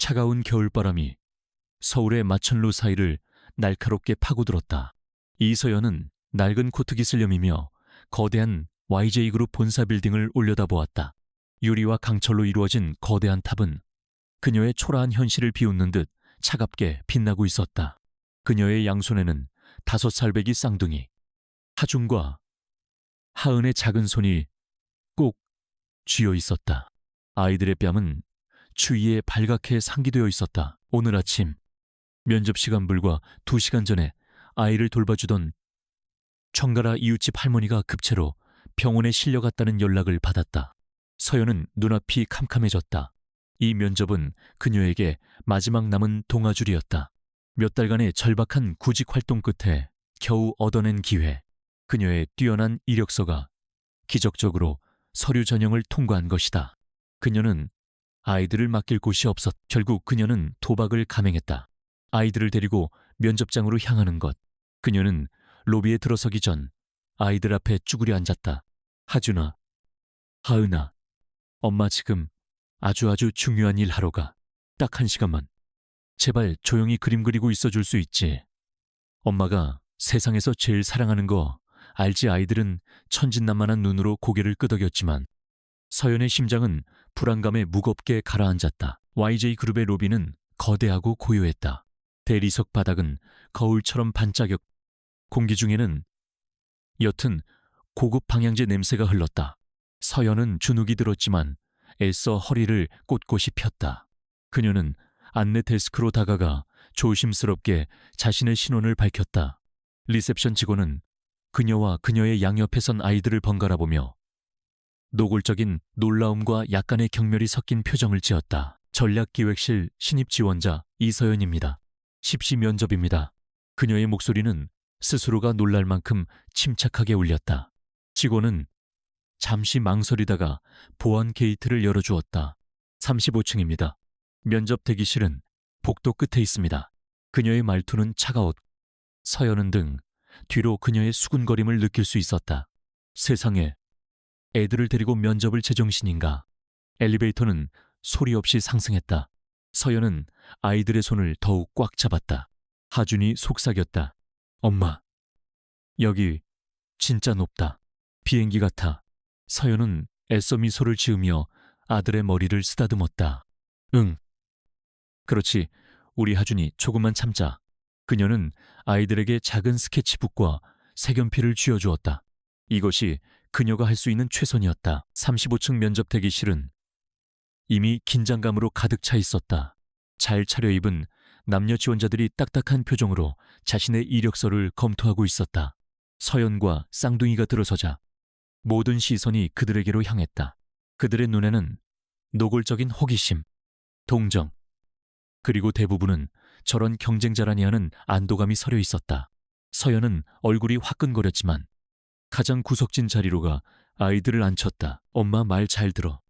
차가운 겨울바람이 서울의 마천루 사이를 날카롭게 파고들었다. 이서연은 낡은 코트깃을 여미며 거대한 YJ그룹 본사 빌딩을 올려다보았다. 유리와 강철로 이루어진 거대한 탑은 그녀의 초라한 현실을 비웃는 듯 차갑게 빛나고 있었다. 그녀의 양손에는 5살배기 쌍둥이 하준과 하은의 작은 손이 꼭 쥐어 있었다. 아이들의 뺨은 추위에 발갛게 상기되어 있었다. 오늘 아침 면접 시간 불과 2시간 전에 아이를 돌봐주던 청가라 이웃집 할머니가 급체로 병원에 실려갔다는 연락을 받았다. 서연은 눈앞이 캄캄해졌다. 이 면접은 그녀에게 마지막 남은 동아줄이었다. 몇 달간의 절박한 구직 활동 끝에 겨우 얻어낸 기회. 그녀의 뛰어난 이력서가 기적적으로 서류 전형을 통과한 것이다. 그녀는 아이들을 맡길 곳이 없었. 결국 그녀는 도박을 감행했다. 아이들을 데리고 면접장으로 향하는 것. 그녀는 로비에 들어서기 전 아이들 앞에 쭈그려 앉았다. 하준아, 하은아, 엄마 지금 아주 중요한 일 하러 가. 딱 1시간만. 제발 조용히 그림 그리고 있어줄 수 있지. 엄마가 세상에서 제일 사랑하는 거 알지? 아이들은 천진난만한 눈으로 고개를 끄덕였지만 서연의 심장은 불안감에 무겁게 가라앉았다. YJ그룹의 로비는 거대하고 고요했다. 대리석 바닥은 거울처럼 반짝였. 공기 중에는 옅은 고급 방향제 냄새가 흘렀다. 서연은 주눅이 들었지만 애써 허리를 꼿꼿이 폈다. 그녀는 안내 데스크로 다가가 조심스럽게 자신의 신원을 밝혔다. 리셉션 직원은 그녀와 그녀의 양옆에 선 아이들을 번갈아 보며 노골적인 놀라움과 약간의 경멸이 섞인 표정을 지었다. 전략기획실 신입 지원자 이서연입니다. 십시 면접입니다. 그녀의 목소리는 스스로가 놀랄 만큼 침착하게 울렸다. 직원은 잠시 망설이다가 보안 게이트를 열어주었다. 35층입니다. 면접 대기실은 복도 끝에 있습니다. 그녀의 말투는 차가웠. 서연은 등 뒤로 그녀의 수군거림을 느낄 수 있었다. 세상에, 애들을 데리고 면접을 제정신인가. 엘리베이터는 소리 없이 상승했다. 서연은 아이들의 손을 더욱 꽉 잡았다. 하준이 속삭였다. 엄마, 여기 진짜 높다. 비행기 같아. 서연은 애써 미소를 지으며 아들의 머리를 쓰다듬었다. 응. 그렇지, 우리 하준이 조금만 참자. 그녀는 아이들에게 작은 스케치북과 색연필을 쥐어주었다. 이것이 그녀가 할 수 있는 최선이었다. 35층 면접 대기실은 이미 긴장감으로 가득 차 있었다. 잘 차려입은 남녀 지원자들이 딱딱한 표정으로 자신의 이력서를 검토하고 있었다. 서연과 쌍둥이가 들어서자 모든 시선이 그들에게로 향했다. 그들의 눈에는 노골적인 호기심, 동정, 그리고 대부분은 저런 경쟁자라니 하는 안도감이 서려 있었다. 서연은 얼굴이 화끈거렸지만 가장 구석진 자리로 가 아이들을 앉혔다. 엄마 말 잘 들어.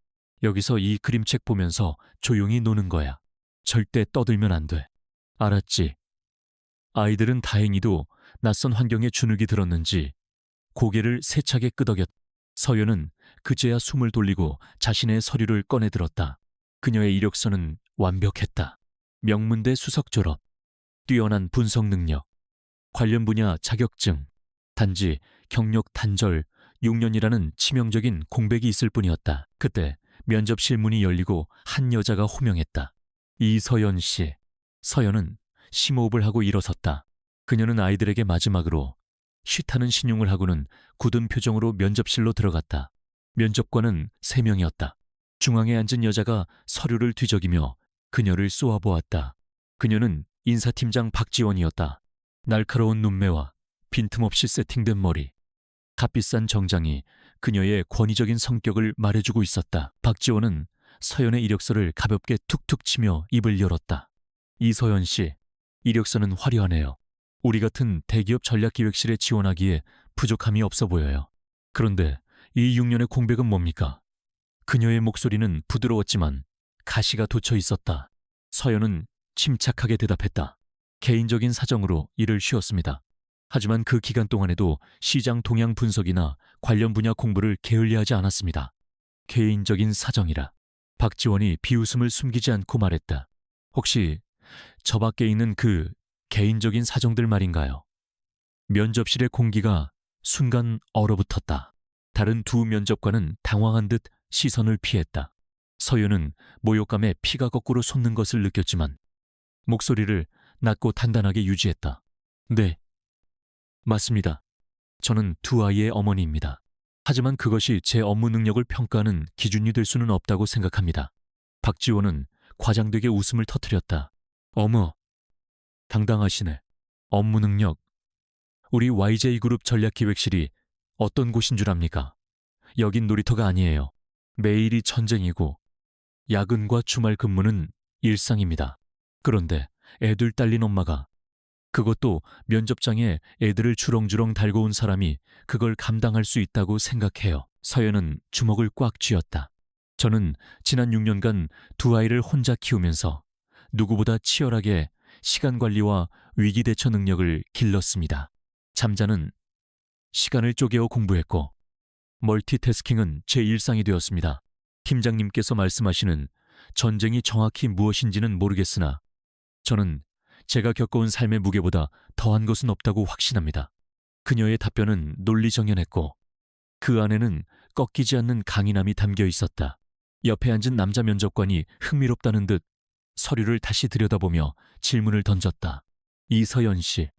여기서 이 그림책 보면서 조용히 노는 거야. 절대 떠들면 안 돼. 알았지? 아이들은 다행히도 낯선 환경에 주눅이 들었는지 고개를 세차게 끄덕였. 서연은 그제야 숨을 돌리고 자신의 서류를 꺼내 들었다. 그녀의 이력서는 완벽했다. 명문대 수석 졸업, 뛰어난 분석 능력, 관련 분야 자격증, 단지 경력 단절 6년이라는 치명적인 공백이 있을 뿐이었다. 그때 면접실 문이 열리고 한 여자가 호명했다. 이서연 씨. 서연은 심호흡을 하고 일어섰다. 그녀는 아이들에게 마지막으로 쉬타는 신용을 하고는 굳은 표정으로 면접실로 들어갔다. 면접관은 3명이었다. 중앙에 앉은 여자가 서류를 뒤적이며 그녀를 쏘아보았다. 그녀는 인사팀장 박지원이었다. 날카로운 눈매와 빈틈없이 세팅된 머리, 값비싼 정장이 그녀의 권위적인 성격을 말해주고 있었다. 박지원은 서연의 이력서를 가볍게 툭툭 치며 입을 열었다. 이서연 씨, 이력서는 화려하네요. 우리 같은 대기업 전략기획실에 지원하기에 부족함이 없어 보여요. 그런데 이 6년의 공백은 뭡니까? 그녀의 목소리는 부드러웠지만 가시가 돋쳐 있었다. 서연은 침착하게 대답했다. 개인적인 사정으로 일을 쉬었습니다. 하지만 그 기간 동안에도 시장 동향 분석이나 관련 분야 공부를 게을리하지 않았습니다. 개인적인 사정이라. 박지원이 비웃음을 숨기지 않고 말했다. 혹시 저 밖에 있는 그 개인적인 사정들 말인가요? 면접실의 공기가 순간 얼어붙었다. 다른 두 면접관은 당황한 듯 시선을 피했다. 서연은 모욕감에 피가 거꾸로 솟는 것을 느꼈지만 목소리를 낮고 단단하게 유지했다. 네, 맞습니다. 저는 두 아이의 어머니입니다. 하지만 그것이 제 업무 능력을 평가하는 기준이 될 수는 없다고 생각합니다. 박지원은 과장되게 웃음을 터뜨렸다. 어머, 당당하시네. 업무 능력. 우리 YJ그룹 전략기획실이 어떤 곳인 줄 압니까? 여긴 놀이터가 아니에요. 매일이 전쟁이고 야근과 주말 근무는 일상입니다. 그런데 애들 딸린 엄마가, 그것도 면접장에 애들을 주렁주렁 달고 온 사람이 그걸 감당할 수 있다고 생각해요. 서연은 주먹을 꽉 쥐었다. 저는 지난 6년간 두 아이를 혼자 키우면서 누구보다 치열하게 시간 관리와 위기 대처 능력을 길렀습니다. 잠자는 시간을 쪼개어 공부했고 멀티태스킹은 제 일상이 되었습니다. 팀장님께서 말씀하시는 전쟁이 정확히 무엇인지는 모르겠으나 저는 제가 겪어온 삶의 무게보다 더한 것은 없다고 확신합니다. 그녀의 답변은 논리정연했고 그 안에는 꺾이지 않는 강인함이 담겨 있었다. 옆에 앉은 남자 면접관이 흥미롭다는 듯 서류를 다시 들여다보며 질문을 던졌다. 이서연 씨,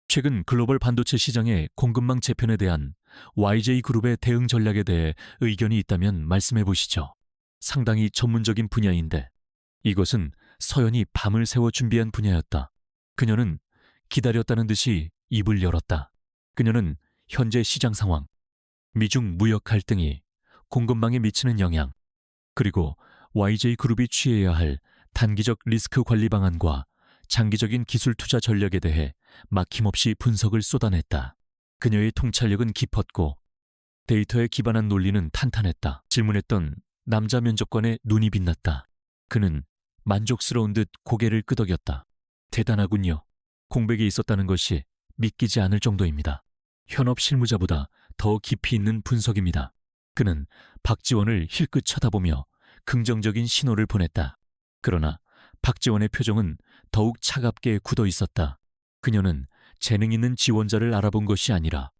최근 글로벌 반도체 시장의 공급망 재편에 대한 YJ그룹의 대응 전략에 대해 의견이 있다면 말씀해 보시죠. 상당히 전문적인 분야인데 이것은 서연이 밤을 새워 준비한 분야였다. 그녀는 기다렸다는 듯이 입을 열었다. 그녀는 현재 시장 상황, 미중 무역 갈등이 공급망에 미치는 영향, 그리고 YJ그룹이 취해야 할 단기적 리스크 관리 방안과 장기적인 기술 투자 전략에 대해 막힘없이 분석을 쏟아냈다. 그녀의 통찰력은 깊었고 데이터에 기반한 논리는 탄탄했다. 질문했던 남자 면접관의 눈이 빛났다. 그는 만족스러운 듯 고개를 끄덕였다. 대단하군요. 공백이 있었다는 것이 믿기지 않을 정도입니다. 현업 실무자보다 더 깊이 있는 분석입니다. 그는 박지원을 힐끗 쳐다보며 긍정적인 신호를 보냈다. 그러나 박지원의 표정은 더욱 차갑게 굳어 있었다. 그녀는 재능 있는 지원자를 알아본 것이 아니라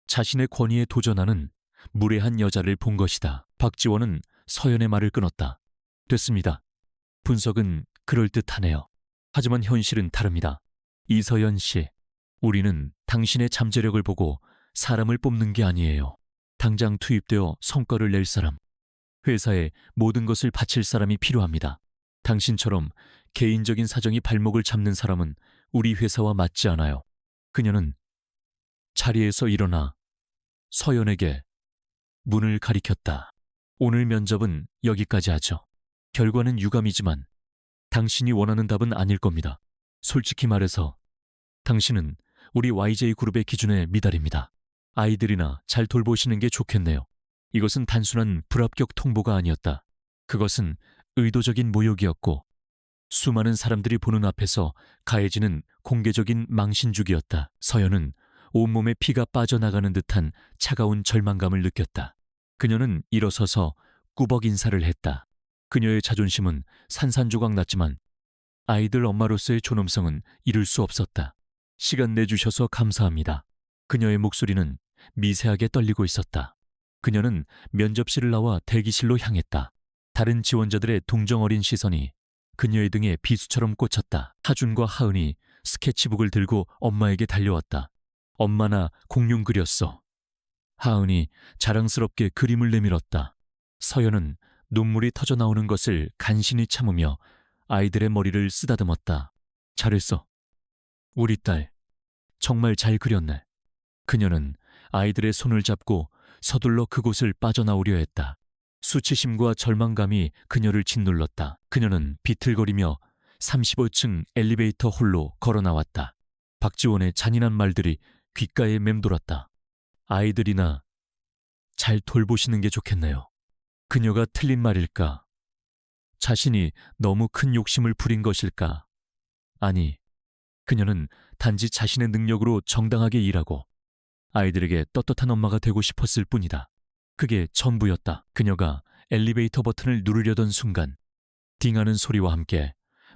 자신의 권위에 도전하는 무례한 여자를 본 것이다. 박지원은 서연의 말을 끊었다. 됐습니다. 분석은 그럴듯하네요. 하지만 현실은 다릅니다. 이서연 씨, 우리는 당신의 잠재력을 보고 사람을 뽑는 게 아니에요. 당장 투입되어 성과를 낼 사람, 회사에 모든 것을 바칠 사람이 필요합니다. 당신처럼 개인적인 사정이 발목을 잡는 사람은 우리 회사와 맞지 않아요. 그녀는 자리에서 일어나 서연에게 문을 가리켰다. 오늘 면접은 여기까지 하죠. 결과는 유감이지만 당신이 원하는 답은 아닐 겁니다. 솔직히 말해서 당신은 우리 YJ그룹의 기준에 미달입니다. 아이들이나 잘 돌보시는 게 좋겠네요. 이것은 단순한 불합격 통보가 아니었다. 그것은 의도적인 모욕이었고 수많은 사람들이 보는 앞에서 가해지는 공개적인 망신주기였다. 서연은 온몸에 피가 빠져나가는 듯한 차가운 절망감을 느꼈다. 그녀는 일어서서 꾸벅 인사를 했다. 그녀의 자존심은 산산조각 났지만 아이들 엄마로서의 존엄성은 잃을 수 없었다. 시간 내주셔서 감사합니다. 그녀의 목소리는 미세하게 떨리고 있었다. 그녀는 면접실을 나와 대기실로 향했다. 다른 지원자들의 동정어린 시선이 그녀의 등에 비수처럼 꽂혔다. 하준과 하은이 스케치북을 들고 엄마에게 달려왔다. 엄마나 공룡 그렸어. 하은이 자랑스럽게 그림을 내밀었다. 서연은 눈물이 터져나오는 것을 간신히 참으며 아이들의 머리를 쓰다듬었다. 잘했어. 우리 딸, 정말 잘 그렸네. 그녀는 아이들의 손을 잡고 서둘러 그곳을 빠져나오려 했다. 수치심과 절망감이 그녀를 짓눌렀다. 그녀는 비틀거리며 35층 엘리베이터 홀로 걸어 나왔다. 박지원의 잔인한 말들이 귓가에 맴돌았다. 아이들이나 잘 돌보시는 게 좋겠네요. 그녀가 틀린 말일까? 자신이 너무 큰 욕심을 부린 것일까? 아니, 그녀는 단지 자신의 능력으로 정당하게 일하고 아이들에게 떳떳한 엄마가 되고 싶었을 뿐이다. 그게 전부였다. 그녀가 엘리베이터 버튼을 누르려던 순간 딩하는 소리와 함께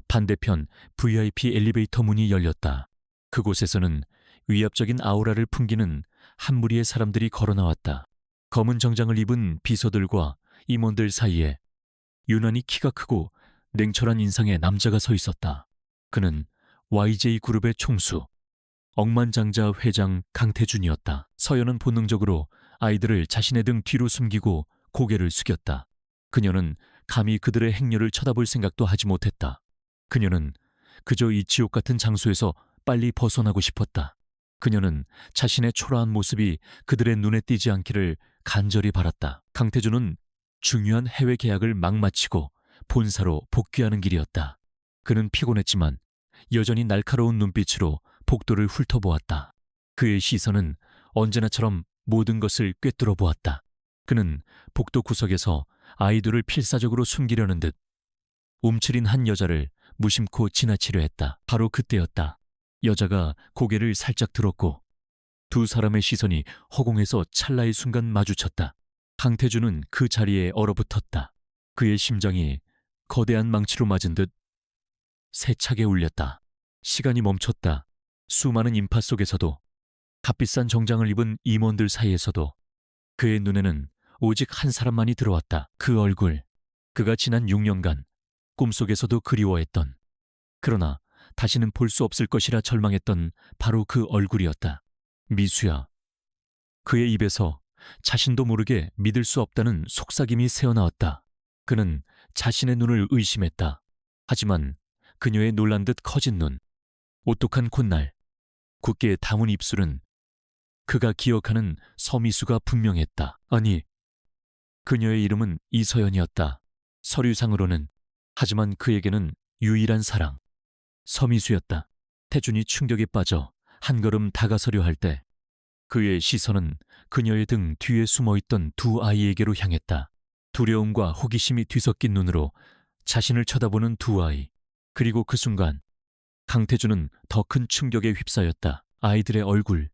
반대편 VIP 엘리베이터 문이 열렸다. 그곳에서는 위압적인 아우라를 풍기는 한 무리의 사람들이 걸어 나왔다. 검은 정장을 입은 비서들과 임원들 사이에 유난히 키가 크고 냉철한 인상의 남자가 서 있었다. 그는 YJ그룹의 총수, 억만장자 회장 강태준이었다. 서연은 본능적으로 아이들을 자신의 등 뒤로 숨기고 고개를 숙였다. 그녀는 감히 그들의 행렬을 쳐다볼 생각도 하지 못했다. 그녀는 그저 이 지옥 같은 장소에서 빨리 벗어나고 싶었다. 그녀는 자신의 초라한 모습이 그들의 눈에 띄지 않기를 간절히 바랐다. 강태준은 중요한 해외 계약을 막 마치고 본사로 복귀하는 길이었다. 그는 피곤했지만 여전히 날카로운 눈빛으로 복도를 훑어보았다. 그의 시선은 언제나처럼 모든 것을 꿰뚫어 보았다. 그는 복도 구석에서 아이들을 필사적으로 숨기려는 듯 움츠린 한 여자를 무심코 지나치려 했다. 바로 그때였다. 여자가 고개를 살짝 들었고 두 사람의 시선이 허공에서 찰나의 순간 마주쳤다. 강태준은 그 자리에 얼어붙었다. 그의 심장이 거대한 망치로 맞은 듯 세차게 울렸다. 시간이 멈췄다. 수많은 인파 속에서도, 값비싼 정장을 입은 임원들 사이에서도 그의 눈에는 오직 한 사람만이 들어왔다. 그 얼굴, 그가 지난 6년간 꿈속에서도 그리워했던, 그러나 다시는 볼 수 없을 것이라 절망했던 바로 그 얼굴이었다. 미수야. 그의 입에서 자신도 모르게 믿을 수 없다는 속삭임이 새어나왔다. 그는 자신의 눈을 의심했다. 하지만 그녀의 놀란 듯 커진 눈, 오똑한 콧날, 굳게 담은 입술은 그가 기억하는 서미수가 분명했다. 아니, 그녀의 이름은 이서연이었다. 서류상으로는. 하지만 그에게는 유일한 사랑, 서미수였다. 태준이 충격에 빠져 한 걸음 다가서려 할 때 그의 시선은 그녀의 등 뒤에 숨어있던 두 아이에게로 향했다. 두려움과 호기심이 뒤섞인 눈으로 자신을 쳐다보는 두 아이. 그리고 그 순간 강태준은 더 큰 충격에 휩싸였다. 아이들의 얼굴,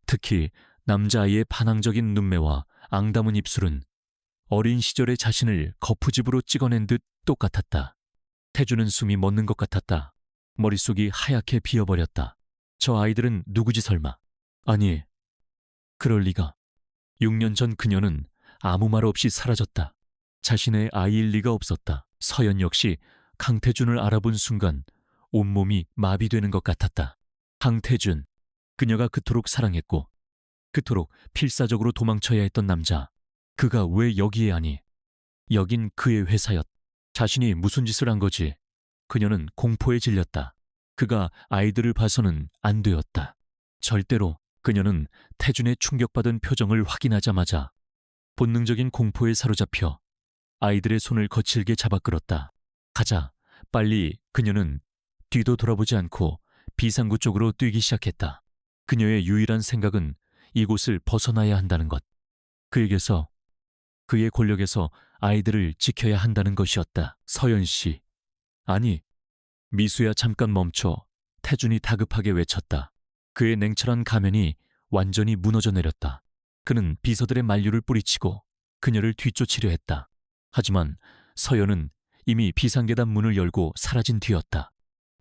특히 남자아이의 반항적인 눈매와 앙담은 입술은 어린 시절의 자신을 거푸집으로 찍어낸 듯 똑같았다. 태준은 숨이 멎는 것 같았다. 머릿속이 하얗게 비어버렸다. 저 아이들은 누구지 설마? 아니, 그럴 리가. 6년 전 그녀는 아무 말 없이 사라졌다. 자신의 아이일 리가 없었다. 서연 역시 강태준을 알아본 순간 온몸이 마비되는 것 같았다. 강태준, 그녀가 그토록 사랑했고 그토록 필사적으로 도망쳐야 했던 남자. 그가 왜 여기에 아니? 여긴 그의 회사였. 자신이 무슨 짓을 한 거지? 그녀는 공포에 질렸다. 그가 아이들을 봐서는 안 되었다. 절대로. 그녀는 태준의 충격받은 표정을 확인하자마자 본능적인 공포에 사로잡혀 아이들의 손을 거칠게 잡아 끌었다. 가자, 빨리. 그녀는 뒤도 돌아보지 않고 비상구 쪽으로 뛰기 시작했다. 그녀의 유일한 생각은 이곳을 벗어나야 한다는 것. 그에게서, 그의 권력에서 아이들을 지켜야 한다는 것이었다. 서연 씨. 아니. 미수야 잠깐 멈춰 태준이 다급하게 외쳤다. 그의 냉철한 가면이 완전히 무너져 내렸다. 그는 비서들의 만류를 뿌리치고 그녀를 뒤쫓으려 했다. 하지만 서연은 이미 비상계단 문을 열고 사라진 뒤였다.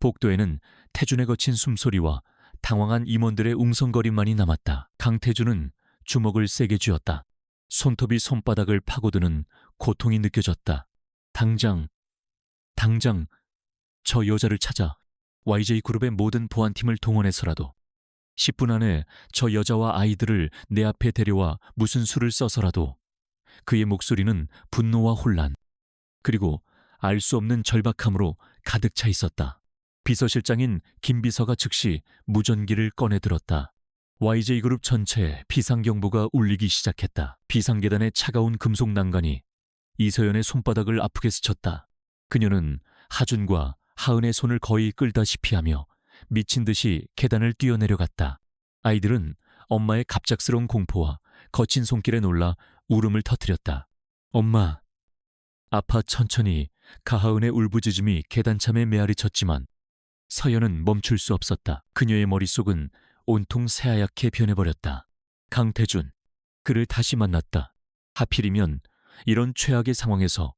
복도에는 태준의 거친 숨소리와 당황한 임원들의 웅성거림만이 남았다. 강태준은 주먹을 세게 쥐었다. 손톱이 손바닥을 파고드는 고통이 느껴졌다. 당장 저 여자를 찾아. YJ그룹의 모든 보안팀을 동원해서라도 10분 안에 저 여자와 아이들을 내 앞에 데려와 무슨 수를 써서라도. 그의 목소리는 분노와 혼란, 그리고 알 수 없는 절박함으로 가득 차 있었다. 비서실장인 김 비서가 즉시 무전기를 꺼내들었다. YJ그룹 전체에 비상경보가 울리기 시작했다. 비상계단의 차가운 금속 난간이 이서연의 손바닥을 아프게 스쳤다. 그녀는 하준과 하은의 손을 거의 끌다시피 하며 미친 듯이 계단을 뛰어내려갔다. 아이들은 엄마의 갑작스러운 공포와 거친 손길에 놀라 울음을 터뜨렸다. 엄마. 아파 천천히 가하은의 울부짖음이 계단참에 메아리 쳤지만 서연은 멈출 수 없었다. 그녀의 머릿속은 온통 새하얗게 변해버렸다. 강태준. 그를 다시 만났다. 하필이면 이런 최악의 상황에서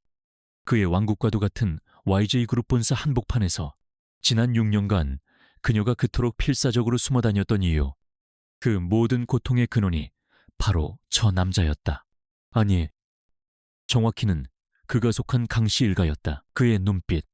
그의 왕국과도 같은 YJ그룹 본사 한복판에서 지난 6년간 그녀가 그토록 필사적으로 숨어 다녔던 이유, 그 모든 고통의 근원이 바로 저 남자였다. 아니, 정확히는 그가 속한 강씨 일가였다. 그의 눈빛,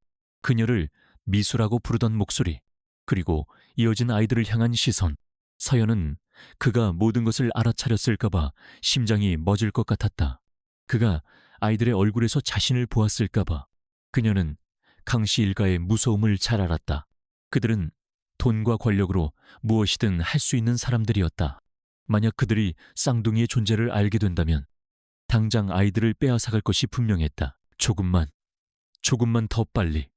그녀를 미수라고 부르던 목소리, 그리고 이어진 아이들을 향한 시선. 서연은 그가 모든 것을 알아차렸을까봐 심장이 멎을 것 같았다. 그가 아이들의 얼굴에서 자신을 보았을까봐. 그녀는 강씨 일가의 무서움을 잘 알았다. 그들은 돈과 권력으로 무엇이든 할 수 있는 사람들이었다. 만약 그들이 쌍둥이의 존재를 알게 된다면 당장 아이들을 빼앗아갈 것이 분명했다. 조금만 더 빨리.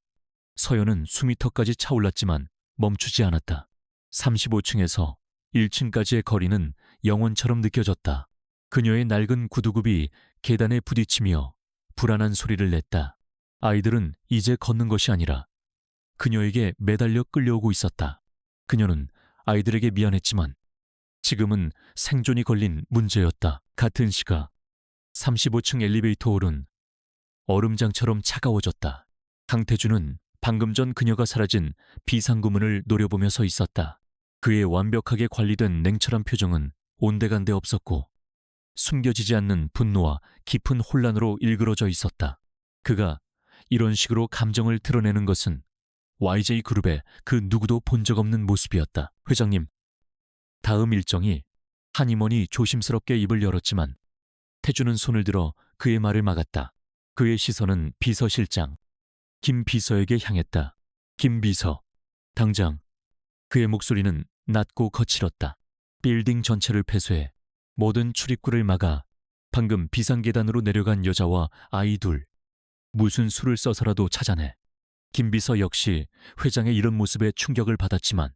서연은 숨이 턱까지 차올랐지만 멈추지 않았다. 35층에서 1층까지의 거리는 영원처럼 느껴졌다. 그녀의 낡은 구두굽이 계단에 부딪히며 불안한 소리를 냈다. 아이들은 이제 걷는 것이 아니라 그녀에게 매달려 끌려오고 있었다. 그녀는 아이들에게 미안했지만 지금은 생존이 걸린 문제였다. 같은 시각 35층 엘리베이터 홀은 얼음장처럼 차가워졌다. 강태준은 방금 전 그녀가 사라진 비상구문을 노려보며 서 있었다. 그의 완벽하게 관리된 냉철한 표정은 온데간데 없었고 숨겨지지 않는 분노와 깊은 혼란으로 일그러져 있었다. 그가 이런 식으로 감정을 드러내는 것은 YJ그룹의 그 누구도 본 적 없는 모습이었다. 회장님, 다음 일정이. 한 임원이 조심스럽게 입을 열었지만 태준은 손을 들어 그의 말을 막았다. 그의 시선은 비서실장 김 비서에게 향했다. 김 비서, 당장. 그의 목소리는 낮고 거칠었다. 빌딩 전체를 폐쇄해 모든 출입구를 막아 방금 비상계단으로 내려간 여자와 아이 둘, 무슨 수를 써서라도 찾아내. 김 비서 역시 회장의 이런 모습에 충격을 받았지만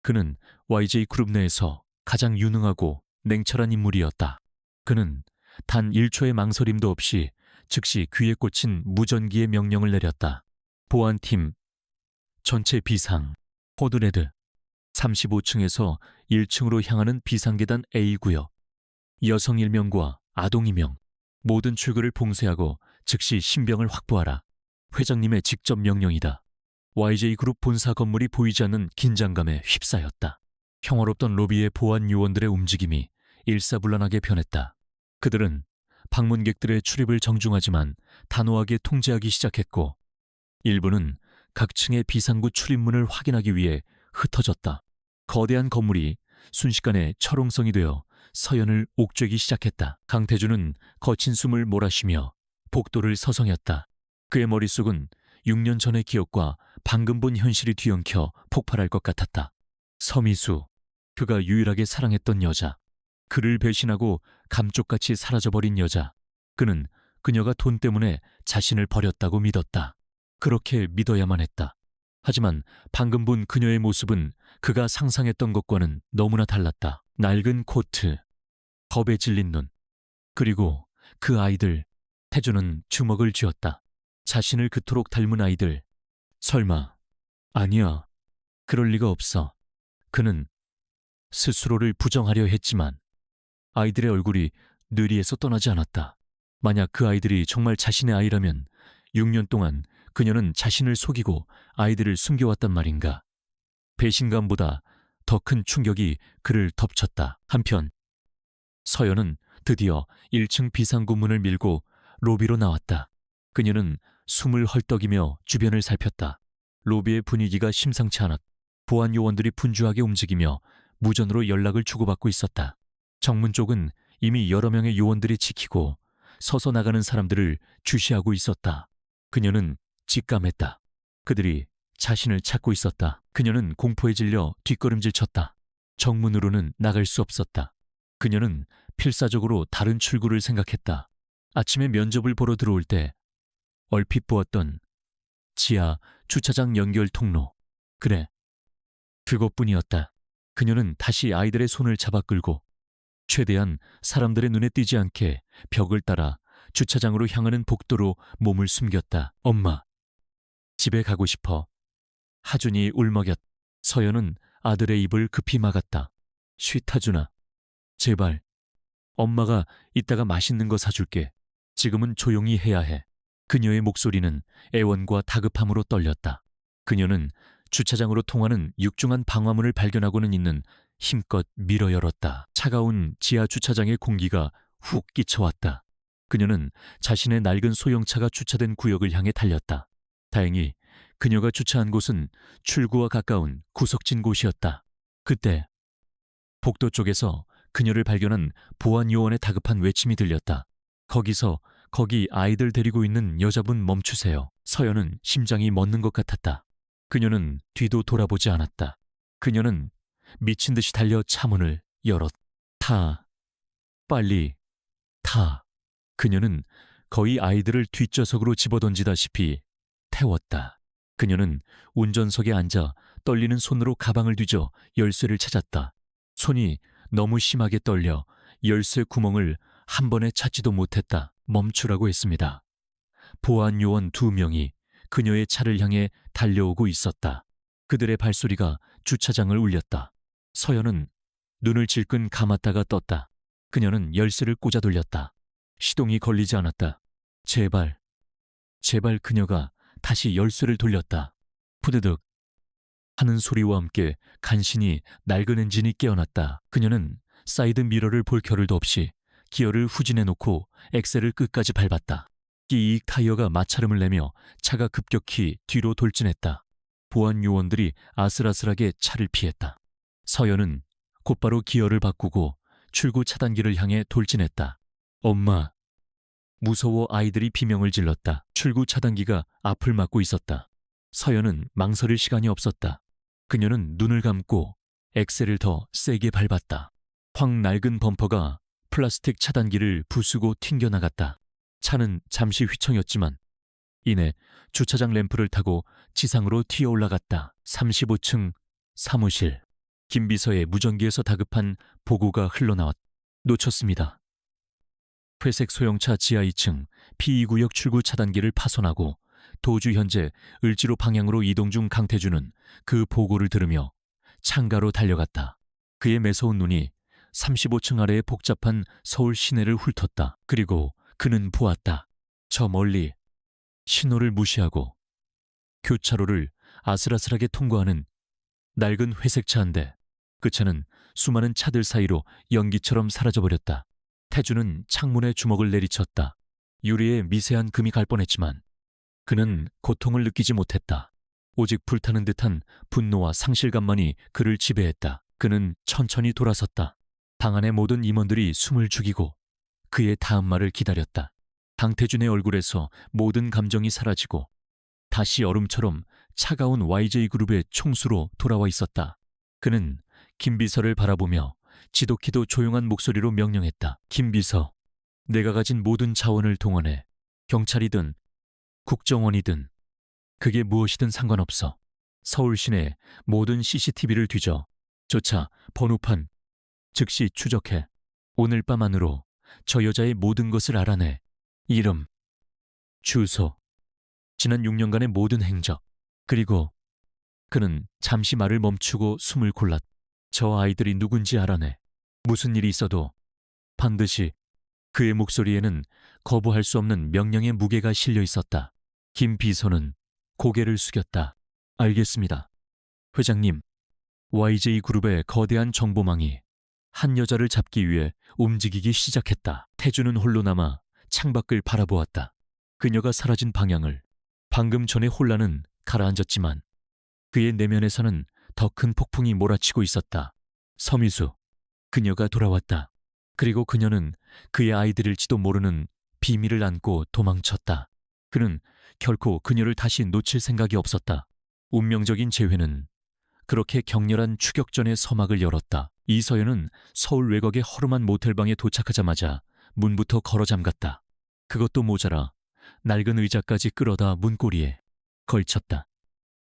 그는 YJ그룹 내에서 가장 유능하고 냉철한 인물이었다. 그는 단 1초의 망설임도 없이 즉시 귀에 꽂힌 무전기의 명령을 내렸다. 보안팀, 전체 비상, 코드레드, 35층에서 1층으로 향하는 비상계단 A구역, 여성 1명과 아동 2명, 모든 출구를 봉쇄하고 즉시 신병을 확보하라. 회장님의 직접 명령이다. YJ그룹 본사 건물이 보이지 않는 긴장감에 휩싸였다. 평화롭던 로비의 보안 요원들의 움직임이 일사불란하게 변했다. 그들은 방문객들의 출입을 정중하지만 단호하게 통제하기 시작했고 일부는 각 층의 비상구 출입문을 확인하기 위해 흩어졌다. 거대한 건물이 순식간에 철옹성이 되어 서연을 옥죄기 시작했다. 강태준은 거친 숨을 몰아쉬며 복도를 서성였다. 그의 머릿속은 6년 전의 기억과 방금 본 현실이 뒤엉켜 폭발할 것 같았다. 서미수, 그가 유일하게 사랑했던 여자. 그를 배신하고 감쪽같이 사라져버린 여자. 그는 그녀가 돈 때문에 자신을 버렸다고 믿었다. 그렇게 믿어야만 했다. 하지만 방금 본 그녀의 모습은 그가 상상했던 것과는 너무나 달랐다. 낡은 코트, 겁에 질린 눈, 그리고 그 아이들. 태준은 주먹을 쥐었다. 자신을 그토록 닮은 아이들. 설마, 아니야. 그럴 리가 없어. 그는 스스로를 부정하려 했지만 아이들의 얼굴이 뇌리에서 떠나지 않았다. 만약 그 아이들이 정말 자신의 아이라면 6년 동안 그녀는 자신을 속이고 아이들을 숨겨왔단 말인가. 배신감보다 더 큰 충격이 그를 덮쳤다. 한편 서연은 드디어 1층 비상구 문을 밀고 로비로 나왔다. 그녀는 숨을 헐떡이며 주변을 살폈다. 로비의 분위기가 심상치 않았다. 보안 요원들이 분주하게 움직이며 무전으로 연락을 주고받고 있었다. 정문 쪽은 이미 여러 명의 요원들이 지키고 서서 나가는 사람들을 주시하고 있었다. 그녀는 직감했다. 그들이 자신을 찾고 있었다. 그녀는 공포에 질려 뒷걸음질 쳤다. 정문으로는 나갈 수 없었다. 그녀는 필사적으로 다른 출구를 생각했다. 아침에 면접을 보러 들어올 때 얼핏 보았던 지하 주차장 연결 통로. 그래, 그것뿐이었다. 그녀는 다시 아이들의 손을 잡아 끌고 최대한 사람들의 눈에 띄지 않게 벽을 따라 주차장으로 향하는 복도로 몸을 숨겼다. 엄마, 집에 가고 싶어. 하준이 울먹였. 서연은 아들의 입을 급히 막았다. 쉿, 하준아. 제발. 엄마가 이따가 맛있는 거 사줄게. 지금은 조용히 해야 해. 그녀의 목소리는 애원과 다급함으로 떨렸다. 그녀는 주차장으로 통하는 육중한 방화문을 발견하고는 있는 힘껏 밀어 열었다. 차가운 지하 주차장의 공기가 훅 끼쳐왔다. 그녀는 자신의 낡은 소형차가 주차된 구역을 향해 달렸다. 다행히 그녀가 주차한 곳은 출구와 가까운 구석진 곳이었다. 그때 복도 쪽에서 그녀를 발견한 보안 요원의 다급한 외침이 들렸다. 거기 아이들 데리고 있는 여자분 멈추세요. 서연은 심장이 멎는 것 같았다. 그녀는 뒤도 돌아보지 않았다. 그녀는 미친 듯이 달려 차 문을 열었다. 빨리 타. 그녀는 거의 아이들을 뒷좌석으로 집어던지다시피 태웠다. 그녀는 운전석에 앉아 떨리는 손으로 가방을 뒤져 열쇠를 찾았다. 손이 너무 심하게 떨려 열쇠 구멍을 한 번에 찾지도 못했다. 멈추라고 했습니다. 보안 요원 2명이 그녀의 차를 향해 달려오고 있었다. 그들의 발소리가 주차장을 울렸다. 서연은 눈을 질끈 감았다가 떴다. 그녀는 열쇠를 꽂아 돌렸다. 시동이 걸리지 않았다. 제발 그녀가 다시 열쇠를 돌렸다. 푸드득 하는 소리와 함께 간신히 낡은 엔진이 깨어났다. 그녀는 사이드 미러를 볼 겨를도 없이 기어를 후진해놓고 엑셀을 끝까지 밟았다. 끼익 타이어가 마찰음을 내며 차가 급격히 뒤로 돌진했다. 보안 요원들이 아슬아슬하게 차를 피했다. 서연은 곧바로 기어를 바꾸고 출구 차단기를 향해 돌진했다. 엄마. 무서워 아이들이 비명을 질렀다. 출구 차단기가 앞을 막고 있었다. 서연은 망설일 시간이 없었다. 그녀는 눈을 감고 엑셀을 더 세게 밟았다. 확 낡은 범퍼가 플라스틱 차단기를 부수고 튕겨나갔다. 차는 잠시 휘청였지만 이내 주차장 램프를 타고 지상으로 튀어 올라갔다. 35층 사무실. 김비서의 무전기에서 다급한 보고가 흘러나왔다. 놓쳤습니다. 회색 소형차 지하 2층 P2구역 출구 차단기를 파손하고 도주 현재 을지로 방향으로 이동 중 강태준은 그 보고를 들으며 창가로 달려갔다. 그의 매서운 눈이 35층 아래의 복잡한 서울 시내를 훑었다. 그리고 그는 보았다. 저 멀리 신호를 무시하고 교차로를 아슬아슬하게 통과하는 낡은 회색 차 한 대. 그 차는 수많은 차들 사이로 연기처럼 사라져버렸다. 태준은 창문에 주먹을 내리쳤다. 유리에 미세한 금이 갈 뻔했지만 그는 고통을 느끼지 못했다. 오직 불타는 듯한 분노와 상실감만이 그를 지배했다. 그는 천천히 돌아섰다. 방 안의 모든 임원들이 숨을 죽이고 그의 다음 말을 기다렸다. 강태준의 얼굴에서 모든 감정이 사라지고 다시 얼음처럼 차가운 YJ그룹의 총수로 돌아와 있었다. 그는 김비서를 바라보며 지독히도 조용한 목소리로 명령했다. 김비서, 내가 가진 모든 자원을 동원해. 경찰이든 국정원이든 그게 무엇이든 상관없어. 서울 시내 모든 CCTV를 뒤져 조차 번호판 즉시 추적해. 오늘 밤 안으로 저 여자의 모든 것을 알아내. 이름, 주소, 지난 6년간의 모든 행적. 그리고 그는 잠시 말을 멈추고 숨을 골랐다. 저 아이들이 누군지 알아내. 무슨 일이 있어도 반드시. 그의 목소리에는 거부할 수 없는 명령의 무게가 실려 있었다. 김 비서는 고개를 숙였다. 알겠습니다. 회장님, YJ그룹의 거대한 정보망이 한 여자를 잡기 위해 움직이기 시작했다. 태준은 홀로 남아 창밖을 바라보았다. 그녀가 사라진 방향을. 방금 전의 혼란은 가라앉았지만 그의 내면에서는 더 큰 폭풍이 몰아치고 있었다. 서미수, 그녀가 돌아왔다. 그리고 그녀는 그의 아이들일지도 모르는 비밀을 안고 도망쳤다. 그는 결코 그녀를 다시 놓칠 생각이 없었다. 운명적인 재회는 그렇게 격렬한 추격전의 서막을 열었다. 이서연은 서울 외곽의 허름한 모텔방에 도착하자마자 문부터 걸어 잠갔다. 그것도 모자라 낡은 의자까지 끌어다 문고리에 걸쳤다.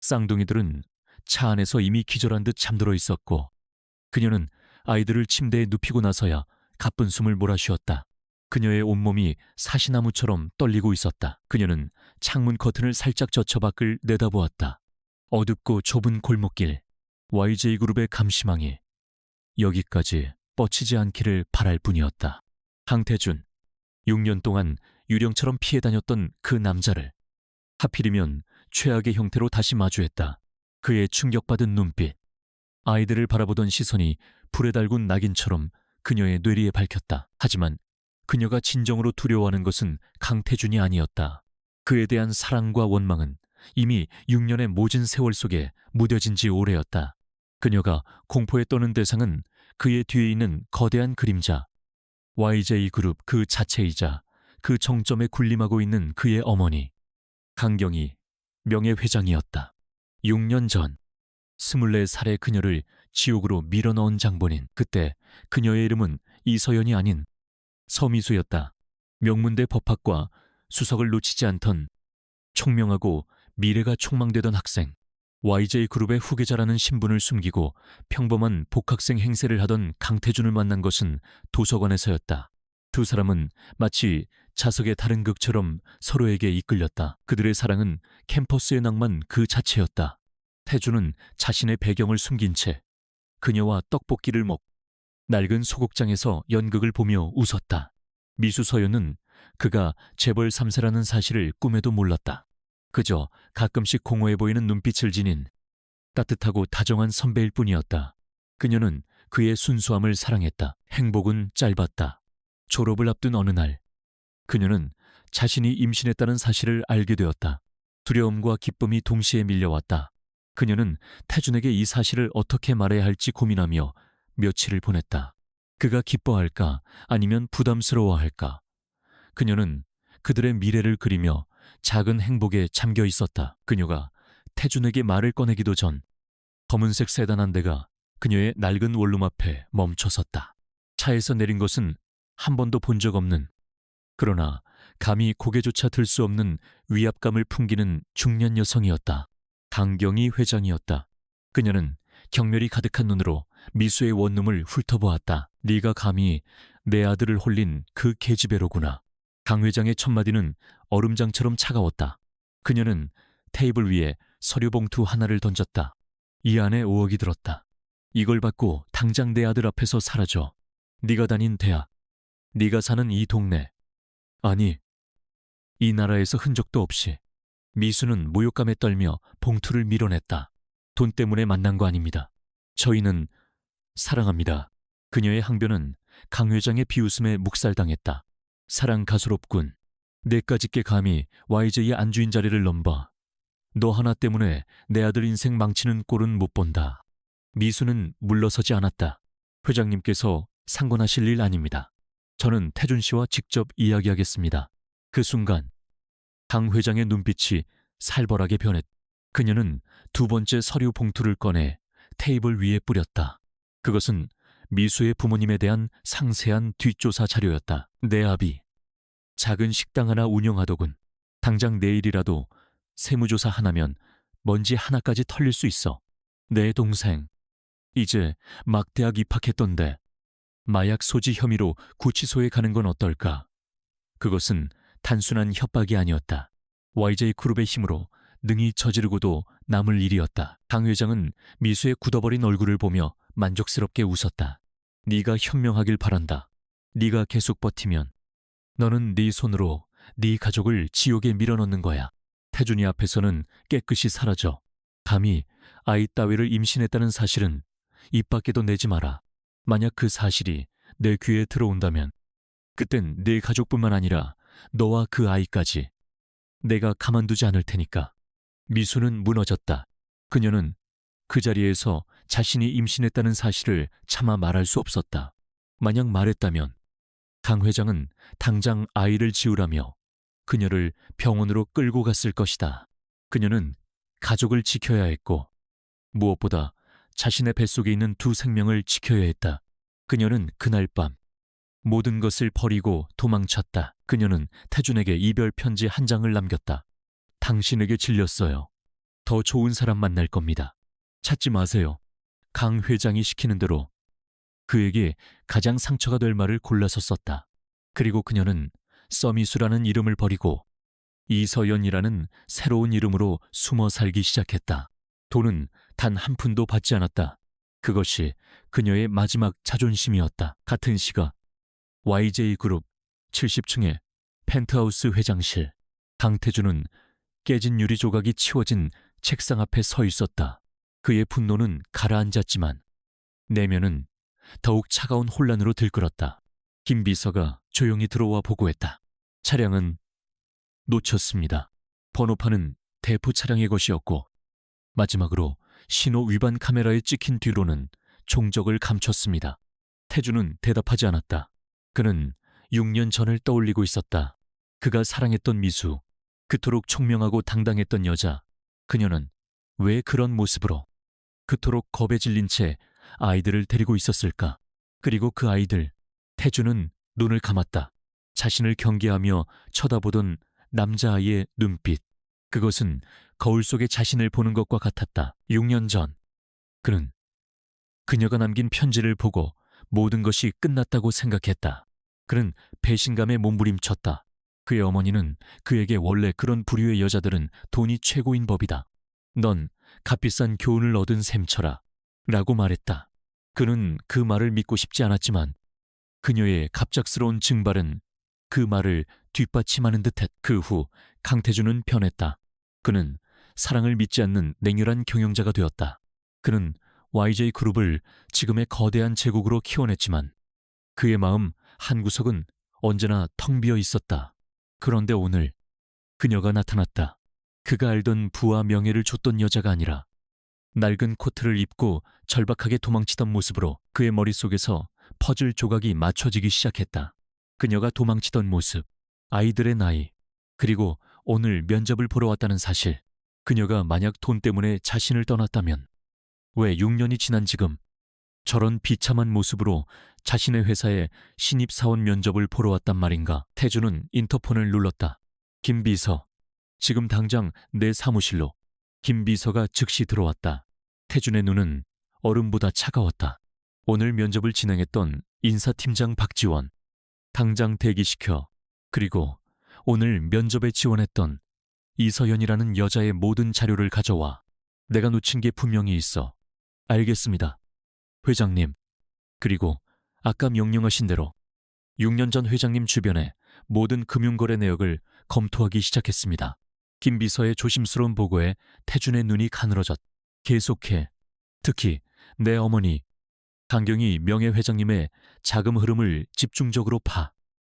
쌍둥이들은 차 안에서 이미 기절한 듯 잠들어 있었고 그녀는 아이들을 침대에 눕히고 나서야 가쁜 숨을 몰아쉬었다. 그녀의 온몸이 사시나무처럼 떨리고 있었다. 그녀는 창문 커튼을 살짝 젖혀 밖을 내다보았다. 어둡고 좁은 골목길, YJ그룹의 감시망이 여기까지 뻗치지 않기를 바랄 뿐이었다. 강태준, 6년 동안 유령처럼 피해 다녔던 그 남자를 하필이면 최악의 형태로 다시 마주했다. 그의 충격받은 눈빛, 아이들을 바라보던 시선이 불에 달군 낙인처럼 그녀의 뇌리에 밝혔다. 하지만 그녀가 진정으로 두려워하는 것은 강태준이 아니었다. 그에 대한 사랑과 원망은 이미 6년의 모진 세월 속에 무뎌진 지 오래였다. 그녀가 공포에 떠는 대상은 그의 뒤에 있는 거대한 그림자, YJ그룹 그 자체이자 그 정점에 군림하고 있는 그의 어머니, 강경이 명예회장이었다. 6년 전 24살의 그녀를 지옥으로 밀어넣은 장본인. 그때 그녀의 이름은 이서연이 아닌 서미수였다. 명문대 법학과 수석을 놓치지 않던 총명하고 미래가 촉망되던 학생. YJ그룹의 후계자라는 신분을 숨기고 평범한 복학생 행세를 하던 강태준을 만난 것은 도서관에서였다. 두 사람은 마치 자석의 다른 극처럼 서로에게 이끌렸다. 그들의 사랑은 캠퍼스의 낭만 그 자체였다. 태준은 자신의 배경을 숨긴 채 그녀와 떡볶이를 먹 낡은 소극장에서 연극을 보며 웃었다. 미수서연은 그가 재벌 3세라는 사실을 꿈에도 몰랐다. 그저 가끔씩 공허해 보이는 눈빛을 지닌 따뜻하고 다정한 선배일 뿐이었다. 그녀는 그의 순수함을 사랑했다. 행복은 짧았다. 졸업을 앞둔 어느 날 그녀는 자신이 임신했다는 사실을 알게 되었다. 두려움과 기쁨이 동시에 밀려왔다. 그녀는 태준에게 이 사실을 어떻게 말해야 할지 고민하며 며칠을 보냈다. 그가 기뻐할까 아니면 부담스러워할까. 그녀는 그들의 미래를 그리며 작은 행복에 잠겨 있었다. 그녀가 태준에게 말을 꺼내기도 전 검은색 세단 한 대가 그녀의 낡은 원룸 앞에 멈춰섰다. 차에서 내린 것은 한 번도 본 적 없는, 그러나 감히 고개조차 들 수 없는 위압감을 풍기는 중년 여성이었다. 강경희 회장이었다. 그녀는 경멸이 가득한 눈으로 미수의 원룸을 훑어보았다. 네가 감히 내 아들을 홀린 그 계집애로구나. 강 회장의 첫마디는 얼음장처럼 차가웠다. 그녀는 테이블 위에 서류 봉투 하나를 던졌다. 이 안에 5억이 들었다. 이걸 받고 당장 내 아들 앞에서 사라져. 네가 다닌 대학, 네가 사는 이 동네, 아니, 이 나라에서 흔적도 없이. 미수는 모욕감에 떨며 봉투를 밀어냈다. 돈 때문에 만난 거 아닙니다. 저희는 사랑합니다. 그녀의 항변은 강 회장의 비웃음에 묵살당했다. 사랑 가소롭군. 내까짓게 감히 YJ의 안주인 자리를 넘봐. 너 하나 때문에 내 아들 인생 망치는 꼴은 못 본다. 미수는 물러서지 않았다. 회장님께서 상관하실 일 아닙니다. 저는 태준 씨와 직접 이야기하겠습니다. 그 순간 강 회장의 눈빛이 살벌하게 변했. 그녀는 두 번째 서류 봉투를 꺼내 테이블 위에 뿌렸다. 그것은 미수의 부모님에 대한 상세한 뒷조사 자료였다. 내 아비, 작은 식당 하나 운영하더군. 당장 내일이라도 세무조사 하나면 먼지 하나까지 털릴 수 있어. 내 동생, 이제 막 대학 입학했던데 마약 소지 혐의로 구치소에 가는 건 어떨까? 그것은 단순한 협박이 아니었다. YJ그룹의 힘으로 능히 저지르고도 남을 일이었다. 강 회장은 미수의 굳어버린 얼굴을 보며 만족스럽게 웃었다. 네가 현명하길 바란다. 네가 계속 버티면 너는 네 손으로 네 가족을 지옥에 밀어넣는 거야. 태준이 앞에서는 깨끗이 사라져. 감히 아이 따위를 임신했다는 사실은 입 밖에도 내지 마라. 만약 그 사실이 내 귀에 들어온다면 그땐 네 가족뿐만 아니라 너와 그 아이까지 내가 가만두지 않을 테니까. 미수는 무너졌다. 그녀는 그 자리에서 자신이 임신했다는 사실을 차마 말할 수 없었다. 만약 말했다면 강 회장은 당장 아이를 지우라며 그녀를 병원으로 끌고 갔을 것이다. 그녀는 가족을 지켜야 했고 무엇보다 자신의 뱃속에 있는 두 생명을 지켜야 했다. 그녀는 그날 밤 모든 것을 버리고 도망쳤다. 그녀는 태준에게 이별 편지 한 장을 남겼다. 당신에게 질렸어요. 더 좋은 사람 만날 겁니다. 찾지 마세요. 강 회장이 시키는 대로 그에게 가장 상처가 될 말을 골라서 썼다. 그리고 그녀는 서미수라는 이름을 버리고 이서연이라는 새로운 이름으로 숨어 살기 시작했다. 돈은 단 한 푼도 받지 않았다. 그것이 그녀의 마지막 자존심이었다. 같은 시각 YJ그룹 70층에 펜트하우스 회장실. 강태준은 깨진 유리 조각이 치워진 책상 앞에 서 있었다. 그의 분노는 가라앉았지만 내면은 더욱 차가운 혼란으로 들끓었다. 김 비서가 조용히 들어와 보고했다. 차량은 놓쳤습니다. 번호판은 대포 차량의 것이었고 마지막으로 신호 위반 카메라에 찍힌 뒤로는 종적을 감췄습니다. 태주는 대답하지 않았다. 그는 6년 전을 떠올리고 있었다. 그가 사랑했던 미수, 그토록 총명하고 당당했던 여자. 그녀는 왜 그런 모습으로 그토록 겁에 질린 채 아이들을 데리고 있었을까? 그리고 그 아이들, 태주는 눈을 감았다. 자신을 경계하며 쳐다보던 남자아이의 눈빛. 그것은 거울 속에 자신을 보는 것과 같았다. 6년 전, 그는 그녀가 남긴 편지를 보고 모든 것이 끝났다고 생각했다. 그는 배신감에 몸부림쳤다. 그의 어머니는 그에게 원래 그런 부류의 여자들은 돈이 최고인 법이다. 넌 값비싼 교훈을 얻은 셈쳐라. 라고 말했다. 그는 그 말을 믿고 싶지 않았지만 그녀의 갑작스러운 증발은 그 말을 뒷받침하는 듯했다. 그 후 강태준은 변했다. 그는 사랑을 믿지 않는 냉혈한 경영자가 되었다. 그는 YJ 그룹을 지금의 거대한 제국으로 키워냈지만 그의 마음 한구석은 언제나 텅 비어 있었다. 그런데 오늘 그녀가 나타났다. 그가 알던 부와 명예를 줬던 여자가 아니라 낡은 코트를 입고 절박하게 도망치던 모습으로 그의 머릿속에서 퍼즐 조각이 맞춰지기 시작했다. 그녀가 도망치던 모습, 아이들의 나이, 그리고 오늘 면접을 보러 왔다는 사실. 그녀가 만약 돈 때문에 자신을 떠났다면 왜 6년이 지난 지금 저런 비참한 모습으로 자신의 회사에 신입사원 면접을 보러 왔단 말인가? 태주는 인터폰을 눌렀다. 김 비서, 지금 당장 내 사무실로. 김 비서가 즉시 들어왔다. 태준의 눈은 얼음보다 차가웠다. 오늘 면접을 진행했던 인사팀장 박지원, 당장 대기시켜. 그리고 오늘 면접에 지원했던 이서연이라는 여자의 모든 자료를 가져와. 내가 놓친 게 분명히 있어. 알겠습니다, 회장님. 그리고 아까 명령하신 대로 6년 전 회장님 주변의 모든 금융거래 내역을 검토하기 시작했습니다. 김 비서의 조심스러운 보고에 태준의 눈이 가늘어졌. 계속해. 특히 내 어머니 강경희 명예회장님의 자금 흐름을 집중적으로 파.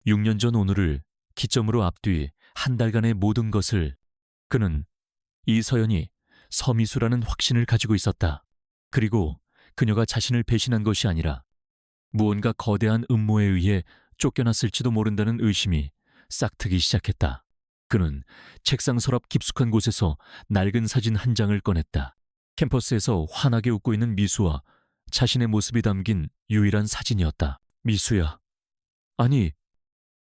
6년 전 오늘을 기점으로 앞뒤 한 달간의 모든 것을. 그는 이서연이 서미수라는 확신을 가지고 있었다. 그리고 그녀가 자신을 배신한 것이 아니라 무언가 거대한 음모에 의해 쫓겨났을지도 모른다는 의심이 싹트기 시작했다. 그는 책상 서랍 깊숙한 곳에서 낡은 사진 한 장을 꺼냈다. 캠퍼스에서 환하게 웃고 있는 미수와 자신의 모습이 담긴 유일한 사진이었다. 미수야. 아니,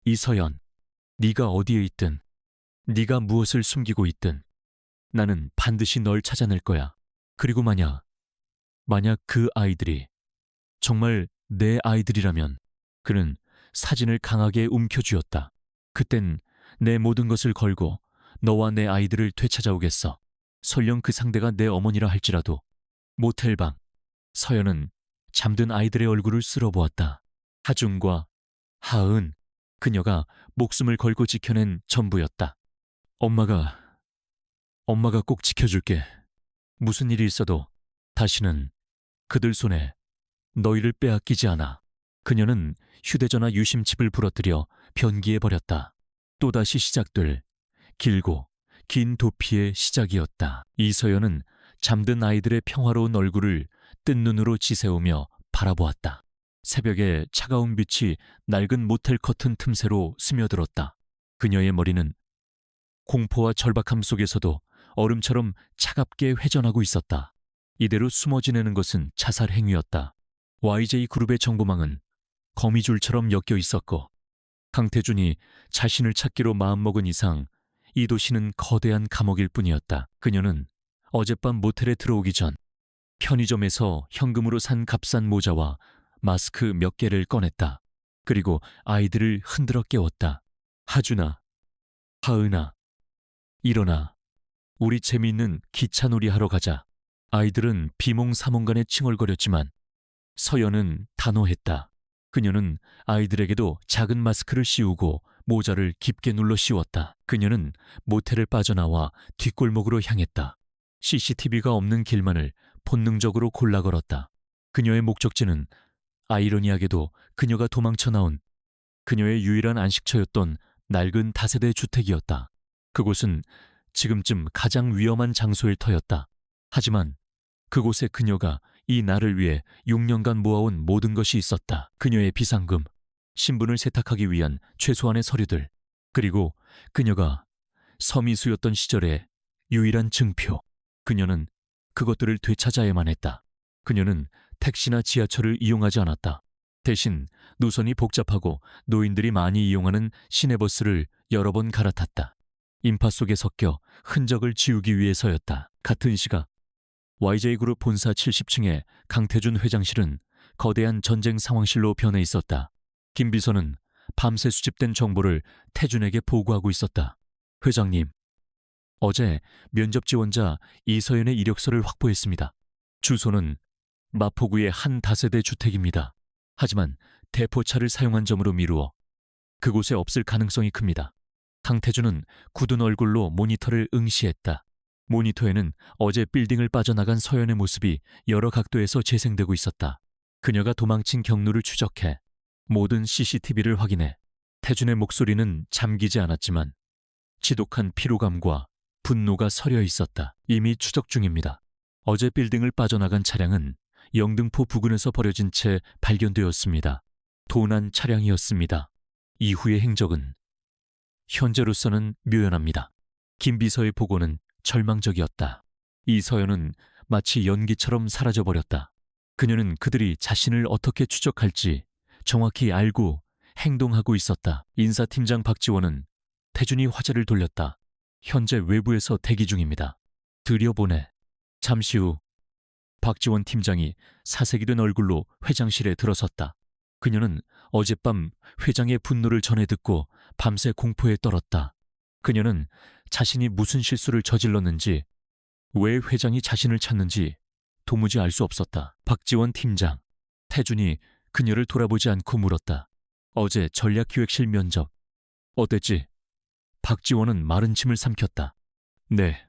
이서연. 네가 어디에 있든, 네가 무엇을 숨기고 있든 나는 반드시 널 찾아낼 거야. 그리고 만약 그 아이들이 정말 내 아이들이라면. 그는 사진을 강하게 움켜쥐었다. 그땐 내 모든 것을 걸고 너와 내 아이들을 되찾아오겠어. 설령 그 상대가 내 어머니라 할지라도. 모텔방. 서연은 잠든 아이들의 얼굴을 쓸어보았다. 하중과 하은, 그녀가 목숨을 걸고 지켜낸 전부였다. 엄마가 꼭 지켜줄게. 무슨 일이 있어도 다시는 그들 손에 너희를 빼앗기지 않아. 그녀는 휴대전화 유심칩을 부러뜨려 변기해버렸다. 또다시 시작될 길고 긴 도피의 시작이었다. 이서연은 잠든 아이들의 평화로운 얼굴을 뜬 눈으로 지새우며 바라보았다. 새벽에 차가운 빛이 낡은 모텔 커튼 틈새로 스며들었다. 그녀의 머리는 공포와 절박함 속에서도 얼음처럼 차갑게 회전하고 있었다. 이대로 숨어 지내는 것은 자살 행위였다. YJ 그룹의 정보망은 거미줄처럼 엮여 있었고 강태준이 자신을 찾기로 마음먹은 이상 이 도시는 거대한 감옥일 뿐이었다. 그녀는 어젯밤 모텔에 들어오기 전 편의점에서 현금으로 산 값싼 모자와 마스크 몇 개를 꺼냈다. 그리고 아이들을 흔들어 깨웠다. 하준아, 하은아, 일어나. 우리 재미있는 기차놀이 하러 가자. 아이들은 비몽사몽간에 칭얼거렸지만 서연은 단호했다. 그녀는 아이들에게도 작은 마스크를 씌우고 모자를 깊게 눌러 씌웠다. 그녀는 모텔을 빠져나와 뒷골목으로 향했다. CCTV가 없는 길만을 본능적으로 골라 걸었다. 그녀의 목적지는 아이러니하게도 그녀가 도망쳐 나온 그녀의 유일한 안식처였던 낡은 다세대 주택이었다. 그곳은 지금쯤 가장 위험한 장소일 터였다. 하지만 그곳에 그녀가 이 날을 위해 6년간 모아온 모든 것이 있었다. 그녀의 비상금, 신분을 세탁하기 위한 최소한의 서류들, 그리고 그녀가 서미수였던 시절의 유일한 증표. 그녀는 그것들을 되찾아야만 했다. 그녀는 택시나 지하철을 이용하지 않았다. 대신 노선이 복잡하고 노인들이 많이 이용하는 시내버스를 여러 번 갈아탔다. 인파 속에 섞여 흔적을 지우기 위해서였다. 같은 시각 YJ그룹 본사 70층의 강태준 회장실은 거대한 전쟁 상황실로 변해 있었다. 김 비서는 밤새 수집된 정보를 태준에게 보고하고 있었다. 회장님, 어제 면접 지원자 이서연의 이력서를 확보했습니다. 주소는 마포구의 한 다세대 주택입니다. 하지만 대포차를 사용한 점으로 미루어 그곳에 없을 가능성이 큽니다. 강태준은 굳은 얼굴로 모니터를 응시했다. 모니터에는 어제 빌딩을 빠져나간 서연의 모습이 여러 각도에서 재생되고 있었다. 그녀가 도망친 경로를 추적해 모든 CCTV를 확인해 태준의 목소리는 잠기지 않았지만 지독한 피로감과 분노가 서려 있었다. 이미 추적 중입니다. 어제 빌딩을 빠져나간 차량은 영등포 부근에서 버려진 채 발견되었습니다. 도난 차량이었습니다. 이후의 행적은 현재로서는 묘연합니다. 김 비서의 보고는 절망적이었다. 이서연은 마치 연기처럼 사라져버렸다. 그녀는 그들이 자신을 어떻게 추적할지 정확히 알고 행동하고 있었다. 인사팀장 박지원은 태준이 화제를 돌렸다. 현재 외부에서 대기 중입니다. 들여보내. 잠시 후 박지원 팀장이 사색이 된 얼굴로 회장실에 들어섰다. 그녀는 어젯밤 회장의 분노를 전해 듣고 밤새 공포에 떨었다. 그녀는 자신이 무슨 실수를 저질렀는지, 왜 회장이 자신을 찾는지 도무지 알 수 없었다. 박지원 팀장, 태준이 그녀를 돌아보지 않고 물었다. 어제 전략기획실 면접 어땠지? 박지원은 마른 침을 삼켰다. 네.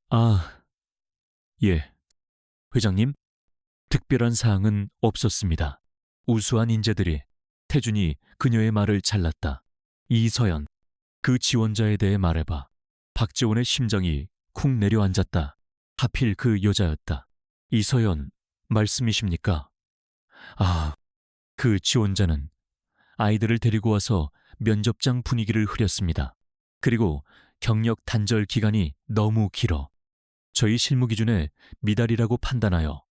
아, 예. 회장님, 특별한 사항은 없었습니다. 우수한 인재들이. 태준이 그녀의 말을 잘랐다. 이서연, 그 지원자에 대해 말해봐. 박지원의 심장이 쿵 내려앉았다. 하필 그 여자였다. 이서연, 말씀이십니까? 아, 그 지원자는 아이들을 데리고 와서 면접장 분위기를 흐렸습니다. 그리고 경력 단절 기간이 너무 길어 저희 실무 기준에 미달이라고 판단하여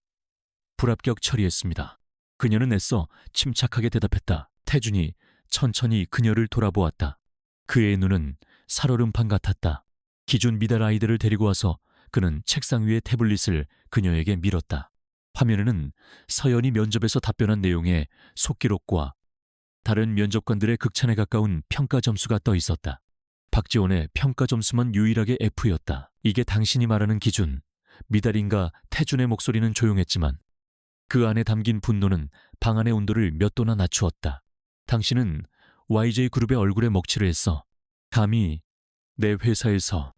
불합격 처리했습니다. 그녀는 애써 침착하게 대답했다. 태준이 천천히 그녀를 돌아보았다. 그의 눈은 살얼음판 같았다. 기준 미달 아이들을 데리고 와서 그는 책상 위의 태블릿을 그녀에게 밀었다. 화면에는 서연이 면접에서 답변한 내용의 속기록과 다른 면접관들의 극찬에 가까운 평가 점수가 떠 있었다. 박지원의 평가 점수만 유일하게 F였다. 이게 당신이 말하는 기준. 미달인가 태준의 목소리는 조용했지만 그 안에 담긴 분노는 방 안의 온도를 몇 도나 낮추었다. 당신은 YJ그룹의 얼굴에 먹칠을 했어. 감히 내 회사에서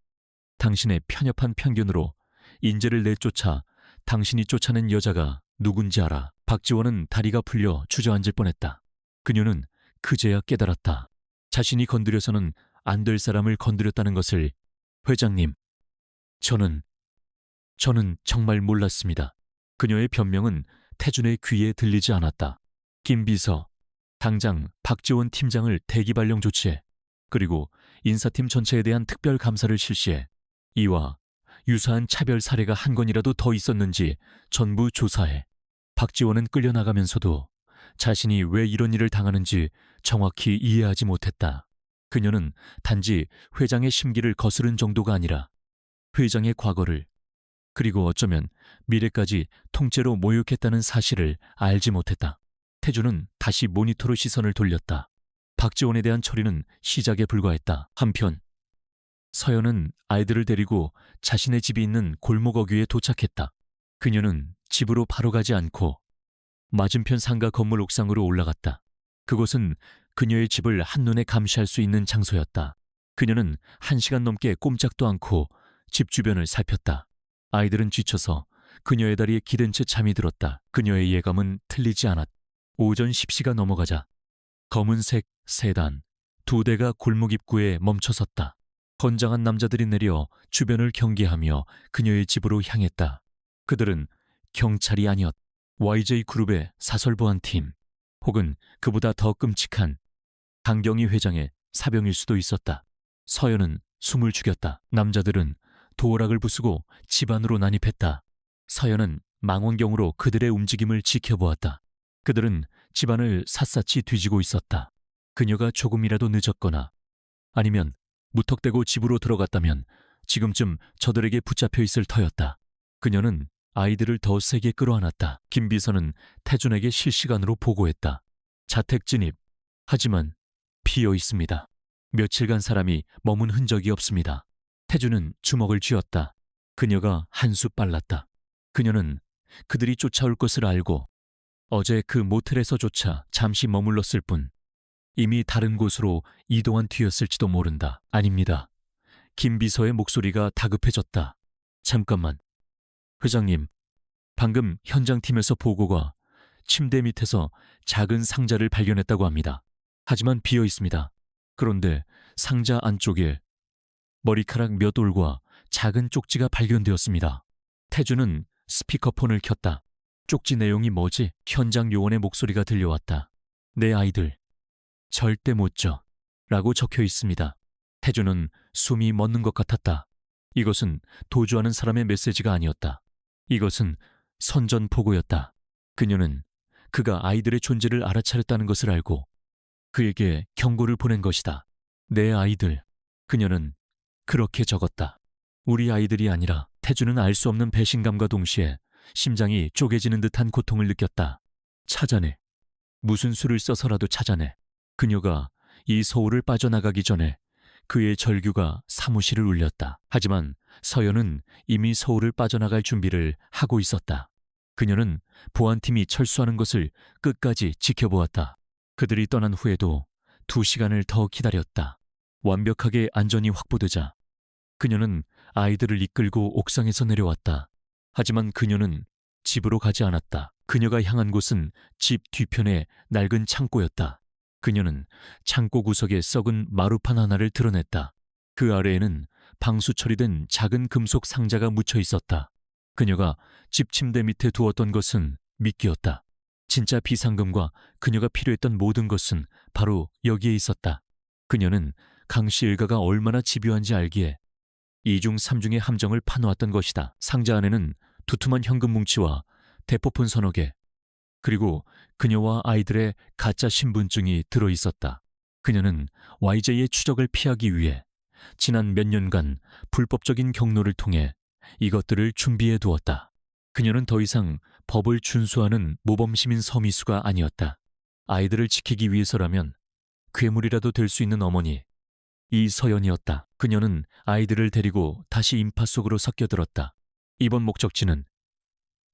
당신의 편협한 편견으로 인재를 내쫓아 당신이 쫓아낸 여자가 누군지 알아. 박지원은 다리가 풀려 주저앉을 뻔했다. 그녀는 그제야 깨달았다. 자신이 건드려서는 안 될 사람을 건드렸다는 것을. 회장님, 저는 정말 몰랐습니다. 그녀의 변명은 태준의 귀에 들리지 않았다. 김 비서, 당장 박지원 팀장을 대기 발령 조치해. 그리고 인사팀 전체에 대한 특별 감사를 실시해. 이와 유사한 차별 사례가 한 건이라도 더 있었는지 전부 조사해. 박지원은 끌려나가면서도 자신이 왜 이런 일을 당하는지 정확히 이해하지 못했다. 그녀는 단지 회장의 심기를 거스른 정도가 아니라 회장의 과거를, 그리고 어쩌면 미래까지 통째로 모욕했다는 사실을 알지 못했다. 태준은 다시 모니터로 시선을 돌렸다. 박지원에 대한 처리는 시작에 불과했다. 한편 서연은 아이들을 데리고 자신의 집이 있는 골목 어귀에 도착했다. 그녀는 집으로 바로 가지 않고 맞은편 상가 건물 옥상으로 올라갔다. 그곳은 그녀의 집을 한눈에 감시할 수 있는 장소였다. 그녀는 1시간 넘게 꼼짝도 않고 집 주변을 살폈다. 아이들은 지쳐서 그녀의 다리에 기댄 채 잠이 들었다. 그녀의 예감은 틀리지 않았다. 오전 10시가 넘어가자 검은색 세단 2대가 골목 입구에 멈춰섰다. 건장한 남자들이 내려 주변을 경계하며 그녀의 집으로 향했다. 그들은 경찰이 아니었다. YJ그룹의 사설보안팀 혹은 그보다 더 끔찍한 강경희 회장의 사병일 수도 있었다. 서연은 숨을 죽였다. 남자들은 도어락을 부수고 집 안으로 난입했다. 서연은 망원경으로 그들의 움직임을 지켜보았다. 그들은 집안을 샅샅이 뒤지고 있었다. 그녀가 조금이라도 늦었거나 아니면 무턱대고 집으로 들어갔다면 지금쯤 저들에게 붙잡혀 있을 터였다. 그녀는 아이들을 더 세게 끌어안았다. 김 비서는 태준에게 실시간으로 보고했다. 자택 진입. 하지만 비어 있습니다. 며칠간 사람이 머문 흔적이 없습니다. 태준은 주먹을 쥐었다. 그녀가 한 수 빨랐다. 그녀는 그들이 쫓아올 것을 알고 어제 그 모텔에서조차 잠시 머물렀을 뿐 이미 다른 곳으로 이동한 뒤였을지도 모른다. 아닙니다. 김 비서의 목소리가 다급해졌다. 잠깐만. 회장님, 방금 현장팀에서 보고가 침대 밑에서 작은 상자를 발견했다고 합니다. 하지만 비어 있습니다. 그런데 상자 안쪽에 머리카락 몇 올과 작은 쪽지가 발견되었습니다. 태준은 스피커폰을 켰다. 쪽지 내용이 뭐지? 현장 요원의 목소리가 들려왔다. 내 아이들, 절대 못 줘. 라고 적혀 있습니다. 태준은 숨이 멎는 것 같았다. 이것은 도주하는 사람의 메시지가 아니었다. 이것은 선전포고였다. 그녀는 그가 아이들의 존재를 알아차렸다는 것을 알고 그에게 경고를 보낸 것이다. 내 아이들. 그녀는 그렇게 적었다. 우리 아이들이 아니라. 태준은 알 수 없는 배신감과 동시에 심장이 쪼개지는 듯한 고통을 느꼈다. 찾아내. 무슨 수를 써서라도 찾아내. 그녀가 이 서울을 빠져나가기 전에 그의 절규가 사무실을 울렸다. 하지만 서연은 이미 서울을 빠져나갈 준비를 하고 있었다. 그녀는 보안팀이 철수하는 것을 끝까지 지켜보았다. 그들이 떠난 후에도 2시간을 더 기다렸다. 완벽하게 안전이 확보되자 그녀는 아이들을 이끌고 옥상에서 내려왔다. 하지만 그녀는 집으로 가지 않았다. 그녀가 향한 곳은 집 뒤편의 낡은 창고였다. 그녀는 창고 구석에 썩은 마루판 하나를 드러냈다. 그 아래에는 방수 처리된 작은 금속 상자가 묻혀 있었다. 그녀가 집 침대 밑에 두었던 것은 미끼였다. 진짜 비상금과 그녀가 필요했던 모든 것은 바로 여기에 있었다. 그녀는 강씨 일가가 얼마나 집요한지 알기에 2중 3중의 함정을 파놓았던 것이다. 상자 안에는 두툼한 현금 뭉치와 대포폰 서너 개, 그리고 그녀와 아이들의 가짜 신분증이 들어있었다. 그녀는 YJ의 추적을 피하기 위해 지난 몇 년간 불법적인 경로를 통해 이것들을 준비해 두었다. 그녀는 더 이상 법을 준수하는 모범시민 서미수가 아니었다. 아이들을 지키기 위해서라면 괴물이라도 될 수 있는 어머니, 이서연이었다. 그녀는 아이들을 데리고 다시 인파 속으로 섞여들었다. 이번 목적지는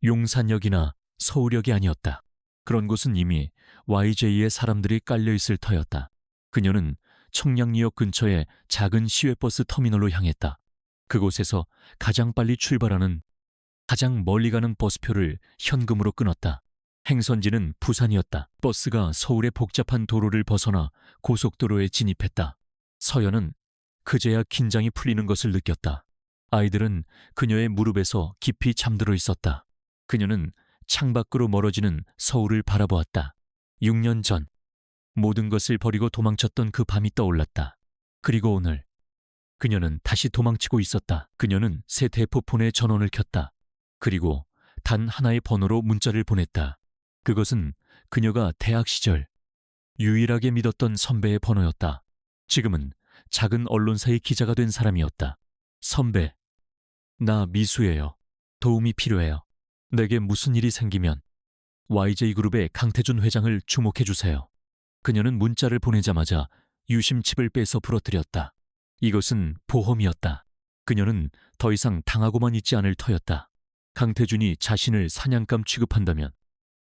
용산역이나 서울역이 아니었다. 그런 곳은 이미 YJ의 사람들이 깔려있을 터였다. 그녀는 청량리역 근처의 작은 시외버스 터미널로 향했다. 그곳에서 가장 빨리 출발하는 가장 멀리 가는 버스표를 현금으로 끊었다. 행선지는 부산이었다. 버스가 서울의 복잡한 도로를 벗어나 고속도로에 진입했다. 서연은 그제야 긴장이 풀리는 것을 느꼈다. 아이들은 그녀의 무릎에서 깊이 잠들어 있었다. 그녀는 창밖으로 멀어지는 서울을 바라보았다. 6년 전 모든 것을 버리고 도망쳤던 그 밤이 떠올랐다. 그리고 오늘 그녀는 다시 도망치고 있었다. 그녀는 새 대포폰에 전원을 켰다. 그리고 단 하나의 번호로 문자를 보냈다. 그것은 그녀가 대학 시절 유일하게 믿었던 선배의 번호였다. 지금은 작은 언론사의 기자가 된 사람이었다. 선배, 나 미수예요. 도움이 필요해요. 내게 무슨 일이 생기면 YJ그룹의 강태준 회장을 주목해 주세요. 그녀는 문자를 보내자마자 유심칩을 빼서 부러뜨렸다. 이것은 보험이었다. 그녀는 더 이상 당하고만 있지 않을 터였다. 강태준이 자신을 사냥감 취급한다면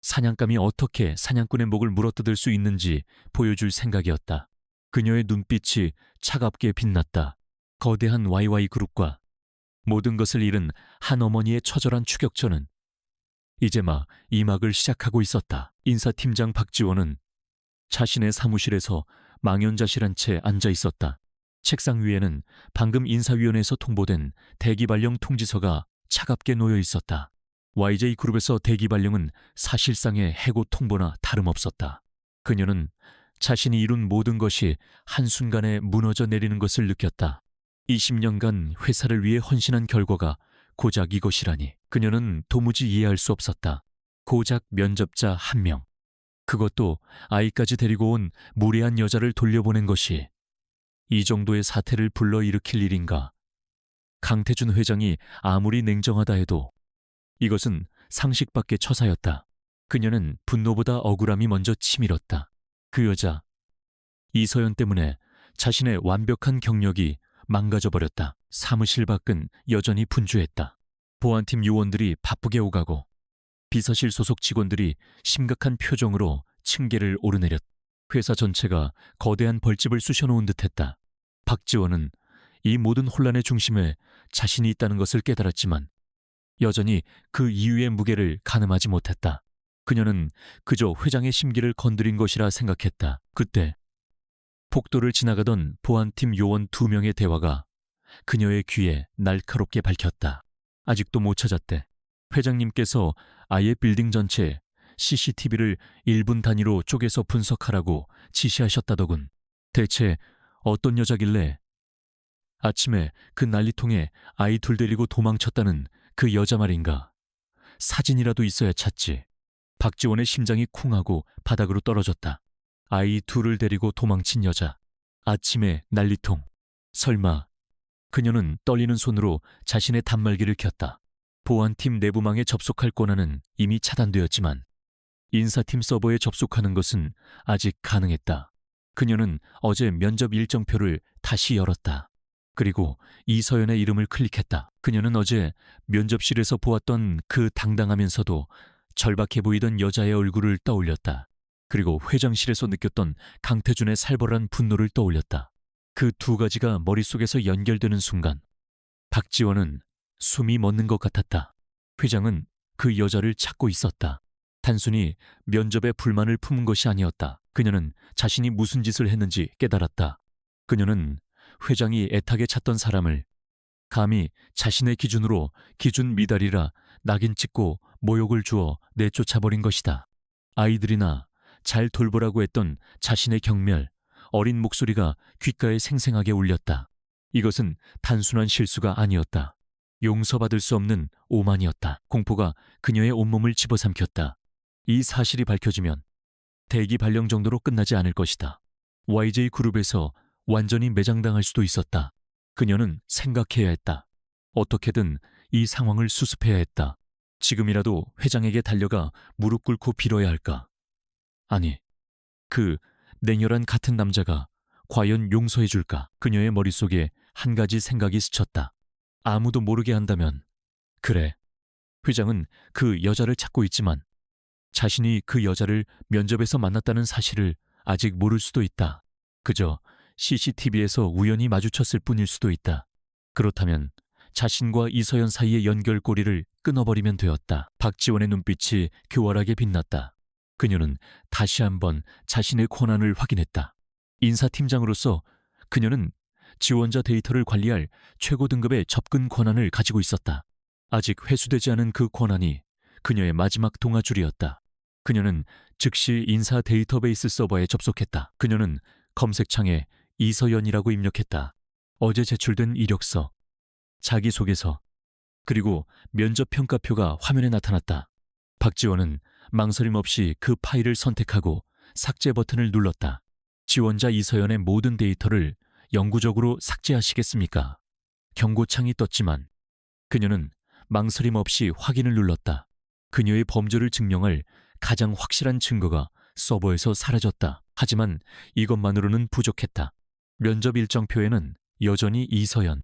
사냥감이 어떻게 사냥꾼의 목을 물어뜯을 수 있는지 보여줄 생각이었다. 그녀의 눈빛이 차갑게 빛났다. 거대한 YY 그룹과 모든 것을 잃은 한 어머니의 처절한 추격전은 이제 막 이막을 시작하고 있었다. 인사팀장 박지원은 자신의 사무실에서 망연자실한 채 앉아 있었다. 책상 위에는 방금 인사위원회에서 통보된 대기 발령 통지서가 차갑게 놓여 있었다. YJ그룹에서 대기 발령은 사실상의 해고 통보나 다름없었다. 그녀는 자신이 이룬 모든 것이 한순간에 무너져 내리는 것을 느꼈다. 20년간 회사를 위해 헌신한 결과가 고작 이것이라니. 그녀는 도무지 이해할 수 없었다. 고작 면접자 한 명. 그것도 아이까지 데리고 온 무례한 여자를 돌려보낸 것이 이 정도의 사태를 불러일으킬 일인가. 강태준 회장이 아무리 냉정하다 해도 이것은 상식 밖의 처사였다. 그녀는 분노보다 억울함이 먼저 치밀었다. 그 여자, 이서연 때문에 자신의 완벽한 경력이 망가져버렸다. 사무실 밖은 여전히 분주했다. 보안팀 요원들이 바쁘게 오가고 비서실 소속 직원들이 심각한 표정으로 층계를 오르내렸다. 회사 전체가 거대한 벌집을 쑤셔놓은 듯했다. 박지원은 이 모든 혼란의 중심에 자신이 있다는 것을 깨달았지만 여전히 그 이유의 무게를 가늠하지 못했다. 그녀는 그저 회장의 심기를 건드린 것이라 생각했다. 그때 복도를 지나가던 보안팀 요원 2명의 대화가 그녀의 귀에 날카롭게 밝혔다. 아직도 못 찾았대. 회장님께서 아예 빌딩 전체 CCTV를 1분 단위로 쪼개서 분석하라고 지시하셨다더군. 대체 어떤 여자길래 아침에 그 난리통에 아이 둘 데리고 도망쳤다는 그 여자 말인가. 사진이라도 있어야 찾지. 박지원의 심장이 쿵하고 바닥으로 떨어졌다. 아이 둘을 데리고 도망친 여자. 아침에 난리통. 설마. 그녀는 떨리는 손으로 자신의 단말기를 켰다. 보안팀 내부망에 접속할 권한은 이미 차단되었지만 인사팀 서버에 접속하는 것은 아직 가능했다. 그녀는 어제 면접 일정표를 다시 열었다. 그리고 이서연의 이름을 클릭했다. 그녀는 어제 면접실에서 보았던 그 당당하면서도 절박해 보이던 여자의 얼굴을 떠올렸다. 그리고 회장실에서 느꼈던 강태준의 살벌한 분노를 떠올렸다. 그 두 가지가 머릿속에서 연결되는 순간 박지원은 숨이 멎는 것 같았다. 회장은 그 여자를 찾고 있었다. 단순히 면접에 불만을 품은 것이 아니었다. 그녀는 자신이 무슨 짓을 했는지 깨달았다. 그녀는 회장이 애타게 찾던 사람을 감히 자신의 기준으로 기준 미달이라 낙인 찍고 모욕을 주어 내쫓아버린 것이다. 아이들이나 잘 돌보라고 했던 자신의 경멸, 어린 목소리가 귓가에 생생하게 울렸다. 이것은 단순한 실수가 아니었다. 용서받을 수 없는 오만이었다. 공포가 그녀의 온몸을 집어삼켰다. 이 사실이 밝혀지면 대기 발령 정도로 끝나지 않을 것이다. YJ그룹에서 완전히 매장당할 수도 있었다. 그녀는 생각해야 했다. 어떻게든 이 상황을 수습해야 했다. 지금이라도 회장에게 달려가 무릎 꿇고 빌어야 할까? 아니, 그 냉혈한 같은 남자가 과연 용서해 줄까? 그녀의 머릿속에 한 가지 생각이 스쳤다. 아무도 모르게 한다면, 그래, 회장은 그 여자를 찾고 있지만 자신이 그 여자를 면접에서 만났다는 사실을 아직 모를 수도 있다. 그저 CCTV에서 우연히 마주쳤을 뿐일 수도 있다. 그렇다면 자신과 이서연 사이의 연결고리를 끊어버리면 되었다. 박지원의 눈빛이 교활하게 빛났다. 그녀는 다시 한번 자신의 권한을 확인했다. 인사팀장으로서 그녀는 지원자 데이터를 관리할 최고 등급의 접근 권한을 가지고 있었다. 아직 회수되지 않은 그 권한이 그녀의 마지막 동아줄이었다. 그녀는 즉시 인사 데이터베이스 서버에 접속했다. 그녀는 검색창에 이서연이라고 입력했다. 어제 제출된 이력서, 자기소개서, 그리고 면접평가표가 화면에 나타났다. 박지원은 망설임 없이 그 파일을 선택하고 삭제 버튼을 눌렀다. 지원자 이서연의 모든 데이터를 영구적으로 삭제하시겠습니까? 경고창이 떴지만 그녀는 망설임 없이 확인을 눌렀다. 그녀의 범죄를 증명할 가장 확실한 증거가 서버에서 사라졌다. 하지만 이것만으로는 부족했다. 면접 일정표에는 여전히 이서연,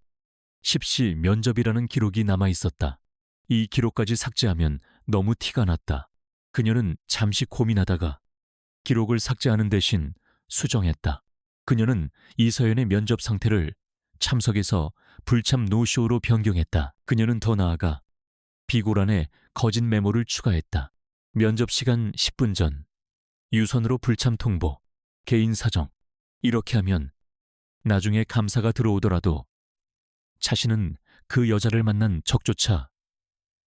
10시 면접이라는 기록이 남아 있었다. 이 기록까지 삭제하면 너무 티가 났다. 그녀는 잠시 고민하다가 기록을 삭제하는 대신 수정했다. 그녀는 이서연의 면접 상태를 참석에서 불참 노쇼로 변경했다. 그녀는 더 나아가 비고란에 거짓 메모를 추가했다. 면접 시간 10분 전, 유선으로 불참 통보, 개인 사정. 이렇게 하면 나중에 감사가 들어오더라도 자신은 그 여자를 만난 적조차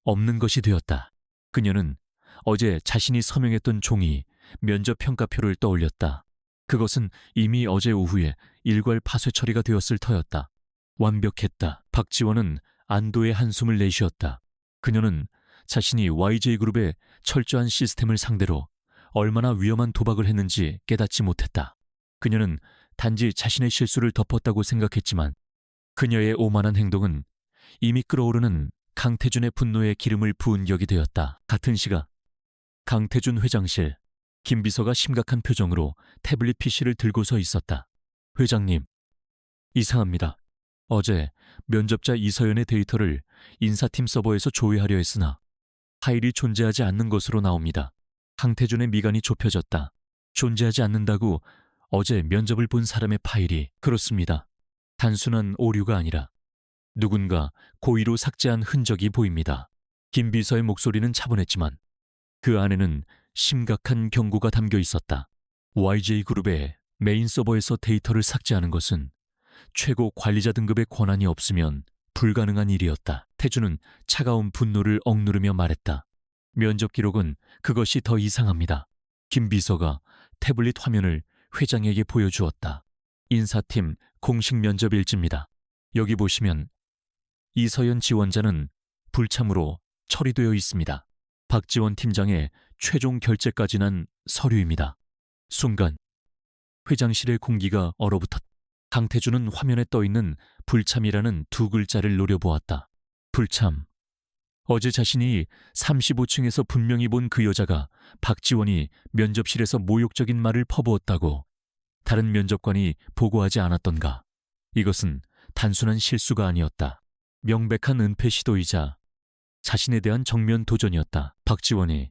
없는 것이 되었다. 그녀는 어제 자신이 서명했던 종이 면접 평가표를 떠올렸다. 그것은 이미 어제 오후에 일괄 파쇄 처리가 되었을 터였다. 완벽했다. 박지원은 안도의 한숨을 내쉬었다. 그녀는 자신이 YJ그룹의 철저한 시스템을 상대로 얼마나 위험한 도박을 했는지 깨닫지 못했다. 그녀는 단지 자신의 실수를 덮었다고 생각했지만 그녀의 오만한 행동은 이미 끓어오르는 강태준의 분노에 기름을 부은 격이 되었다. 같은 시각 강태준 회장실, 김 비서가 심각한 표정으로 태블릿 PC를 들고 서 있었다. 회장님, 이상합니다. 어제 면접자 이서연의 데이터를 인사팀 서버에서 조회하려 했으나 파일이 존재하지 않는 것으로 나옵니다. 강태준의 미간이 좁혀졌다. 존재하지 않는다고 어제 면접을 본 사람의 파일이. 그렇습니다. 단순한 오류가 아니라 누군가 고의로 삭제한 흔적이 보입니다. 김 비서의 목소리는 차분했지만 그 안에는 심각한 경고가 담겨 있었다. YJ그룹의 메인 서버에서 데이터를 삭제하는 것은 최고 관리자 등급의 권한이 없으면 불가능한 일이었다. 태준은 차가운 분노를 억누르며 말했다. 면접 기록은 그것이 더 이상합니다. 김 비서가 태블릿 화면을 회장에게 보여주었다. 인사팀 공식 면접 일지입니다. 여기 보시면 이서연 지원자는 불참으로 처리되어 있습니다. 박지원 팀장의 최종 결재까지 난 서류입니다. 순간 회장실의 공기가 얼어붙었다. 강태준은 화면에 떠있는 불참이라는 두 글자를 노려보았다. 불참. 어제 자신이 35층에서 분명히 본 그 여자가 박지원이 면접실에서 모욕적인 말을 퍼부었다고 다른 면접관이 보고하지 않았던가. 이것은 단순한 실수가 아니었다. 명백한 은폐 시도이자 자신에 대한 정면 도전이었다. 박지원이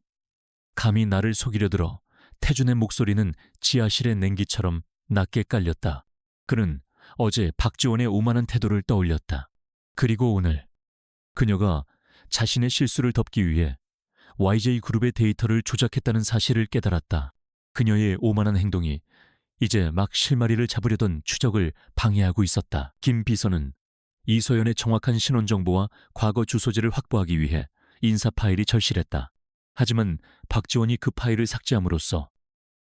감히 나를 속이려 들어. 태준의 목소리는 지하실의 냉기처럼 낮게 깔렸다. 그는 어제 박지원의 오만한 태도를 떠올렸다. 그리고 오늘 그녀가 자신의 실수를 덮기 위해 YJ그룹의 데이터를 조작했다는 사실을 깨달았다. 그녀의 오만한 행동이 이제 막 실마리를 잡으려던 추적을 방해하고 있었다. 김 비서는 이서연의 정확한 신원 정보와 과거 주소지를 확보하기 위해 인사 파일이 절실했다. 하지만 박지원이 그 파일을 삭제함으로써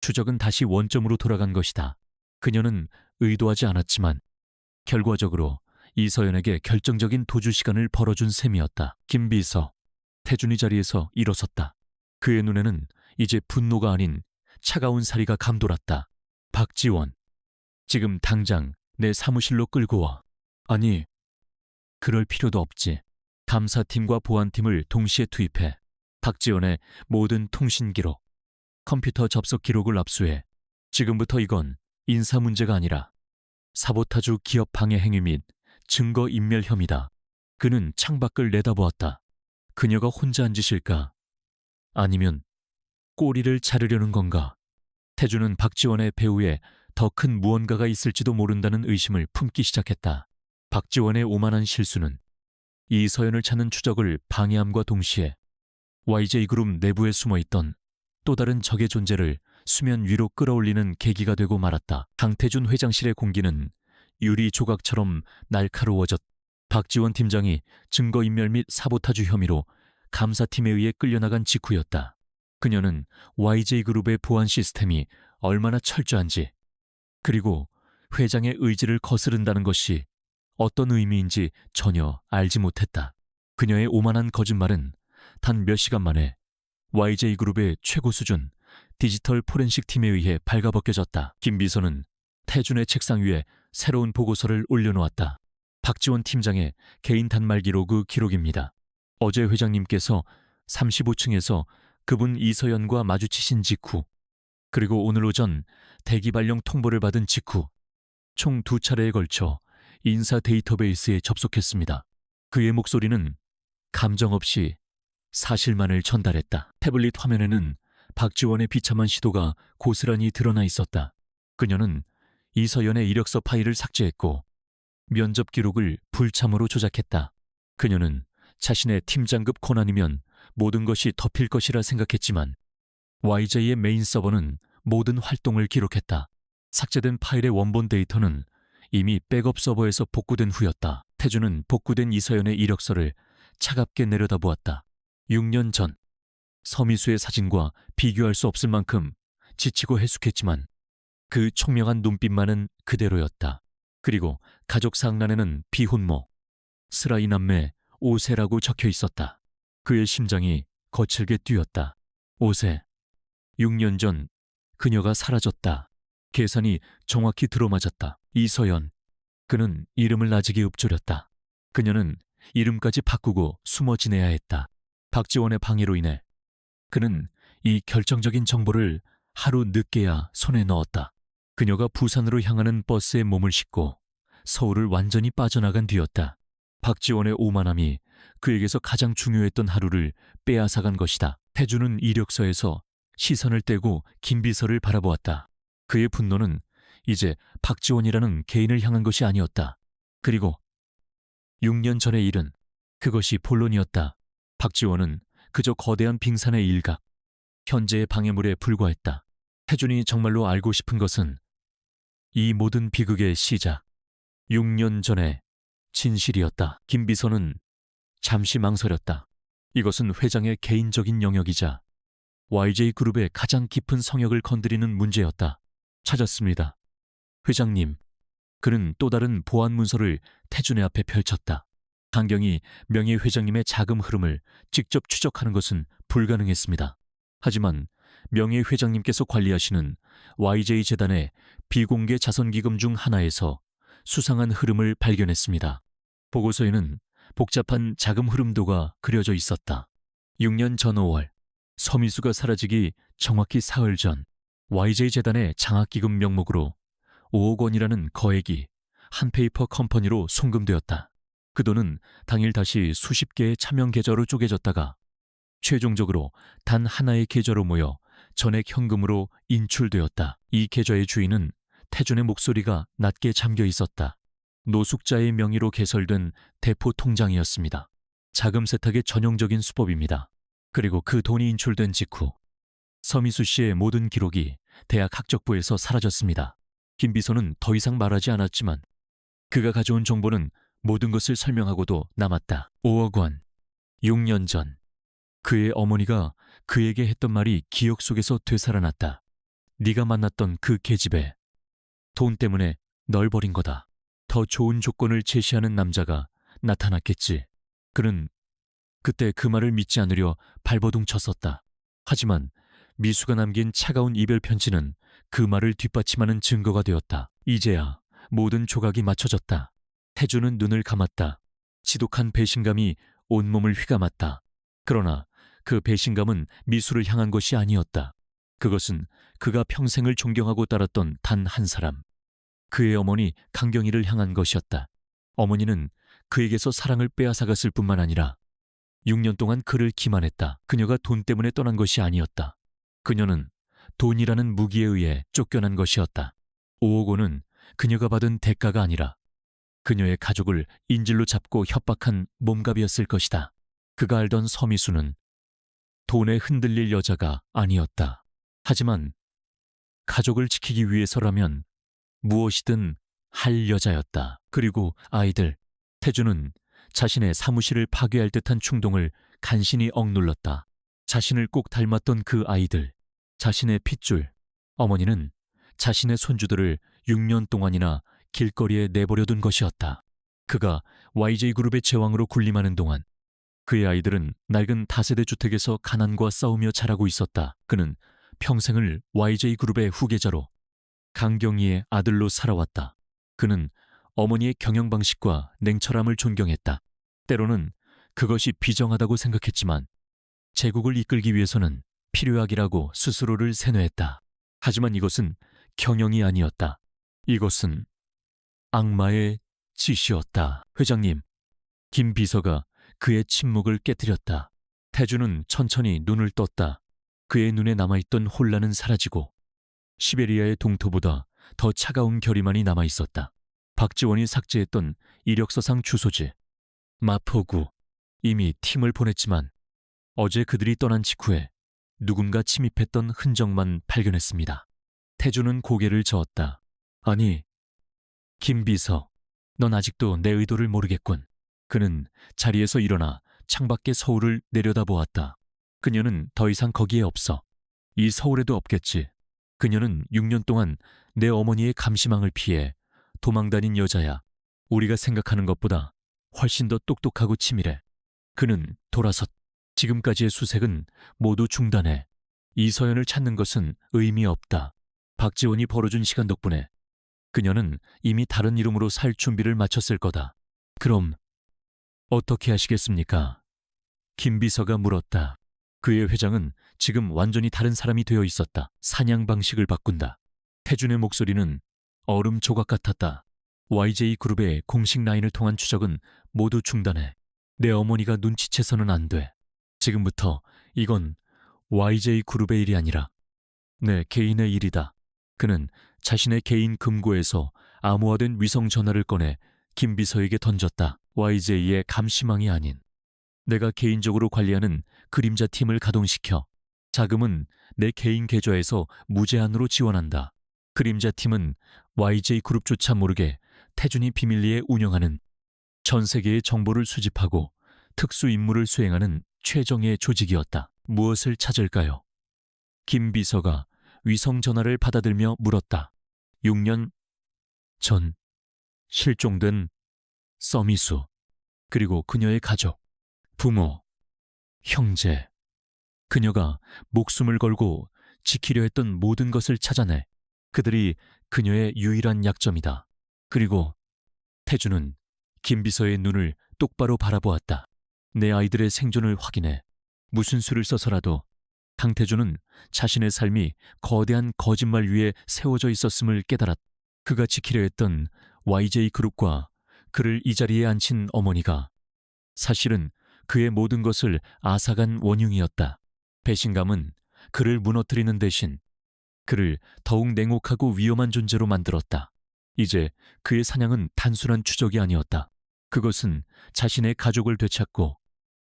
추적은 다시 원점으로 돌아간 것이다. 그녀는 의도하지 않았지만 결과적으로 이서연에게 결정적인 도주 시간을 벌어준 셈이었다. 김 비서, 태준이 자리에서 일어섰다. 그의 눈에는 이제 분노가 아닌 차가운 사리가 감돌았다. 박지원, 지금 당장 내 사무실로 끌고 와. 아니, 그럴 필요도 없지. 감사팀과 보안팀을 동시에 투입해 박지원의 모든 통신 기록, 컴퓨터 접속 기록을 압수해. 지금부터 이건 인사 문제가 아니라 사보타주 기업 방해 행위 및 증거 인멸 혐의다. 그는 창밖을 내다보았다. 그녀가 혼자 앉으실까? 아니면 꼬리를 자르려는 건가? 태준은 박지원의 배후에 더 큰 무언가가 있을지도 모른다는 의심을 품기 시작했다. 박지원의 오만한 실수는 이서연을 찾는 추적을 방해함과 동시에 YJ그룹 내부에 숨어있던 또 다른 적의 존재를 수면 위로 끌어올리는 계기가 되고 말았다. 강태준 회장실의 공기는 유리 조각처럼 날카로워졌다. 박지원 팀장이 증거인멸 및 사보타주 혐의로 감사팀에 의해 끌려나간 직후였다. 그녀는 YJ그룹의 보안 시스템이 얼마나 철저한지, 그리고 회장의 의지를 거스른다는 것이 어떤 의미인지 전혀 알지 못했다. 그녀의 오만한 거짓말은 단 몇 시간 만에 YJ그룹의 최고 수준 디지털 포렌식 팀에 의해 발가벗겨졌다. 김 비서는 태준의 책상 위에 새로운 보고서를 올려놓았다. 박지원 팀장의 개인 단말기 로그 기록입니다. 어제 회장님께서 35층에서 그분 이서연과 마주치신 직후, 그리고 오늘 오전 대기 발령 통보를 받은 직후 총 2차례에 걸쳐 인사 데이터베이스에 접속했습니다. 그의 목소리는 감정 없이 사실만을 전달했다. 태블릿 화면에는 박지원의 비참한 시도가 고스란히 드러나 있었다. 그녀는 이서연의 이력서 파일을 삭제했고 면접 기록을 불참으로 조작했다. 그녀는 자신의 팀장급 권한이면 모든 것이 덮일 것이라 생각했지만 YJ의 메인 서버는 모든 활동을 기록했다. 삭제된 파일의 원본 데이터는 이미 백업 서버에서 복구된 후였다. 태주는 복구된 이서연의 이력서를 차갑게 내려다보았다. 6년 전 서미수의 사진과 비교할 수 없을 만큼 지치고 해숙했지만 그 총명한 눈빛만은 그대로였다. 그리고 가족 상란에는 비혼모, 스라이 남매 오세라고 적혀 있었다. 그의 심장이 거칠게 뛰었다. 오세. 6년 전 그녀가 사라졌다. 계산이 정확히 들어맞았다. 이서연. 그는 이름을 나직이 읊조렸다. 그녀는 이름까지 바꾸고 숨어 지내야 했다. 박지원의 방해로 인해 그는 이 결정적인 정보를 하루 늦게야 손에 넣었다. 그녀가 부산으로 향하는 버스에 몸을 싣고 서울을 완전히 빠져나간 뒤였다. 박지원의 오만함이 그에게서 가장 중요했던 하루를 빼앗아간 것이다. 태주는 이력서에서 시선을 떼고 김비서를 바라보았다. 그의 분노는 이제 박지원이라는 개인을 향한 것이 아니었다. 그리고 6년 전의 일은 그것이 본론이었다. 박지원은 그저 거대한 빙산의 일각, 현재의 방해물에 불과했다. 태준이 정말로 알고 싶은 것은 이 모든 비극의 시작, 6년 전의 진실이었다. 김비서는 잠시 망설였다. 이것은 회장의 개인적인 영역이자 YJ그룹의 가장 깊은 성역을 건드리는 문제였다. 찾았습니다. 회장님. 그는 또 다른 보안 문서를 태준의 앞에 펼쳤다. 강경이 명예회장님의 자금 흐름을 직접 추적하는 것은 불가능했습니다. 하지만 명예회장님께서 관리하시는 YJ재단의 비공개 자선기금 중 하나에서 수상한 흐름을 발견했습니다. 보고서에는 복잡한 자금 흐름도가 그려져 있었다. 6년 전 5월, 서미수가 사라지기 정확히 사흘 전 YJ재단의 장학기금 명목으로 5억 원이라는 거액이 한 페이퍼 컴퍼니로 송금되었다. 그 돈은 당일 다시 수십 개의 차명 계좌로 쪼개졌다가 최종적으로 단 하나의 계좌로 모여 전액 현금으로 인출되었다. 이 계좌의 주인은 태준의 목소리가 낮게 잠겨 있었다. 노숙자의 명의로 개설된 대포 통장이었습니다. 자금 세탁의 전형적인 수법입니다. 그리고 그 돈이 인출된 직후 서미수 씨의 모든 기록이 대학 학적부에서 사라졌습니다. 김 비서는 더 이상 말하지 않았지만 그가 가져온 정보는 모든 것을 설명하고도 남았다. 5억 원. 6년 전 그의 어머니가 그에게 했던 말이 기억 속에서 되살아났다. 네가 만났던 그 계집애. 돈 때문에 널 버린 거다. 더 좋은 조건을 제시하는 남자가 나타났겠지. 그는 그때 그 말을 믿지 않으려 발버둥 쳤었다. 하지만 미수가 남긴 차가운 이별 편지는 그 말을 뒷받침하는 증거가 되었다. 이제야 모든 조각이 맞춰졌다. 태주는 눈을 감았다. 지독한 배신감이 온몸을 휘감았다. 그러나 그 배신감은 미수를 향한 것이 아니었다. 그것은 그가 평생을 존경하고 따랐던 단 한 사람. 그의 어머니 강경이를 향한 것이었다. 어머니는 그에게서 사랑을 빼앗아갔을 뿐만 아니라 6년 동안 그를 기만했다. 그녀가 돈 때문에 떠난 것이 아니었다. 그녀는 돈이라는 무기에 의해 쫓겨난 것이었다. 5억 원은 그녀가 받은 대가가 아니라 그녀의 가족을 인질로 잡고 협박한 몸값이었을 것이다. 그가 알던 서미수는 돈에 흔들릴 여자가 아니었다. 하지만 가족을 지키기 위해서라면 무엇이든 할 여자였다. 그리고 아이들. 태주는 자신의 사무실을 파괴할 듯한 충동을 간신히 억눌렀다. 자신을 꼭 닮았던 그 아이들. 자신의 핏줄. 어머니는 자신의 손주들을 6년 동안이나 길거리에 내버려둔 것이었다. 그가 YJ그룹의 제왕으로 군림하는 동안 그의 아이들은 낡은 다세대 주택에서 가난과 싸우며 자라고 있었다. 그는 평생을 YJ그룹의 후계자로 강경희의 아들로 살아왔다. 그는 어머니의 경영 방식과 냉철함을 존경했다. 때로는 그것이 비정하다고 생각했지만 제국을 이끌기 위해서는 필요하기라고 스스로를 세뇌했다. 하지만 이것은 경영이 아니었다. 이것은 악마의 짓이었다. 회장님, 김 비서가 그의 침묵을 깨뜨렸다. 태주는 천천히 눈을 떴다. 그의 눈에 남아있던 혼란은 사라지고 시베리아의 동토보다 더 차가운 결의만이 남아있었다. 박지원이 삭제했던 이력서상 주소지. 마포구. 이미 팀을 보냈지만 어제 그들이 떠난 직후에 누군가 침입했던 흔적만 발견했습니다. 태주는 고개를 저었다. 아니, 김비서, 넌 아직도 내 의도를 모르겠군. 그는 자리에서 일어나 창밖의 서울을 내려다보았다. 그녀는 더 이상 거기에 없어. 이 서울에도 없겠지. 그녀는 6년 동안 내 어머니의 감시망을 피해 도망다닌 여자야. 우리가 생각하는 것보다 훨씬 더 똑똑하고 치밀해. 그는 돌아섰. 지금까지의 수색은 모두 중단해. 이서연을 찾는 것은 의미 없다. 박지원이 벌어준 시간 덕분에 그녀는 이미 다른 이름으로 살 준비를 마쳤을 거다. 그럼 어떻게 하시겠습니까? 김 비서가 물었다. 그의 회장은 지금 완전히 다른 사람이 되어 있었다. 사냥 방식을 바꾼다. 태준의 목소리는 얼음 조각 같았다. YJ그룹의 공식 라인을 통한 추적은 모두 중단해. 내 어머니가 눈치채서는 안 돼. 지금부터 이건 YJ그룹의 일이 아니라 내 개인의 일이다. 그는 자신의 개인 금고에서 암호화된 위성 전화를 꺼내 김 비서에게 던졌다. YJ의 감시망이 아닌 내가 개인적으로 관리하는 그림자 팀을 가동시켜 자금은 내 개인 계좌에서 무제한으로 지원한다. 그림자 팀은 YJ그룹조차 모르게 태준이 비밀리에 운영하는 전 세계의 정보를 수집하고 특수 임무를 수행하는 최정예 조직이었다. 무엇을 찾을까요? 김 비서가 위성 전화를 받아들며 물었다. 6년 전 실종된 서미수, 그리고 그녀의 가족, 부모, 형제. 그녀가 목숨을 걸고 지키려 했던 모든 것을 찾아내. 그들이 그녀의 유일한 약점이다. 그리고 태주는 김 비서의 눈을 똑바로 바라보았다. 내 아이들의 생존을 확인해. 무슨 수를 써서라도 강태주는 자신의 삶이 거대한 거짓말 위에 세워져 있었음을 깨달았다. 그가 지키려 했던 YJ그룹과 그를 이 자리에 앉힌 어머니가 사실은 그의 모든 것을 앗아간 원흉이었다. 배신감은 그를 무너뜨리는 대신 그를 더욱 냉혹하고 위험한 존재로 만들었다. 이제 그의 사냥은 단순한 추적이 아니었다. 그것은 자신의 가족을 되찾고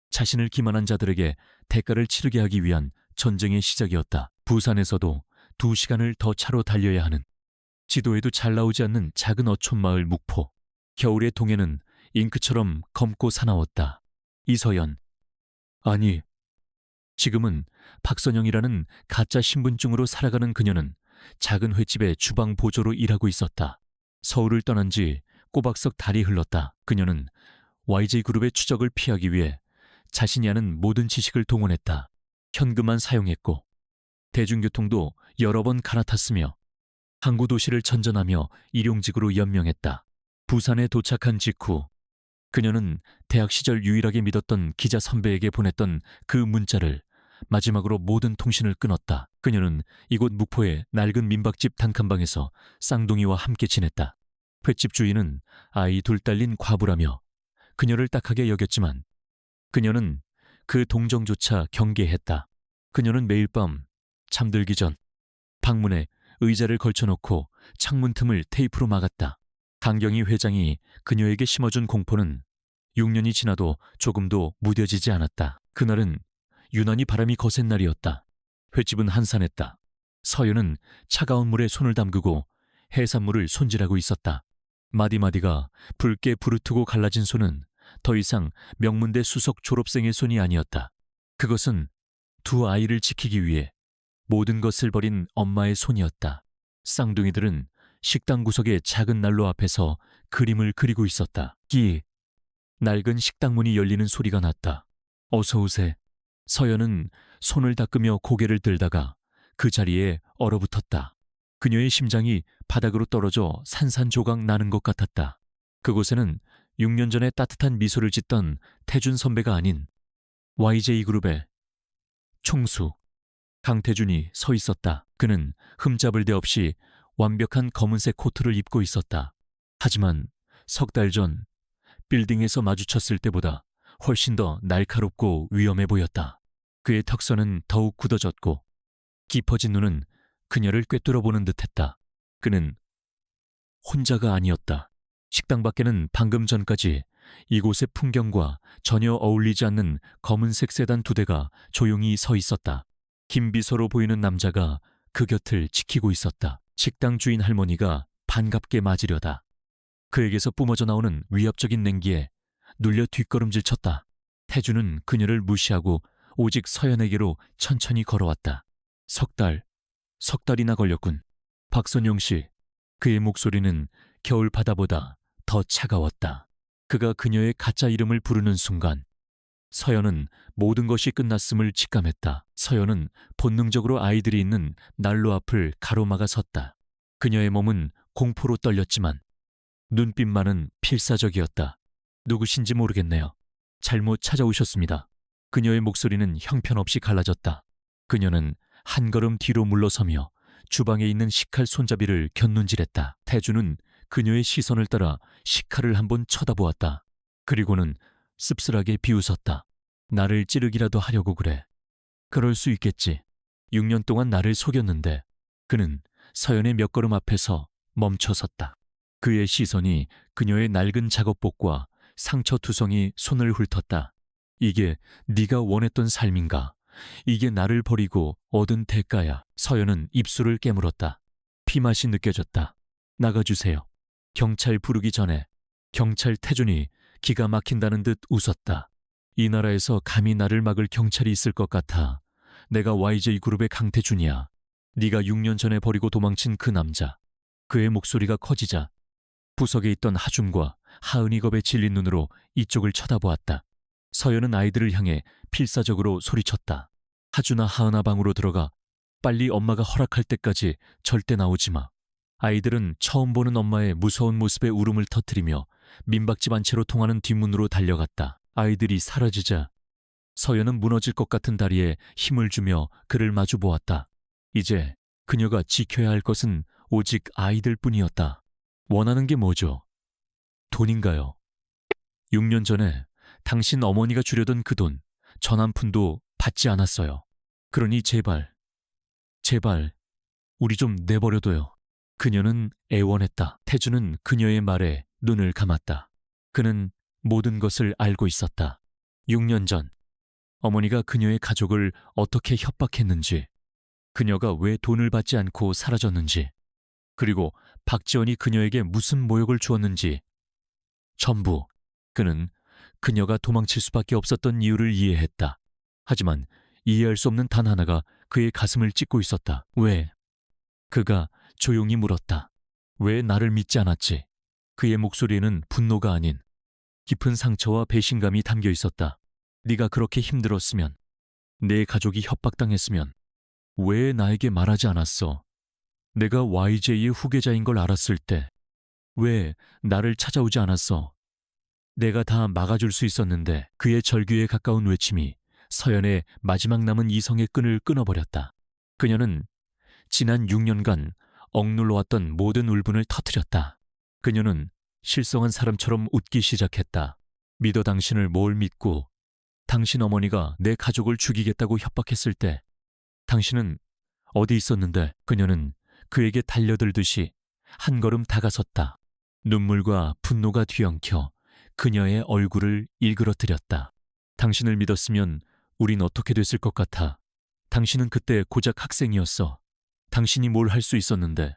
자신을 기만한 자들에게 대가를 치르게 하기 위한 전쟁의 시작이었다. 부산에서도 2시간을 더 차로 달려야 하는, 지도에도 잘 나오지 않는 작은 어촌마을 묵포. 겨울의 동해는 잉크처럼 검고 사나웠다. 이서연. 아니, 지금은 박선영이라는 가짜 신분증으로 살아가는 그녀는 작은 횟집의 주방 보조로 일하고 있었다. 서울을 떠난 지 꼬박석 달이 흘렀다. 그녀는 YJ그룹의 추적을 피하기 위해 자신이 아는 모든 지식을 동원했다. 현금만 사용했고 대중교통도 여러 번 갈아탔으며 항구 도시를 전전하며 일용직으로 연명했다. 부산에 도착한 직후 그녀는 대학 시절 유일하게 믿었던 기자 선배에게 보냈던 그 문자를 마지막으로 모든 통신을 끊었다. 그녀는 이곳 묵포의 낡은 민박집 단칸방에서 쌍둥이와 함께 지냈다. 횟집 주인은 아이 둘 딸린 과부라며 그녀를 딱하게 여겼지만 그녀는 그 동정조차 경계했다. 그녀는 매일 밤 잠들기 전 방문에 의자를 걸쳐놓고 창문 틈을 테이프로 막았다. 강경희 회장이 그녀에게 심어준 공포는 6년이 지나도 조금도 무뎌지지 않았다. 그날은 유난히 바람이 거센 날이었다. 횟집은 한산했다. 서연은 차가운 물에 손을 담그고 해산물을 손질하고 있었다. 마디마디가 붉게 부르트고 갈라진 손은 더 이상 명문대 수석 졸업생의 손이 아니었다. 그것은 두 아이를 지키기 위해 모든 것을 버린 엄마의 손이었다. 쌍둥이들은 식당 구석의 작은 난로 앞에서 그림을 그리고 있었다. 낡은 식당 문이 열리는 소리가 났다. 어서 오세. 서연은 손을 닦으며 고개를 들다가 그 자리에 얼어붙었다. 그녀의 심장이 바닥으로 떨어져 산산조각 나는 것 같았다. 그곳에는 6년 전에 따뜻한 미소를 짓던 태준 선배가 아닌 YJ그룹의 총수 강태준이 서 있었다. 그는 흠잡을 데 없이 완벽한 검은색 코트를 입고 있었다. 하지만 석 달 전 빌딩에서 마주쳤을 때보다 훨씬 더 날카롭고 위험해 보였다. 그의 턱선은 더욱 굳어졌고 깊어진 눈은 그녀를 꿰뚫어보는 듯했다. 그는 혼자가 아니었다. 식당 밖에는 방금 전까지 이곳의 풍경과 전혀 어울리지 않는 검은색 세단 2대가 조용히 서 있었다. 김비서로 보이는 남자가 그 곁을 지키고 있었다. 식당 주인 할머니가 반갑게 맞으려다 그에게서 뿜어져 나오는 위압적인 냉기에 눌려 뒷걸음질 쳤다. 태주는 그녀를 무시하고 오직 서연에게로 천천히 걸어왔다. 석 달이나 걸렸군. 박선영 씨, 그의 목소리는 겨울 바다보다 더 차가웠다. 그가 그녀의 가짜 이름을 부르는 순간 서연은 모든 것이 끝났음을 직감했다. 서연은 본능적으로 아이들이 있는 난로 앞을 가로막아 섰다. 그녀의 몸은 공포로 떨렸지만 눈빛만은 필사적이었다. 누구신지 모르겠네요. 잘못 찾아오셨습니다. 그녀의 목소리는 형편없이 갈라졌다. 그녀는 한 걸음 뒤로 물러서며 주방에 있는 식칼 손잡이를 곁눈질했다. 태주는 그녀의 시선을 따라 식칼을 한번 쳐다보았다. 그리고는 씁쓸하게 비웃었다. 나를 찌르기라도 하려고 그래. 그럴 수 있겠지. 6년 동안 나를 속였는데. 그는 서연의 몇 걸음 앞에서 멈춰섰다. 그의 시선이 그녀의 낡은 작업복과 상처투성이 손을 훑었다. 이게 네가 원했던 삶인가? 이게 나를 버리고 얻은 대가야. 서연은 입술을 깨물었다. 피맛이 느껴졌다. 나가주세요. 경찰 부르기 전에. 경찰. 태준이 기가 막힌다는 듯 웃었다. 이 나라에서 감히 나를 막을 경찰이 있을 것 같아. 내가 YJ그룹의 강태준이야. 네가 6년 전에 버리고 도망친 그 남자. 그의 목소리가 커지자 구석에 있던 하준과 하은이 겁에 질린 눈으로 이쪽을 쳐다보았다. 서연은 아이들을 향해 필사적으로 소리쳤다. 하준아, 하은아 방으로 들어가. 빨리 엄마가 허락할 때까지 절대 나오지 마. 아이들은 처음 보는 엄마의 무서운 모습에 울음을 터뜨리며 민박집 안채로 통하는 뒷문으로 달려갔다. 아이들이 사라지자 서연은 무너질 것 같은 다리에 힘을 주며 그를 마주 보았다. 이제 그녀가 지켜야 할 것은 오직 아이들 뿐이었다. 원하는 게 뭐죠? 돈인가요? 6년 전에 당신 어머니가 주려던 그 돈, 전 한 푼도 받지 않았어요. 그러니 제발, 우리 좀 내버려둬요. 그녀는 애원했다. 태주는 그녀의 말에 눈을 감았다. 그는 모든 것을 알고 있었다. 6년 전, 어머니가 그녀의 가족을 어떻게 협박했는지, 그녀가 왜 돈을 받지 않고 사라졌는지, 그리고 박지원이 그녀에게 무슨 모욕을 주었는지, 전부 그는 그녀가 도망칠 수밖에 없었던 이유를 이해했다. 하지만 이해할 수 없는 단 하나가 그의 가슴을 찢고 있었다. 왜? 그가 조용히 물었다. 왜 나를 믿지 않았지? 그의 목소리에는 분노가 아닌 깊은 상처와 배신감이 담겨 있었다. 네가 그렇게 힘들었으면, 내 가족이 협박당했으면 왜 나에게 말하지 않았어? 내가 YJ의 후계자인 걸 알았을 때 왜 나를 찾아오지 않았어? 내가 다 막아줄 수 있었는데. 그의 절규에 가까운 외침이 서연의 마지막 남은 이성의 끈을 끊어버렸다. 그녀는 지난 6년간 억눌러왔던 모든 울분을 터뜨렸다. 그녀는 실성한 사람처럼 웃기 시작했다. 믿어 당신을 뭘 믿고 당신 어머니가 내 가족을 죽이겠다고 협박했을 때 당신은 어디 있었는데? 그녀는 그에게 달려들듯이 한 걸음 다가섰다. 눈물과 분노가 뒤엉켜 그녀의 얼굴을 일그러뜨렸다. 당신을 믿었으면 우린 어떻게 됐을 것 같아. 당신은 그때 고작 학생이었어. 당신이 뭘 할 수 있었는데.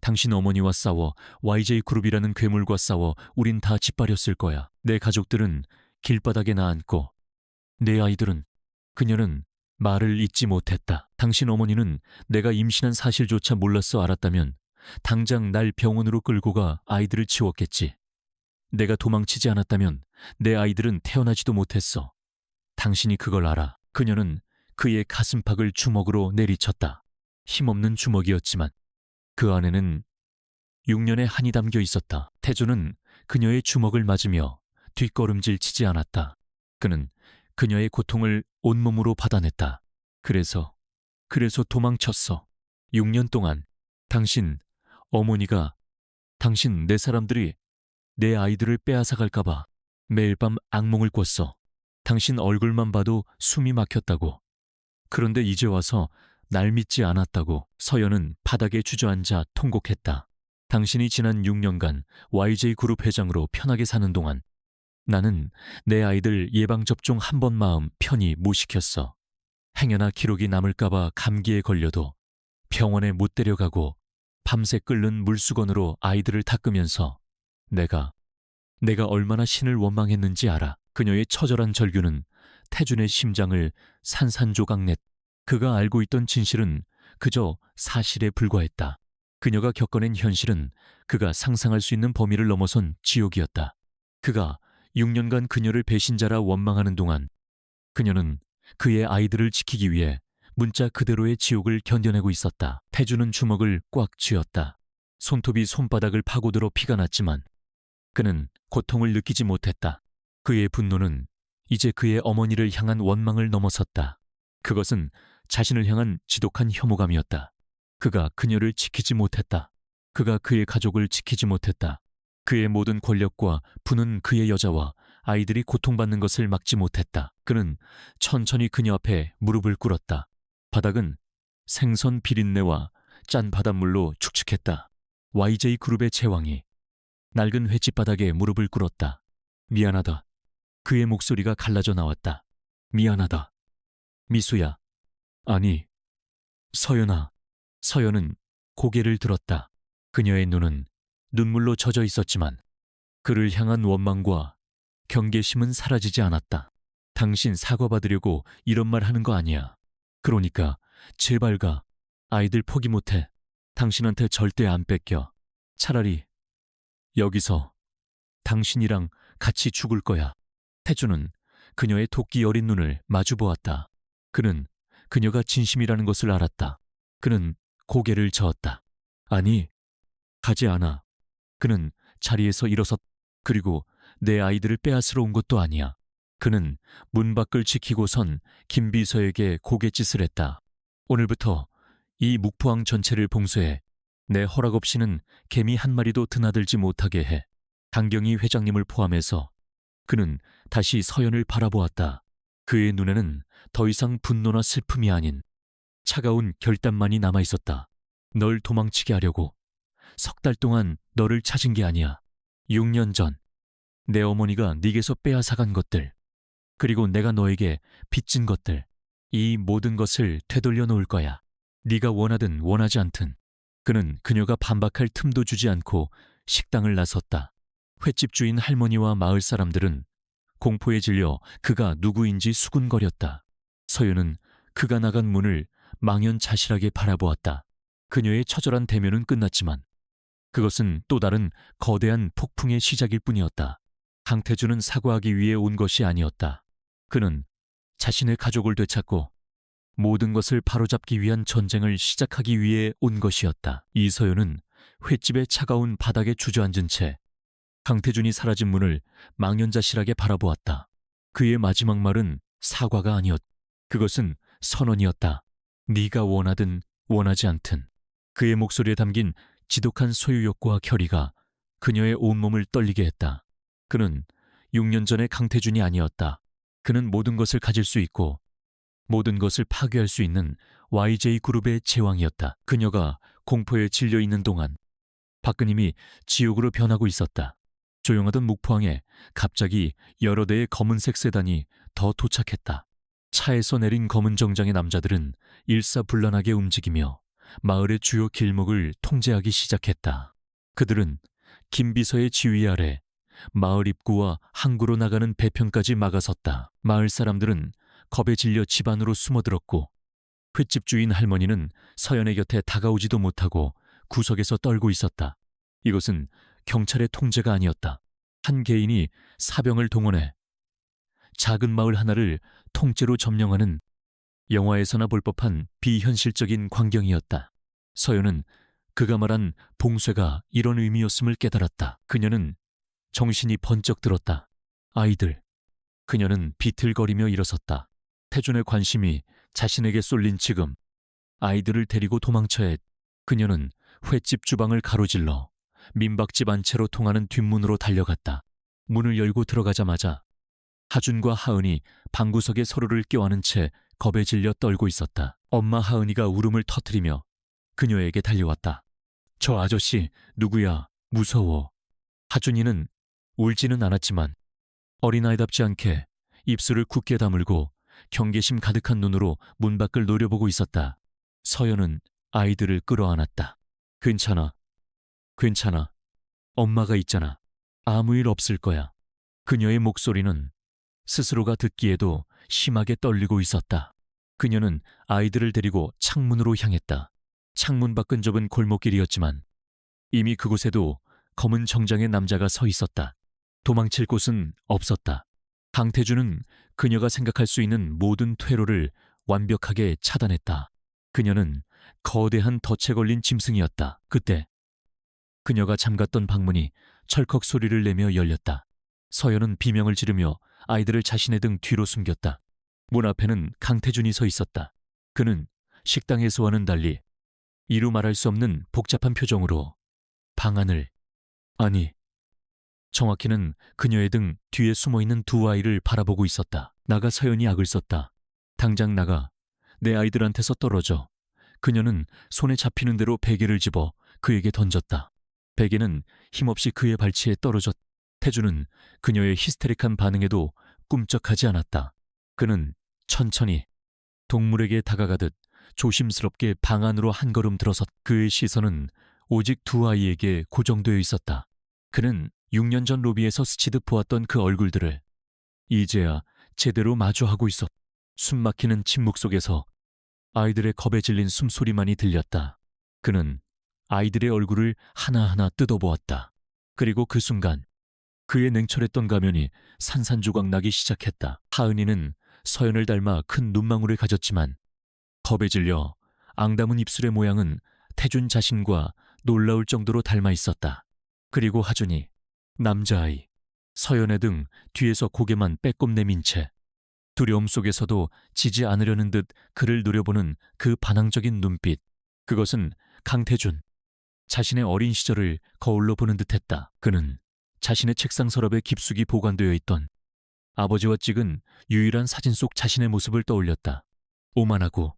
당신 어머니와 싸워, YJ그룹이라는 괴물과 싸워 우린 다 짓밟았을 거야. 내 가족들은 길바닥에 나앉고 내 아이들은. 그녀는 말을 잇지 못했다. 당신 어머니는 내가 임신한 사실조차 몰랐어. 알았다면 당장 날 병원으로 끌고 가 아이들을 치웠겠지. 내가 도망치지 않았다면 내 아이들은 태어나지도 못했어. 당신이 그걸 알아. 그녀는 그의 가슴팍을 주먹으로 내리쳤다. 힘없는 주먹이었지만 그 안에는 6년의 한이 담겨 있었다. 태조는 그녀의 주먹을 맞으며 뒷걸음질 치지 않았다. 그는 그녀의 고통을 온몸으로 받아냈다. 그래서 도망쳤어. 6년 동안 당신 어머니가, 당신 내 사람들이 내 아이들을 빼앗아갈까봐 매일 밤 악몽을 꿨어. 당신 얼굴만 봐도 숨이 막혔다고. 그런데 이제 와서 날 믿지 않았다고 서연은 바닥에 주저앉아 통곡했다. 당신이 지난 6년간 YJ그룹 회장으로 편하게 사는 동안 나는 내 아이들 예방접종 한 번 마음 편히 못 시켰어. 행여나 기록이 남을까봐 감기에 걸려도 병원에 못 데려가고 밤새 끓는 물수건으로 아이들을 닦으면서 내가 얼마나 신을 원망했는지 알아. 그녀의 처절한 절규는 태준의 심장을 산산조각냈. 그가 알고 있던 진실은 그저 사실에 불과했다. 그녀가 겪어낸 현실은 그가 상상할 수 있는 범위를 넘어선 지옥이었다. 그가 6년간 그녀를 배신자라 원망하는 동안 그녀는 그의 아이들을 지키기 위해 문자 그대로의 지옥을 견뎌내고 있었다. 태준은 주먹을 꽉 쥐었다. 손톱이 손바닥을 파고들어 피가 났지만 그는 고통을 느끼지 못했다. 그의 분노는 이제 그의 어머니를 향한 원망을 넘어섰다. 그것은 자신을 향한 지독한 혐오감이었다. 그가 그녀를 지키지 못했다. 그가 그의 가족을 지키지 못했다. 그의 모든 권력과 부는 그의 여자와 아이들이 고통받는 것을 막지 못했다. 그는 천천히 그녀 앞에 무릎을 꿇었다. 바닥은 생선 비린내와 짠 바닷물로 축축했다. YJ그룹의 제왕이 낡은 횟집 바닥에 무릎을 꿇었다. 미안하다. 그의 목소리가 갈라져 나왔다. 미안하다. 미수야. 아니, 서연아. 서연은 고개를 들었다. 그녀의 눈은 눈물로 젖어 있었지만 그를 향한 원망과 경계심은 사라지지 않았다. 당신 사과받으려고 이런 말 하는 거 아니야. 그러니까 제발 가. 아이들 포기 못해. 당신한테 절대 안 뺏겨. 차라리 여기서 당신이랑 같이 죽을 거야. 태준은 그녀의 토끼 어린 눈을 마주 보았다. 그는 그녀가 진심이라는 것을 알았다. 그는 고개를 저었다. 아니, 가지 않아. 그는 자리에서 일어섰. 그리고 내 아이들을 빼앗으러 온 것도 아니야. 그는 문 밖을 지키고 선 김비서에게 고갯짓을 했다. 오늘부터 이 묵포항 전체를 봉쇄해. 내 허락 없이는 개미 한 마리도 드나들지 못하게 해. 강경희 회장님을 포함해서 그는 다시 서연을 바라보았다. 그의 눈에는 더 이상 분노나 슬픔이 아닌 차가운 결단만이 남아있었다. 널 도망치게 하려고 석 달 동안 너를 찾은 게 아니야. 6년 전 내 어머니가 네게서 빼앗아간 것들, 그리고 내가 너에게 빚진 것들, 이 모든 것을 되돌려 놓을 거야. 네가 원하든 원하지 않든. 그는 그녀가 반박할 틈도 주지 않고 식당을 나섰다. 횟집 주인 할머니와 마을 사람들은 공포에 질려 그가 누구인지 수군거렸다. 서윤은 그가 나간 문을 망연자실하게 바라보았다. 그녀의 처절한 대면은 끝났지만 그것은 또 다른 거대한 폭풍의 시작일 뿐이었다. 강태준은 사과하기 위해 온 것이 아니었다. 그는 자신의 가족을 되찾고 모든 것을 바로잡기 위한 전쟁을 시작하기 위해 온 것이었다. 이서연은 횟집의 차가운 바닥에 주저앉은 채 강태준이 사라진 문을 망연자실하게 바라보았다. 그의 마지막 말은 사과가 아니었다. 그것은 선언이었다. 네가 원하든 원하지 않든. 그의 목소리에 담긴 지독한 소유욕과 결의가 그녀의 온몸을 떨리게 했다. 그는 6년 전의 강태준이 아니었다. 그는 모든 것을 가질 수 있고 모든 것을 파괴할 수 있는 YJ그룹의 제왕이었다. 그녀가 공포에 질려 있는 동안 박근임이 지옥으로 변하고 있었다. 조용하던 묵포항에 갑자기 여러 대의 검은색 세단이 더 도착했다. 차에서 내린 검은 정장의 남자들은 일사불란하게 움직이며 마을의 주요 길목을 통제하기 시작했다. 그들은 김비서의 지휘 아래 마을 입구와 항구로 나가는 배편까지 막아섰다. 마을 사람들은 겁에 질려 집 안으로 숨어들었고 횟집 주인 할머니는 서연의 곁에 다가오지도 못하고 구석에서 떨고 있었다. 이것은 경찰의 통제가 아니었다. 한 개인이 사병을 동원해 작은 마을 하나를 통째로 점령하는 영화에서나 볼 법한 비현실적인 광경이었다. 서연은 그가 말한 봉쇄가 이런 의미였음을 깨달았다. 그녀는 정신이 번쩍 들었다. 아이들. 그녀는 비틀거리며 일어섰다. 태준의 관심이 자신에게 쏠린 지금 아이들을 데리고 도망쳐야 했. 그녀는 횟집 주방을 가로질러 민박집 안채로 통하는 뒷문으로 달려갔다. 문을 열고 들어가자마자 하준과 하은이 방구석에 서로를 껴안은 채 겁에 질려 떨고 있었다. 엄마 하은이가 울음을 터뜨리며 그녀에게 달려왔다. 저 아저씨 누구야? 무서워. 하준이는 울지는 않았지만 어린아이답지 않게 입술을 굳게 다물고 경계심 가득한 눈으로 문 밖을 노려보고 있었다. 서연은 아이들을 끌어안았다. 괜찮아. 괜찮아. 엄마가 있잖아. 아무 일 없을 거야. 그녀의 목소리는 스스로가 듣기에도 심하게 떨리고 있었다. 그녀는 아이들을 데리고 창문으로 향했다. 창문 밖은 좁은 골목길이었지만 이미 그곳에도 검은 정장의 남자가 서 있었다. 도망칠 곳은 없었다. 강태준은 그녀가 생각할 수 있는 모든 퇴로를 완벽하게 차단했다. 그녀는 거대한 덫에 걸린 짐승이었다. 그때 그녀가 잠갔던 방문이 철컥 소리를 내며 열렸다. 서연은 비명을 지르며 아이들을 자신의 등 뒤로 숨겼다. 문 앞에는 강태준이 서 있었다. 그는 식당에서와는 달리 이루 말할 수 없는 복잡한 표정으로 방 안을, 아니, 정확히는 그녀의 등 뒤에 숨어있는 두 아이를 바라보고 있었다. 나가. 서연이 악을 썼다. 당장 나가. 내 아이들한테서 떨어져. 그녀는 손에 잡히는 대로 베개를 집어 그에게 던졌다. 베개는 힘없이 그의 발치에 떨어졌다. 태준은 그녀의 히스테릭한 반응에도 꿈쩍하지 않았다. 그는 천천히 동물에게 다가가듯 조심스럽게 방 안으로 한 걸음 들어섰. 그의 시선은 오직 두 아이에게 고정되어 있었다. 그는 6년 전 로비에서 스치듯 보았던 그 얼굴들을 이제야 제대로 마주하고 있었. 숨막히는 침묵 속에서 아이들의 겁에 질린 숨소리만이 들렸다. 그는 아이들의 얼굴을 하나하나 뜯어보았다. 그리고 그 순간 그의 냉철했던 가면이 산산조각 나기 시작했다. 하은이는 서연을 닮아 큰 눈망울을 가졌지만 겁에 질려 앙담은 입술의 모양은 태준 자신과 놀라울 정도로 닮아 있었다. 그리고 하준이, 남자아이, 서연의 등 뒤에서 고개만 빼꼼 내민 채 두려움 속에서도 지지 않으려는 듯 그를 노려보는 그 반항적인 눈빛. 그것은 강태준, 자신의 어린 시절을 거울로 보는 듯했다. 그는 자신의 책상 서랍에 깊숙이 보관되어 있던 아버지와 찍은 유일한 사진 속 자신의 모습을 떠올렸다. 오만하고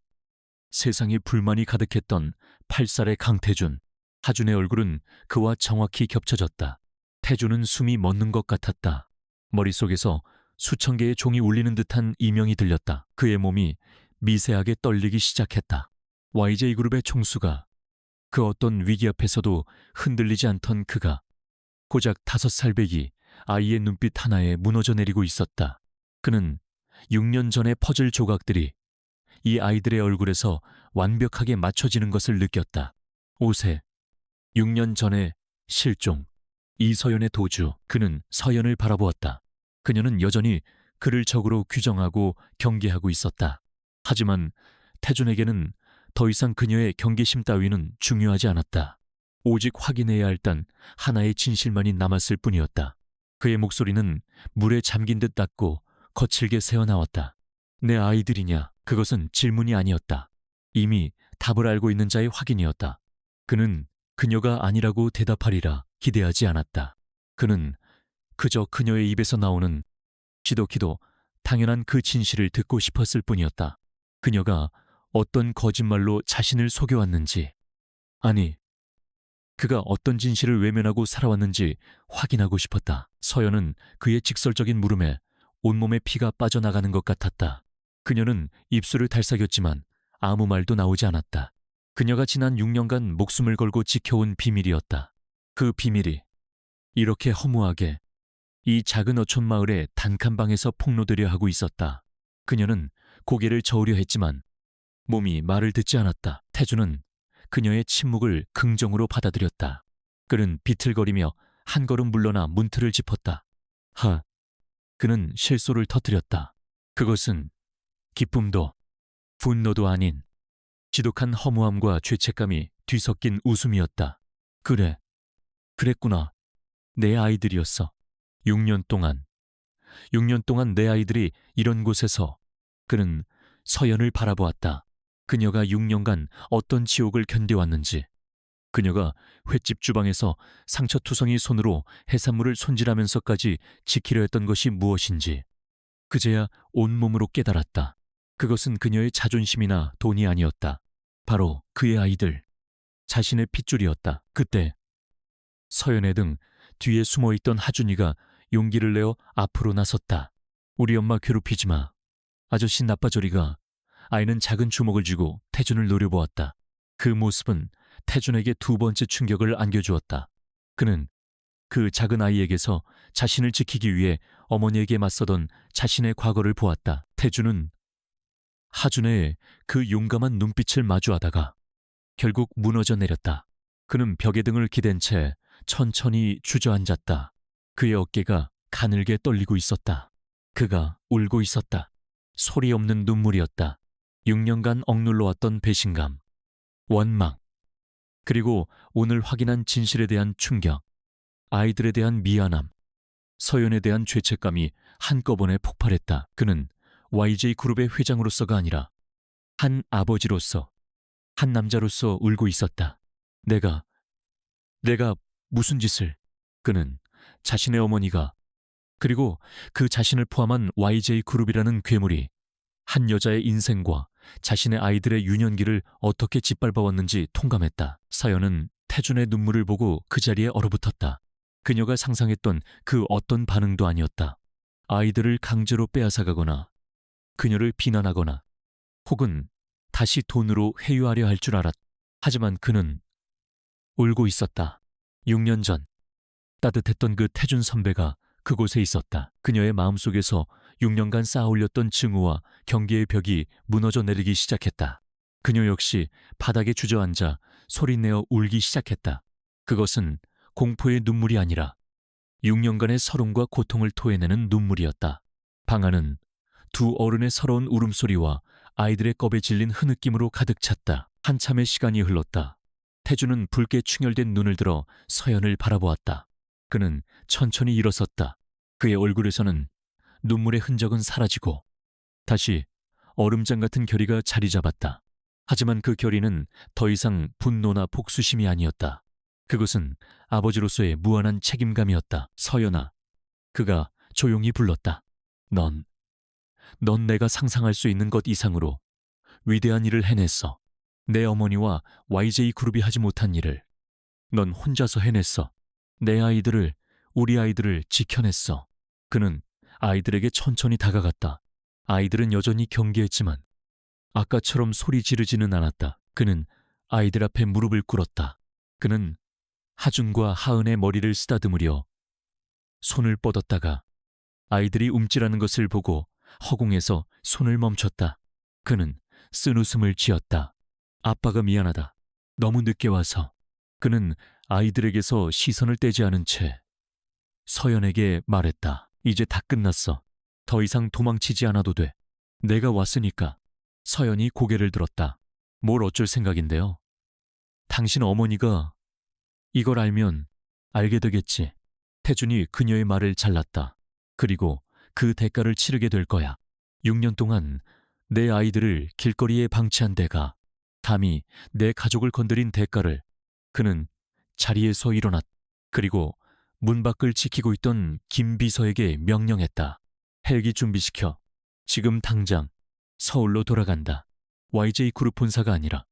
세상에 불만이 가득했던 8살의 강태준. 하준의 얼굴은 그와 정확히 겹쳐졌다. 태준은 숨이 멎는 것 같았다. 머릿속에서 수천 개의 종이 울리는 듯한 이명이 들렸다. 그의 몸이 미세하게 떨리기 시작했다. YJ그룹의 총수가, 그 어떤 위기 앞에서도 흔들리지 않던 그가 고작 5살배기 아이의 눈빛 하나에 무너져 내리고 있었다. 그는 6년 전의 퍼즐 조각들이 이 아이들의 얼굴에서 완벽하게 맞춰지는 것을 느꼈다. 5세, 6년 전의 실종, 이서연의 도주. 그는 서연을 바라보았다. 그녀는 여전히 그를 적으로 규정하고 경계하고 있었다. 하지만 태준에게는 더 이상 그녀의 경계심 따위는 중요하지 않았다. 오직 확인해야 할 단 하나의 진실만이 남았을 뿐이었다. 그의 목소리는 물에 잠긴 듯 낮고 거칠게 새어나왔다. 내 아이들이냐? 그것은 질문이 아니었다. 이미 답을 알고 있는 자의 확인이었다. 그는 그녀가 아니라고 대답하리라 기대하지 않았다. 그는 그저 그녀의 입에서 나오는 지독히도 당연한 그 진실을 듣고 싶었을 뿐이었다. 그녀가 어떤 거짓말로 자신을 속여왔는지, 아니, 그가 어떤 진실을 외면하고 살아왔는지 확인하고 싶었다. 서연은 그의 직설적인 물음에 온몸에 피가 빠져나가는 것 같았다. 그녀는 입술을 달싹였지만 아무 말도 나오지 않았다. 그녀가 지난 6년간 목숨을 걸고 지켜온 비밀이었다. 그 비밀이 이렇게 허무하게 이 작은 어촌 마을의 단칸방에서 폭로되려 하고 있었다. 그녀는 고개를 저으려 했지만 몸이 말을 듣지 않았다. 태준은 그녀의 침묵을 긍정으로 받아들였다. 그는 비틀거리며 한 걸음 물러나 문틀을 짚었다. 그는 실소를 터뜨렸다. 그것은 기쁨도 분노도 아닌 지독한 허무함과 죄책감이 뒤섞인 웃음이었다. 그래, 그랬구나. 내 아이들이었어. 6년 동안 내 아이들이 이런 곳에서. 그는 서연을 바라보았다. 그녀가 6년간 어떤 지옥을 견뎌왔는지, 그녀가 횟집 주방에서 상처투성이 손으로 해산물을 손질하면서까지 지키려 했던 것이 무엇인지, 그제야 온몸으로 깨달았다. 그것은 그녀의 자존심이나 돈이 아니었다. 바로 그의 아이들, 자신의 핏줄이었다. 그때 서연애 등 뒤에 숨어있던 하준이가 용기를 내어 앞으로 나섰다. 우리 엄마 괴롭히지 마. 아저씨 나빠저리가. 아이는 작은 주먹을 쥐고 태준을 노려보았다. 그 모습은 태준에게 두 번째 충격을 안겨주었다. 그는 그 작은 아이에게서 자신을 지키기 위해 어머니에게 맞서던 자신의 과거를 보았다. 태준은 하준의 그 용감한 눈빛을 마주하다가 결국 무너져 내렸다. 그는 벽에 등을 기댄 채 천천히 주저앉았다. 그의 어깨가 가늘게 떨리고 있었다. 그가 울고 있었다. 소리 없는 눈물이었다. 6년간 억눌러왔던 배신감, 원망, 그리고 오늘 확인한 진실에 대한 충격, 아이들에 대한 미안함, 서연에 대한 죄책감이 한꺼번에 폭발했다. 그는 YJ그룹의 회장으로서가 아니라 한 아버지로서, 한 남자로서 울고 있었다. 내가 무슨 짓을. 그는 자신의 어머니가, 그리고 그 자신을 포함한 YJ그룹이라는 괴물이 한 여자의 인생과 자신의 아이들의 유년기를 어떻게 짓밟아왔는지 통감했다. 서연은 태준의 눈물을 보고 그 자리에 얼어붙었다. 그녀가 상상했던 그 어떤 반응도 아니었다. 아이들을 강제로 빼앗아가거나 그녀를 비난하거나 혹은 다시 돈으로 회유하려 할 줄 알았다. 하지만 그는 울고 있었다. 6년 전 따뜻했던 그 태준 선배가 그곳에 있었다. 그녀의 마음속에서 6년간 쌓아 올렸던 증오와 경계의 벽이 무너져 내리기 시작했다. 그녀 역시 바닥에 주저앉아 소리내어 울기 시작했다. 그것은 공포의 눈물이 아니라 6년간의 서름과 고통을 토해내는 눈물이었다. 방 안은 두 어른의 서러운 울음소리와 아이들의 겁에 질린 흐느낌으로 가득 찼다. 한참의 시간이 흘렀다. 태준은 붉게 충혈된 눈을 들어 서연을 바라보았다. 그는 천천히 일어섰다. 그의 얼굴에서는 눈물의 흔적은 사라지고 다시 얼음장 같은 결의가 자리 잡았다. 하지만 그 결의는 더 이상 분노나 복수심이 아니었다. 그것은 아버지로서의 무한한 책임감이었다. 서연아, 그가 조용히 불렀다. 넌 내가 상상할 수 있는 것 이상으로 위대한 일을 해냈어. 내 어머니와 YJ그룹이 하지 못한 일을 넌 혼자서 해냈어. 내 아이들을, 우리 아이들을 지켜냈어. 그는 아이들에게 천천히 다가갔다. 아이들은 여전히 경계했지만 아까처럼 소리 지르지는 않았다. 그는 아이들 앞에 무릎을 꿇었다. 그는 하준과 하은의 머리를 쓰다듬으려 손을 뻗었다가 아이들이 움찔하는 것을 보고 허공에서 손을 멈췄다. 그는 쓴웃음을 지었다. 아빠가 미안하다. 너무 늦게 와서. 그는 아이들에게서 시선을 떼지 않은 채 서연에게 말했다. 이제 다 끝났어. 더 이상 도망치지 않아도 돼. 내가 왔으니까. 서연이 고개를 들었다. 뭘 어쩔 생각인데요? 당신 어머니가 이걸 알면 알게 되겠지. 태준이 그녀의 말을 잘랐다. 그리고 그 대가를 치르게 될 거야. 6년 동안 내 아이들을 길거리에 방치한 데가 감히 내 가족을 건드린 대가를. 그는 자리에서 일어났다. 그리고 문 밖을 지키고 있던 김 비서에게 명령했다. 헬기 준비시켜. 지금 당장 서울로 돌아간다. YJ그룹 본사가 아니라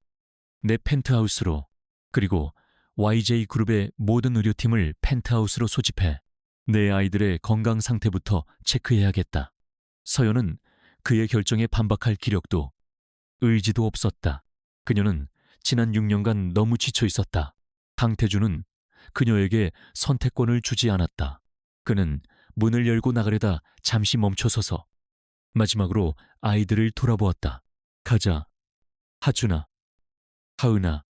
내 펜트하우스로. 그리고 YJ그룹의 모든 의료팀을 펜트하우스로 소집해 내 아이들의 건강 상태부터 체크해야겠다. 서연은 그의 결정에 반박할 기력도 의지도 없었다. 그녀는 지난 6년간 너무 지쳐 있었다. 강태준은 그녀에게 선택권을 주지 않았다. 그는 문을 열고 나가려다 잠시 멈춰서서 마지막으로 아이들을 돌아보았다. 가자. 하준아, 하은아,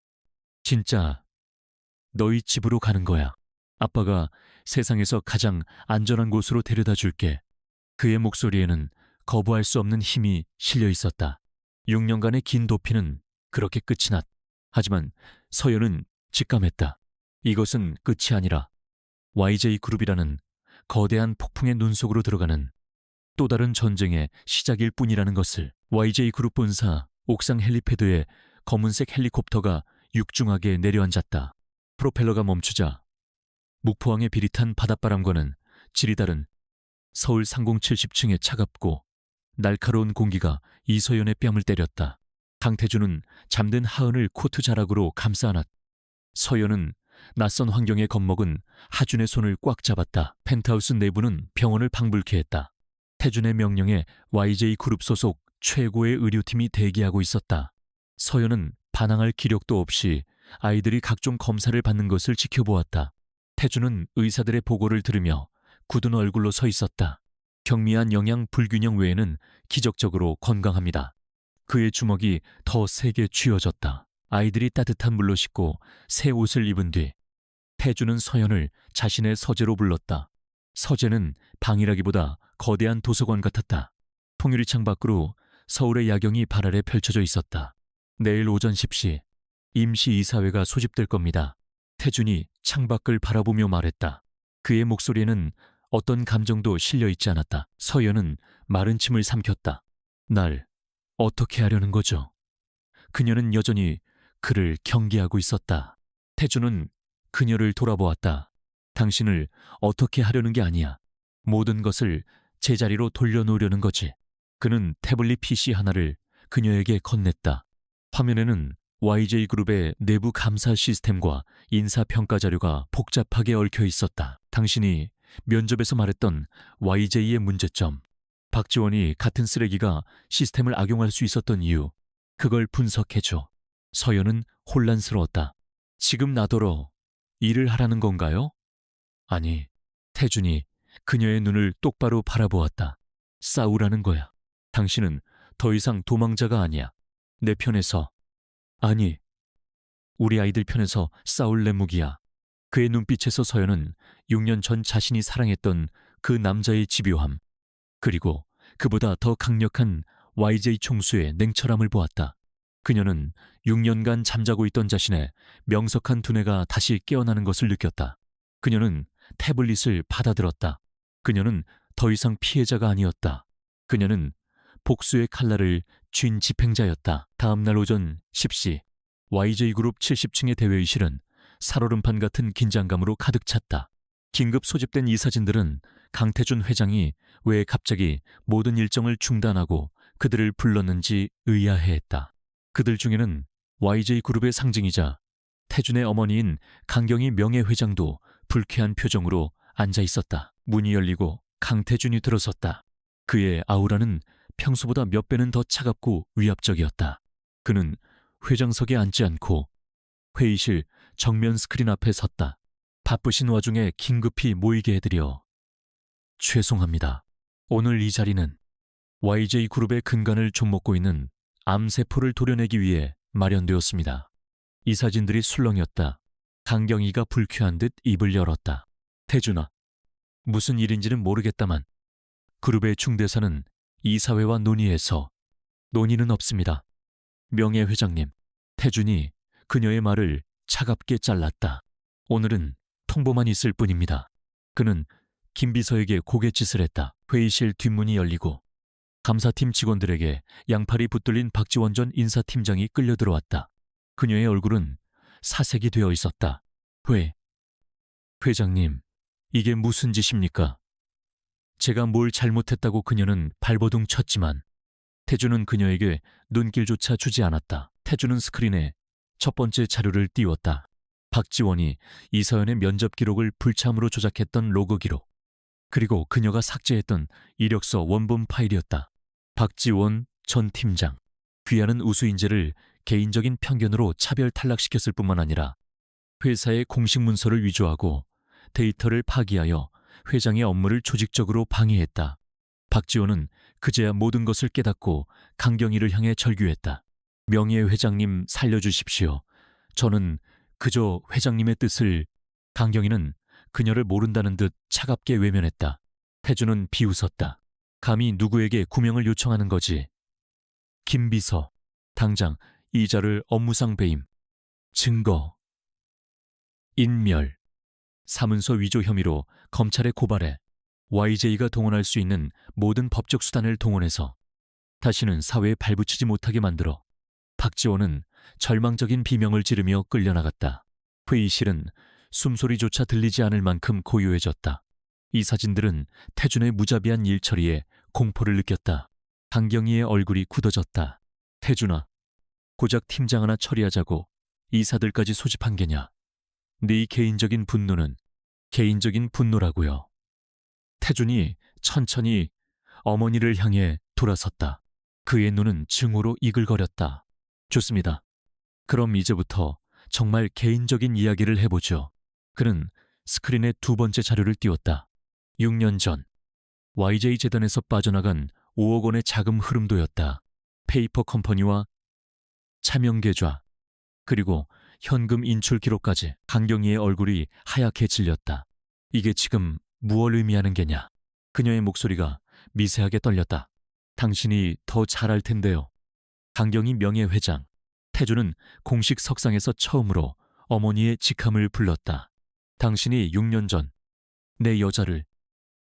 진짜 너희 집으로 가는 거야. 아빠가 세상에서 가장 안전한 곳으로 데려다 줄게. 그의 목소리에는 거부할 수 없는 힘이 실려 있었다. 6년간의 긴 도피는 그렇게 끝이 났다. 하지만 서연은 직감했다. 이것은 끝이 아니라 YJ그룹이라는 거대한 폭풍의 눈 속으로 들어가는 또 다른 전쟁의 시작일 뿐이라는 것을. YJ그룹 본사 옥상 헬리패드에 검은색 헬리콥터가 육중하게 내려앉았다. 프로펠러가 멈추자 묵포항의 비릿한 바닷바람과는 질이 다른 서울 상공 70층의 차갑고 날카로운 공기가 이서연의 뺨을 때렸다. 강태준은 잠든 하은을 코트 자락으로 감싸 안았다. 서연은 낯선 환경에 겁먹은 하준의 손을 꽉 잡았다. 펜트하우스 내부는 병원을 방불케 했다. 태준의 명령에 YJ 그룹 소속 최고의 의료팀이 대기하고 있었다. 서연은 반항할 기력도 없이 아이들이 각종 검사를 받는 것을 지켜보았다. 태준은 의사들의 보고를 들으며 굳은 얼굴로 서 있었다. 경미한 영양 불균형 외에는 기적적으로 건강합니다. 그의 주먹이 더 세게 쥐어졌다. 아이들이 따뜻한 물로 씻고 새 옷을 입은 뒤 태준은 서연을 자신의 서재로 불렀다. 서재는 방이라기보다 거대한 도서관 같았다. 통유리창 밖으로 서울의 야경이 발 아래 펼쳐져 있었다. 내일 오전 10시 임시이사회가 소집될 겁니다. 태준이 창밖을 바라보며 말했다. 그의 목소리에는 어떤 감정도 실려 있지 않았다. 서연은 마른 침을 삼켰다. 날 어떻게 하려는 거죠? 그녀는 여전히 그를 경계하고 있었다. 태준은 그녀를 돌아보았다. 당신을 어떻게 하려는 게 아니야. 모든 것을 제자리로 돌려놓으려는 거지. 그는 태블릿 PC 하나를 그녀에게 건넸다. 화면에는 YJ그룹의 내부 감사 시스템과 인사평가 자료가 복잡하게 얽혀 있었다. 당신이 면접에서 말했던 YJ의 문제점, 박지원이 같은 쓰레기가 시스템을 악용할 수 있었던 이유, 그걸 분석해줘. 서연은 혼란스러웠다. 지금 나더러 일을 하라는 건가요? 아니, 태준이 그녀의 눈을 똑바로 바라보았다. 싸우라는 거야. 당신은 더 이상 도망자가 아니야. 내 편에서, 아니, 우리 아이들 편에서 싸울 내 무기야. 그의 눈빛에서 서연은 6년 전 자신이 사랑했던 그 남자의 집요함, 그리고 그보다 더 강력한 YJ 총수의 냉철함을 보았다. 그녀는 6년간 잠자고 있던 자신의 명석한 두뇌가 다시 깨어나는 것을 느꼈다. 그녀는 태블릿을 받아들었다. 그녀는 더 이상 피해자가 아니었다. 그녀는 복수의 칼날을 쥔 집행자였다. 다음 날 오전 10시 YJ그룹 70층의 대회의실은 살얼음판 같은 긴장감으로 가득 찼다. 긴급 소집된 이사진들은 강태준 회장이 왜 갑자기 모든 일정을 중단하고 그들을 불렀는지 의아해했다. 그들 중에는 YJ그룹의 상징이자 태준의 어머니인 강경희 명예회장도 불쾌한 표정으로 앉아 있었다. 문이 열리고 강태준이 들어섰다. 그의 아우라는 평소보다 몇 배는 더 차갑고 위압적이었다. 그는 회장석에 앉지 않고 회의실 정면 스크린 앞에 섰다. 바쁘신 와중에 긴급히 모이게 해드려 죄송합니다. 오늘 이 자리는 YJ그룹의 근간을 좀먹고 있는 암세포를 도려내기 위해 마련되었습니다. 이사진들이 술렁였다. 강경희가 불쾌한 듯 입을 열었다. 태준아, 무슨 일인지는 모르겠다만 그룹의 중대사는 이사회와 논의해서 논의는 없습니다. 명예회장님, 태준이 그녀의 말을 차갑게 잘랐다. 오늘은 통보만 있을 뿐입니다. 그는 김비서에게 고갯짓을 했다. 회의실 뒷문이 열리고 감사팀 직원들에게 양팔이 붙들린 박지원 전 인사팀장이 끌려 들어왔다. 그녀의 얼굴은 사색이 되어 있었다. 회장님, 이게 무슨 짓입니까? 제가 뭘 잘못했다고 그녀는 발버둥 쳤지만 태준은 그녀에게 눈길조차 주지 않았다. 태준은 스크린에 첫 번째 자료를 띄웠다. 박지원이 이서연의 면접 기록을 불참으로 조작했던 로그 기록, 그리고 그녀가 삭제했던 이력서 원본 파일이었다. 박지원 전 팀장, 귀하는 우수인재를 개인적인 편견으로 차별 탈락시켰을 뿐만 아니라 회사의 공식 문서를 위조하고 데이터를 파기하여 회장의 업무를 조직적으로 방해했다. 박지원은 그제야 모든 것을 깨닫고 강경희를 향해 절규했다. 명예회장님 살려주십시오. 저는 그저 회장님의 뜻을... 강경희는 그녀를 모른다는 듯 차갑게 외면했다. 태준은 비웃었다. 감히 누구에게 구명을 요청하는 거지. 김비서, 당장 이자를 업무상 배임, 증거, 인멸, 사문서 위조 혐의로 검찰에 고발해 YJ가 동원할 수 있는 모든 법적 수단을 동원해서 다시는 사회에 발붙이지 못하게 만들어. 박지원은 절망적인 비명을 지르며 끌려나갔다. 회의실은 숨소리조차 들리지 않을 만큼 고요해졌다. 이 사진들은 태준의 무자비한 일처리에 공포를 느꼈다. 강경희의 얼굴이 굳어졌다. 태준아, 고작 팀장 하나 처리하자고 이사들까지 소집한 게냐? 네 개인적인 분노는 개인적인 분노라고요. 태준이 천천히 어머니를 향해 돌아섰다. 그의 눈은 증오로 이글거렸다. 좋습니다. 그럼 이제부터 정말 개인적인 이야기를 해보죠. 그는 스크린에 두 번째 자료를 띄웠다. 6년 전 YJ 재단에서 빠져나간 5억 원의 자금 흐름도였다. 페이퍼 컴퍼니와 차명 계좌, 그리고 현금 인출 기록까지. 강경희의 얼굴이 하얗게 질렸다. 이게 지금 무엇을 의미하는 게냐? 그녀의 목소리가 미세하게 떨렸다. 당신이 더 잘 알 텐데요. 강경희 명예회장. 태준은 공식 석상에서 처음으로 어머니의 직함을 불렀다. 당신이 6년 전 내 여자를,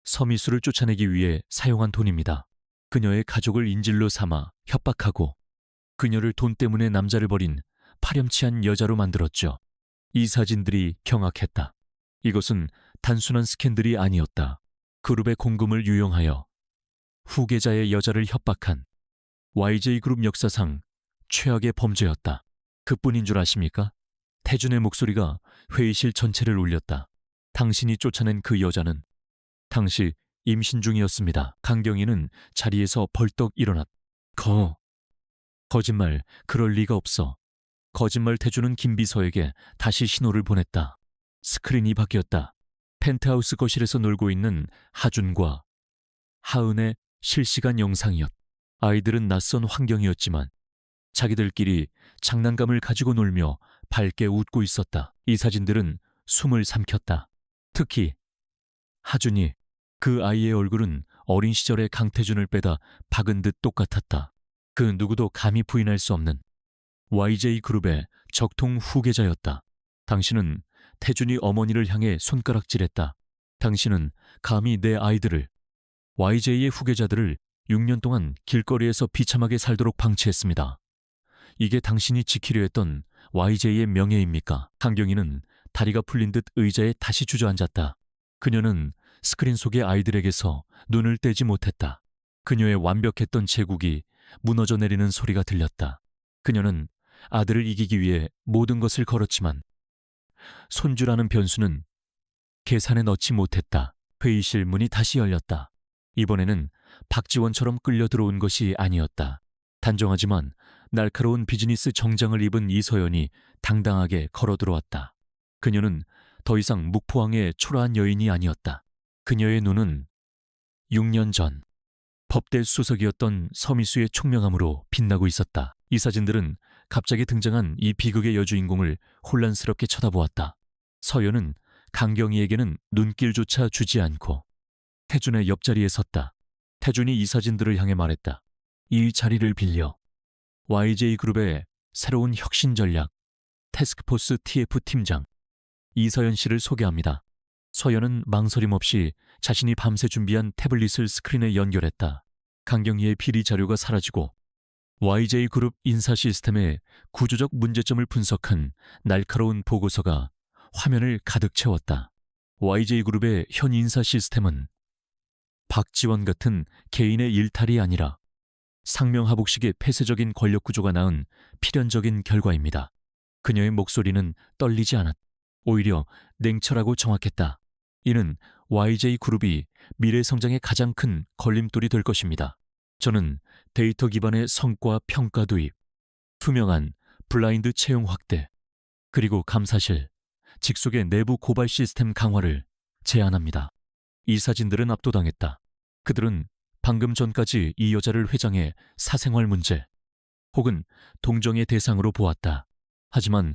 서미수를 쫓아내기 위해 사용한 돈입니다. 그녀의 가족을 인질로 삼아 협박하고 그녀를 돈 때문에 남자를 버린 파렴치한 여자로 만들었죠. 이 사진들이 경악했다. 이것은 단순한 스캔들이 아니었다. 그룹의 공금을 유용하여 후계자의 여자를 협박한 YJ그룹 역사상 최악의 범죄였다. 그뿐인 줄 아십니까? 태준의 목소리가 회의실 전체를 울렸다. 당신이 쫓아낸 그 여자는 당시 임신 중이었습니다. 강경희는 자리에서 벌떡 일어났다. 거짓말, 그럴 리가 없어. 거짓말. 태준은 김비서에게 다시 신호를 보냈다. 스크린이 바뀌었다. 펜트하우스 거실에서 놀고 있는 하준과 하은의 실시간 영상이었다. 아이들은 낯선 환경이었지만 자기들끼리 장난감을 가지고 놀며 밝게 웃고 있었다. 이 사진들은 숨을 삼켰다. 특히 하준이, 그 아이의 얼굴은 어린 시절의 강태준을 빼다 박은 듯 똑같았다. 그 누구도 감히 부인할 수 없는 YJ그룹의 적통 후계자였다. 당신은 태준이 어머니를 향해 손가락질했다. 당신은 감히 내 아이들을, YJ의 후계자들을 6년 동안 길거리에서 비참하게 살도록 방치했습니다. 이게 당신이 지키려 했던 YJ의 명예입니까? 강경희는 다리가 풀린 듯 의자에 다시 주저앉았다. 그녀는 스크린 속의 아이들에게서 눈을 떼지 못했다. 그녀의 완벽했던 제국이 무너져 내리는 소리가 들렸다. 그녀는 아들을 이기기 위해 모든 것을 걸었지만 손주라는 변수는 계산에 넣지 못했다. 회의실 문이 다시 열렸다. 이번에는 박지원처럼 끌려 들어온 것이 아니었다. 단정하지만 날카로운 비즈니스 정장을 입은 이서연이 당당하게 걸어 들어왔다. 그녀는 더 이상 묵포항의 초라한 여인이 아니었다. 그녀의 눈은 6년 전 법대 수석이었던 서미수의 총명함으로 빛나고 있었다. 이 사진들은 갑자기 등장한 이 비극의 여주인공을 혼란스럽게 쳐다보았다. 서연은 강경희에게는 눈길조차 주지 않고 태준의 옆자리에 섰다. 태준이 이 사진들을 향해 말했다. 이 자리를 빌려 YJ그룹의 새로운 혁신 전략 태스크포스 TF 팀장 이서연 씨를 소개합니다. 서연은 망설임 없이 자신이 밤새 준비한 태블릿을 스크린에 연결했다. 강경희의 비리 자료가 사라지고 YJ그룹 인사 시스템의 구조적 문제점을 분석한 날카로운 보고서가 화면을 가득 채웠다. YJ그룹의 현 인사 시스템은 박지원 같은 개인의 일탈이 아니라 상명하복식의 폐쇄적인 권력 구조가 낳은 필연적인 결과입니다. 그녀의 목소리는 떨리지 않았다. 오히려 냉철하고 정확했다. 이는 YJ그룹이 미래 성장의 가장 큰 걸림돌이 될 것입니다. 저는 데이터 기반의 성과 평가 도입, 투명한 블라인드 채용 확대, 그리고 감사실, 직속의 내부 고발 시스템 강화를 제안합니다. 이 사진들은 압도당했다. 그들은 방금 전까지 이 여자를 회장의 사생활 문제 혹은 동정의 대상으로 보았다. 하지만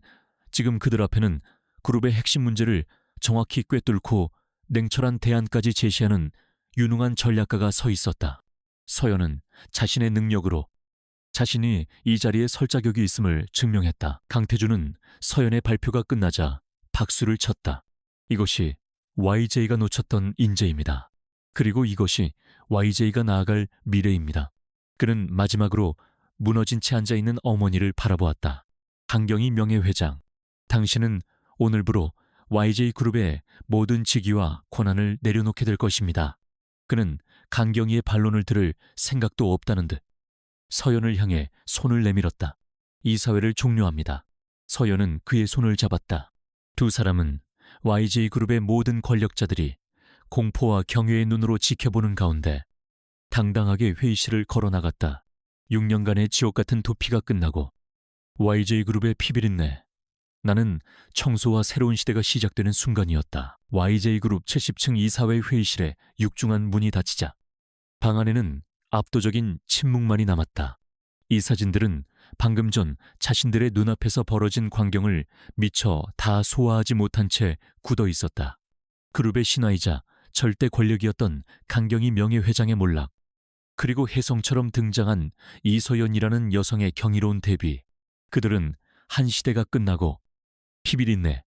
지금 그들 앞에는 그룹의 핵심 문제를 정확히 꿰뚫고 냉철한 대안까지 제시하는 유능한 전략가가 서 있었다. 서연은 자신의 능력으로 자신이 이 자리에 설 자격이 있음을 증명했다. 강태준은 서연의 발표가 끝나자 박수를 쳤다. 이것이 YJ가 놓쳤던 인재입니다. 그리고 이것이 YJ가 나아갈 미래입니다. 그는 마지막으로 무너진 채 앉아있는 어머니를 바라보았다. 강경희 명예회장, 당신은 오늘부로 YJ그룹의 모든 직위와 권한을 내려놓게 될 것입니다. 그는 강경희의 반론을 들을 생각도 없다는 듯 서연을 향해 손을 내밀었다. 이사회를 종료합니다. 서연은 그의 손을 잡았다. 두 사람은 YJ그룹의 모든 권력자들이 공포와 경외의 눈으로 지켜보는 가운데 당당하게 회의실을 걸어나갔다. 6년간의 지옥 같은 도피가 끝나고 YJ그룹의 피비린내. 나는 청소와 새로운 시대가 시작되는 순간이었다. YJ그룹 70층 이사회 회의실에 육중한 문이 닫히자 방 안에는 압도적인 침묵만이 남았다. 이 사진들은 방금 전 자신들의 눈앞에서 벌어진 광경을 미처 다 소화하지 못한 채 굳어 있었다. 그룹의 신화이자 절대 권력이었던 강경희 명예회장의 몰락, 그리고 혜성처럼 등장한 이서연이라는 여성의 경이로운 대비. 그들은 한 시대가 끝나고 피비린내.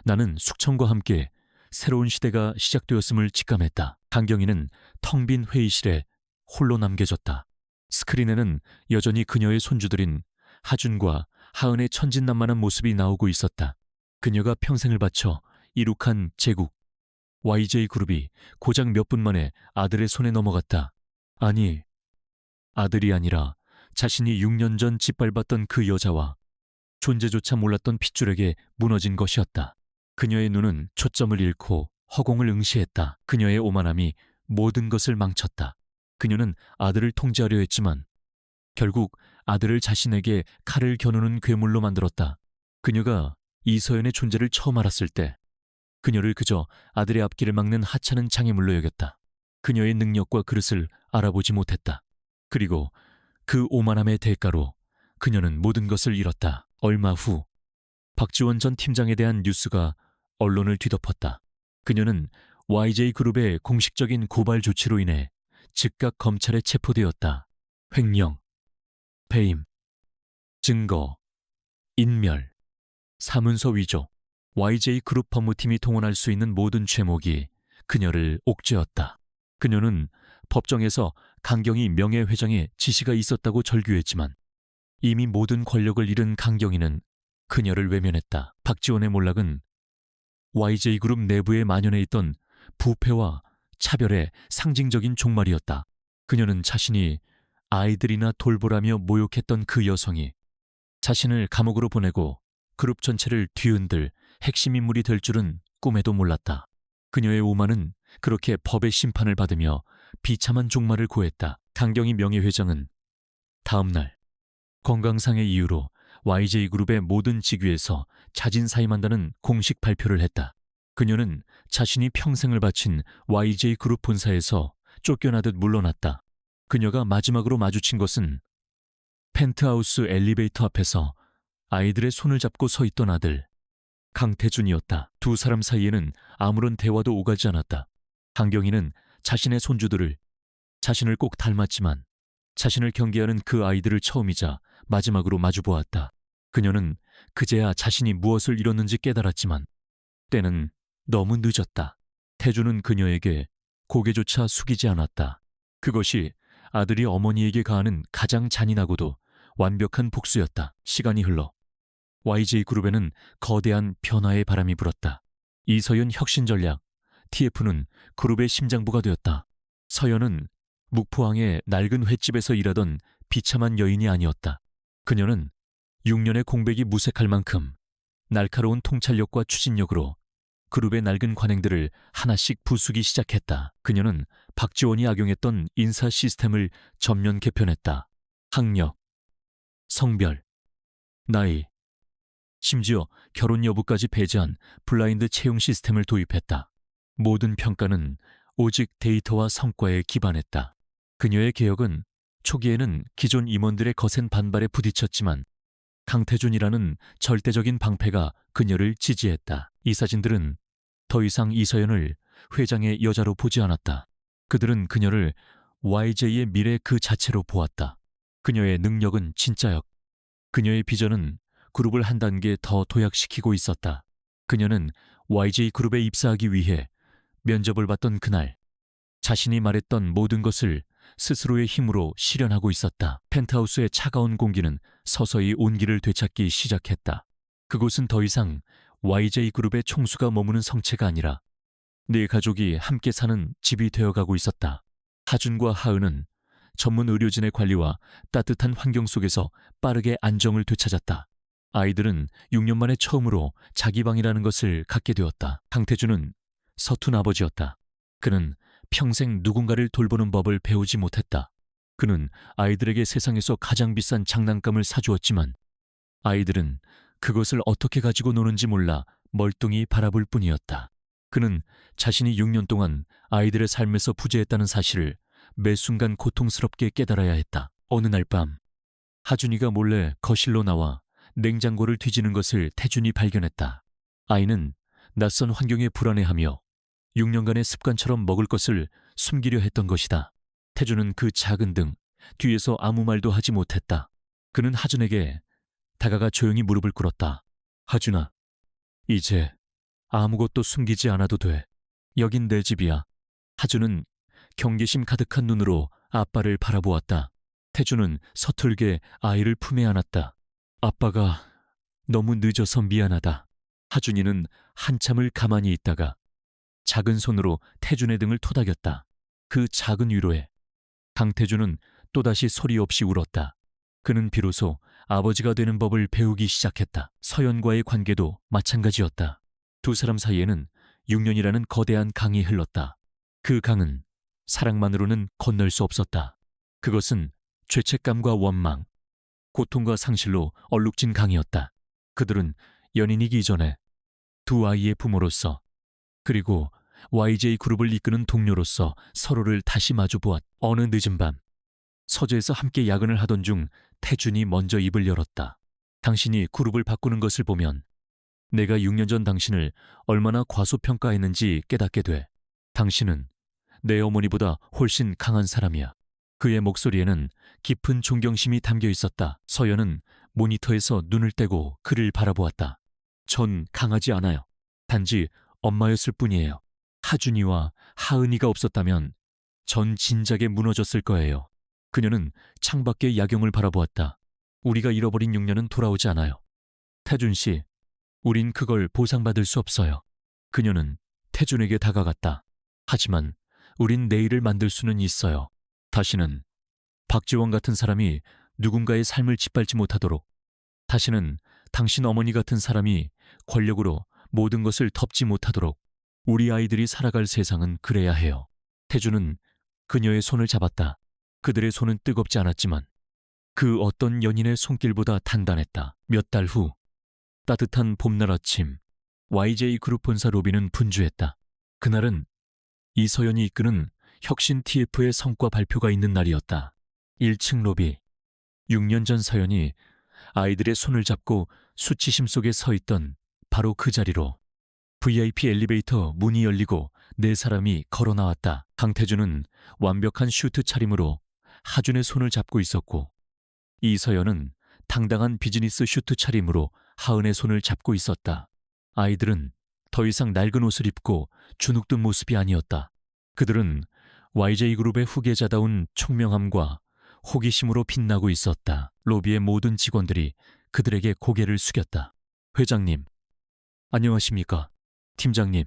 나는 숙청과 함께 새로운 시대가 시작되었음을 직감했다. 강경희는 텅 빈 회의실에 홀로 남겨졌다. 스크린에는 여전히 그녀의 손주들인 하준과 하은의 천진난만한 모습이 나오고 있었다. 그녀가 평생을 바쳐 이룩한 제국 YJ그룹이 고작 몇 분 만에 아들의 손에 넘어갔다. 아니, 아들이 아니라 자신이 6년 전 짓밟았던 그 여자와 존재조차 몰랐던 핏줄에게 무너진 것이었다. 그녀의 눈은 초점을 잃고 허공을 응시했다. 그녀의 오만함이 모든 것을 망쳤다. 그녀는 아들을 통제하려 했지만 결국 아들을 자신에게 칼을 겨누는 괴물로 만들었다. 그녀가 이서연의 존재를 처음 알았을 때 그녀를 그저 아들의 앞길을 막는 하찮은 장애물로 여겼다. 그녀의 능력과 그릇을 알아보지 못했다. 그리고 그 오만함의 대가로 그녀는 모든 것을 잃었다. 얼마 후 박지원 전 팀장에 대한 뉴스가 언론을 뒤덮었다. 그녀는 YJ그룹의 공식적인 고발 조치로 인해 즉각 검찰에 체포되었다. 횡령, 배임, 증거, 인멸, 사문서 위조, YJ그룹 법무팀이 동원할 수 있는 모든 죄목이 그녀를 옥죄었다. 그녀는 법정에서 강경희 명예회장의 지시가 있었다고 절규했지만 이미 모든 권력을 잃은 강경희는 그녀를 외면했다. 박지원의 몰락은 YJ그룹 내부에 만연해 있던 부패와 차별의 상징적인 종말이었다. 그녀는 자신이 아이들이나 돌보라며 모욕했던 그 여성이 자신을 감옥으로 보내고 그룹 전체를 뒤흔들 핵심 인물이 될 줄은 꿈에도 몰랐다. 그녀의 오만은 그렇게 법의 심판을 받으며 비참한 종말을 고했다. 강경희 명예회장은 다음 날 건강상의 이유로 YJ그룹의 모든 직위에서 자진 사임한다는 공식 발표를 했다. 그녀는 자신이 평생을 바친 YJ그룹 본사에서 쫓겨나듯 물러났다. 그녀가 마지막으로 마주친 것은 펜트하우스 엘리베이터 앞에서 아이들의 손을 잡고 서 있던 아들 강태준이었다. 두 사람 사이에는 아무런 대화도 오가지 않았다. 강경희는 자신의 손주들을 자신을 꼭 닮았지만 자신을 경계하는 그 아이들을 처음이자 마지막으로 마주보았다. 그녀는 그제야 자신이 무엇을 잃었는지 깨달았지만 때는 너무 늦었다. 태준은 그녀에게 고개조차 숙이지 않았다. 그것이 아들이 어머니에게 가하는 가장 잔인하고도 완벽한 복수였다. 시간이 흘러 YJ그룹에는 거대한 변화의 바람이 불었다. 이서연 혁신 전략, TF는 그룹의 심장부가 되었다. 서연은 묵포항의 낡은 횟집에서 일하던 비참한 여인이 아니었다. 그녀는 6년의 공백이 무색할 만큼 날카로운 통찰력과 추진력으로 그룹의 낡은 관행들을 하나씩 부수기 시작했다. 그녀는 박지원이 악용했던 인사 시스템을 전면 개편했다. 학력, 성별, 나이, 심지어 결혼 여부까지 배제한 블라인드 채용 시스템을 도입했다. 모든 평가는 오직 데이터와 성과에 기반했다. 그녀의 개혁은 초기에는 기존 임원들의 거센 반발에 부딪혔지만 강태준이라는 절대적인 방패가 그녀를 지지했다. 이 사진들은 더 이상 이서연을 회장의 여자로 보지 않았다. 그들은 그녀를 YJ의 미래 그 자체로 보았다. 그녀의 능력은 진짜역. 그녀의 비전은 그룹을 한 단계 더 도약시키고 있었다. 그녀는 YJ그룹에 입사하기 위해 면접을 봤던 그날 자신이 말했던 모든 것을 스스로의 힘으로 실현하고 있었다. 펜트하우스의 차가운 공기는 서서히 온기를 되찾기 시작했다. 그곳은 더 이상 YJ그룹의 총수가 머무는 성체가 아니라 네 가족이 함께 사는 집이 되어가고 있었다. 하준과 하은은 전문 의료진의 관리와 따뜻한 환경 속에서 빠르게 안정을 되찾았다. 아이들은 6년 만에 처음으로 자기 방이라는 것을 갖게 되었다. 강태준은 서툰 아버지였다. 그는 평생 누군가를 돌보는 법을 배우지 못했다. 그는 아이들에게 세상에서 가장 비싼 장난감을 사주었지만 아이들은 그것을 어떻게 가지고 노는지 몰라 멀뚱히 바라볼 뿐이었다. 그는 자신이 6년 동안 아이들의 삶에서 부재했다는 사실을 매 순간 고통스럽게 깨달아야 했다. 어느 날 밤 하준이가 몰래 거실로 나와 냉장고를 뒤지는 것을 태준이 발견했다. 아이는 낯선 환경에 불안해하며 6년간의 습관처럼 먹을 것을 숨기려 했던 것이다. 태준은 그 작은 등 뒤에서 아무 말도 하지 못했다. 그는 하준에게 다가가 조용히 무릎을 꿇었다. 하준아, 이제 아무것도 숨기지 않아도 돼. 여긴 내 집이야. 하준은 경계심 가득한 눈으로 아빠를 바라보았다. 태준은 서툴게 아이를 품에 안았다. 아빠가 너무 늦어서 미안하다. 하준이는 한참을 가만히 있다가 작은 손으로 태준의 등을 토닥였다. 그 작은 위로에 강태준은 또다시 소리 없이 울었다. 그는 비로소 아버지가 되는 법을 배우기 시작했다. 서연과의 관계도 마찬가지였다. 두 사람 사이에는 6년이라는 거대한 강이 흘렀다. 그 강은 사랑만으로는 건널 수 없었다. 그것은 죄책감과 원망, 고통과 상실로 얼룩진 강이었다. 그들은 연인이기 전에 두 아이의 부모로서 그리고 YJ그룹을 이끄는 동료로서 서로를 다시 마주보았. 어느 늦은 밤 서재에서 함께 야근을 하던 중 태준이 먼저 입을 열었다. 당신이 그룹을 바꾸는 것을 보면 내가 6년 전 당신을 얼마나 과소평가했는지 깨닫게 돼. 당신은 내 어머니보다 훨씬 강한 사람이야. 그의 목소리에는 깊은 존경심이 담겨 있었다. 서연은 모니터에서 눈을 떼고 그를 바라보았다. 전 강하지 않아요. 단지 엄마였을 뿐이에요. 하준이와 하은이가 없었다면 전 진작에 무너졌을 거예요. 그녀는 창밖의 야경을 바라보았다. 우리가 잃어버린 6년은 돌아오지 않아요. 태준 씨, 우린 그걸 보상받을 수 없어요. 그녀는 태준에게 다가갔다. 하지만 우린 내일을 만들 수는 있어요. 다시는 박지원 같은 사람이 누군가의 삶을 짓밟지 못하도록, 다시는 당신 어머니 같은 사람이 권력으로 모든 것을 덮지 못하도록 우리 아이들이 살아갈 세상은 그래야 해요. 태준은 그녀의 손을 잡았다. 그들의 손은 뜨겁지 않았지만 그 어떤 연인의 손길보다 단단했다. 몇 달 후 따뜻한 봄날 아침 YJ그룹 본사 로비는 분주했다. 그날은 이서연이 이끄는 혁신 TF의 성과 발표가 있는 날이었다. 1층 로비. 6년 전 서연이 아이들의 손을 잡고 수치심 속에 서 있던 바로 그 자리로 VIP 엘리베이터 문이 열리고 네 사람이 걸어 나왔다. 강태준은 완벽한 슈트 차림으로 하준의 손을 잡고 있었고 이서연은 당당한 비즈니스 슈트 차림으로 하은의 손을 잡고 있었다. 아이들은 더 이상 낡은 옷을 입고 주눅든 모습이 아니었다. 그들은 YJ그룹의 후계자다운 총명함과 호기심으로 빛나고 있었다. 로비의 모든 직원들이 그들에게 고개를 숙였다. 회장님, 안녕하십니까? 팀장님,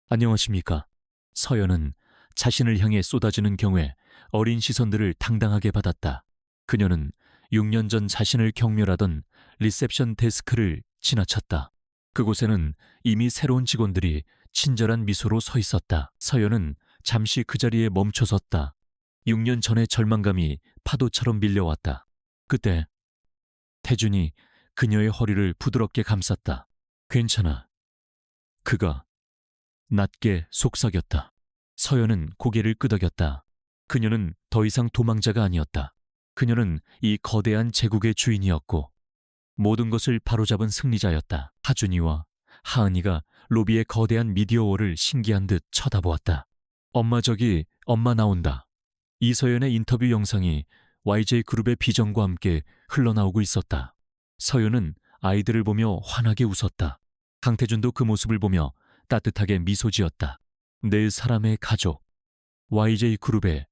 안녕하십니까? 서연은 자신을 향해 쏟아지는 경외, 어린 시선들을 당당하게 받았다. 그녀는 6년 전 자신을 경멸하던 리셉션 데스크를 지나쳤다. 그곳에는 이미 새로운 직원들이 친절한 미소로 서 있었다. 서연은 잠시 그 자리에 멈춰섰다. 6년 전의 절망감이 파도처럼 밀려왔다. 그때 태준이 그녀의 허리를 부드럽게 감쌌다. 괜찮아. 그가 낮게 속삭였다. 서연은 고개를 끄덕였다. 그녀는 더 이상 도망자가 아니었다. 그녀는 이 거대한 제국의 주인이었고 모든 것을 바로잡은 승리자였다. 하준이와 하은이가 로비의 거대한 미디어월을 신기한 듯 쳐다보았다. 엄마 저기 엄마 나온다. 이서연의 인터뷰 영상이 YJ그룹의 비전과 함께 흘러나오고 있었다. 서연은 아이들을 보며 환하게 웃었다. 강태준도 그 모습을 보며 따뜻하게 미소 지었다. 네 사람의 가족, YJ그룹의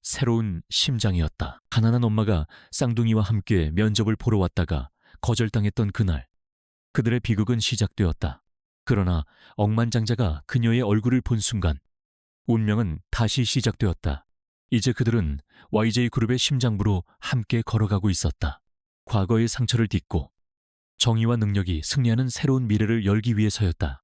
새로운 심장이었다. 가난한 엄마가 쌍둥이와 함께 면접을 보러 왔다가 거절당했던 그날, 그들의 비극은 시작되었다. 그러나 억만장자가 그녀의 얼굴을 본 순간 운명은 다시 시작되었다. 이제 그들은 YJ그룹의 심장부로 함께 걸어가고 있었다. 과거의 상처를 딛고 정의와 능력이 승리하는 새로운 미래를 열기 위해서였다.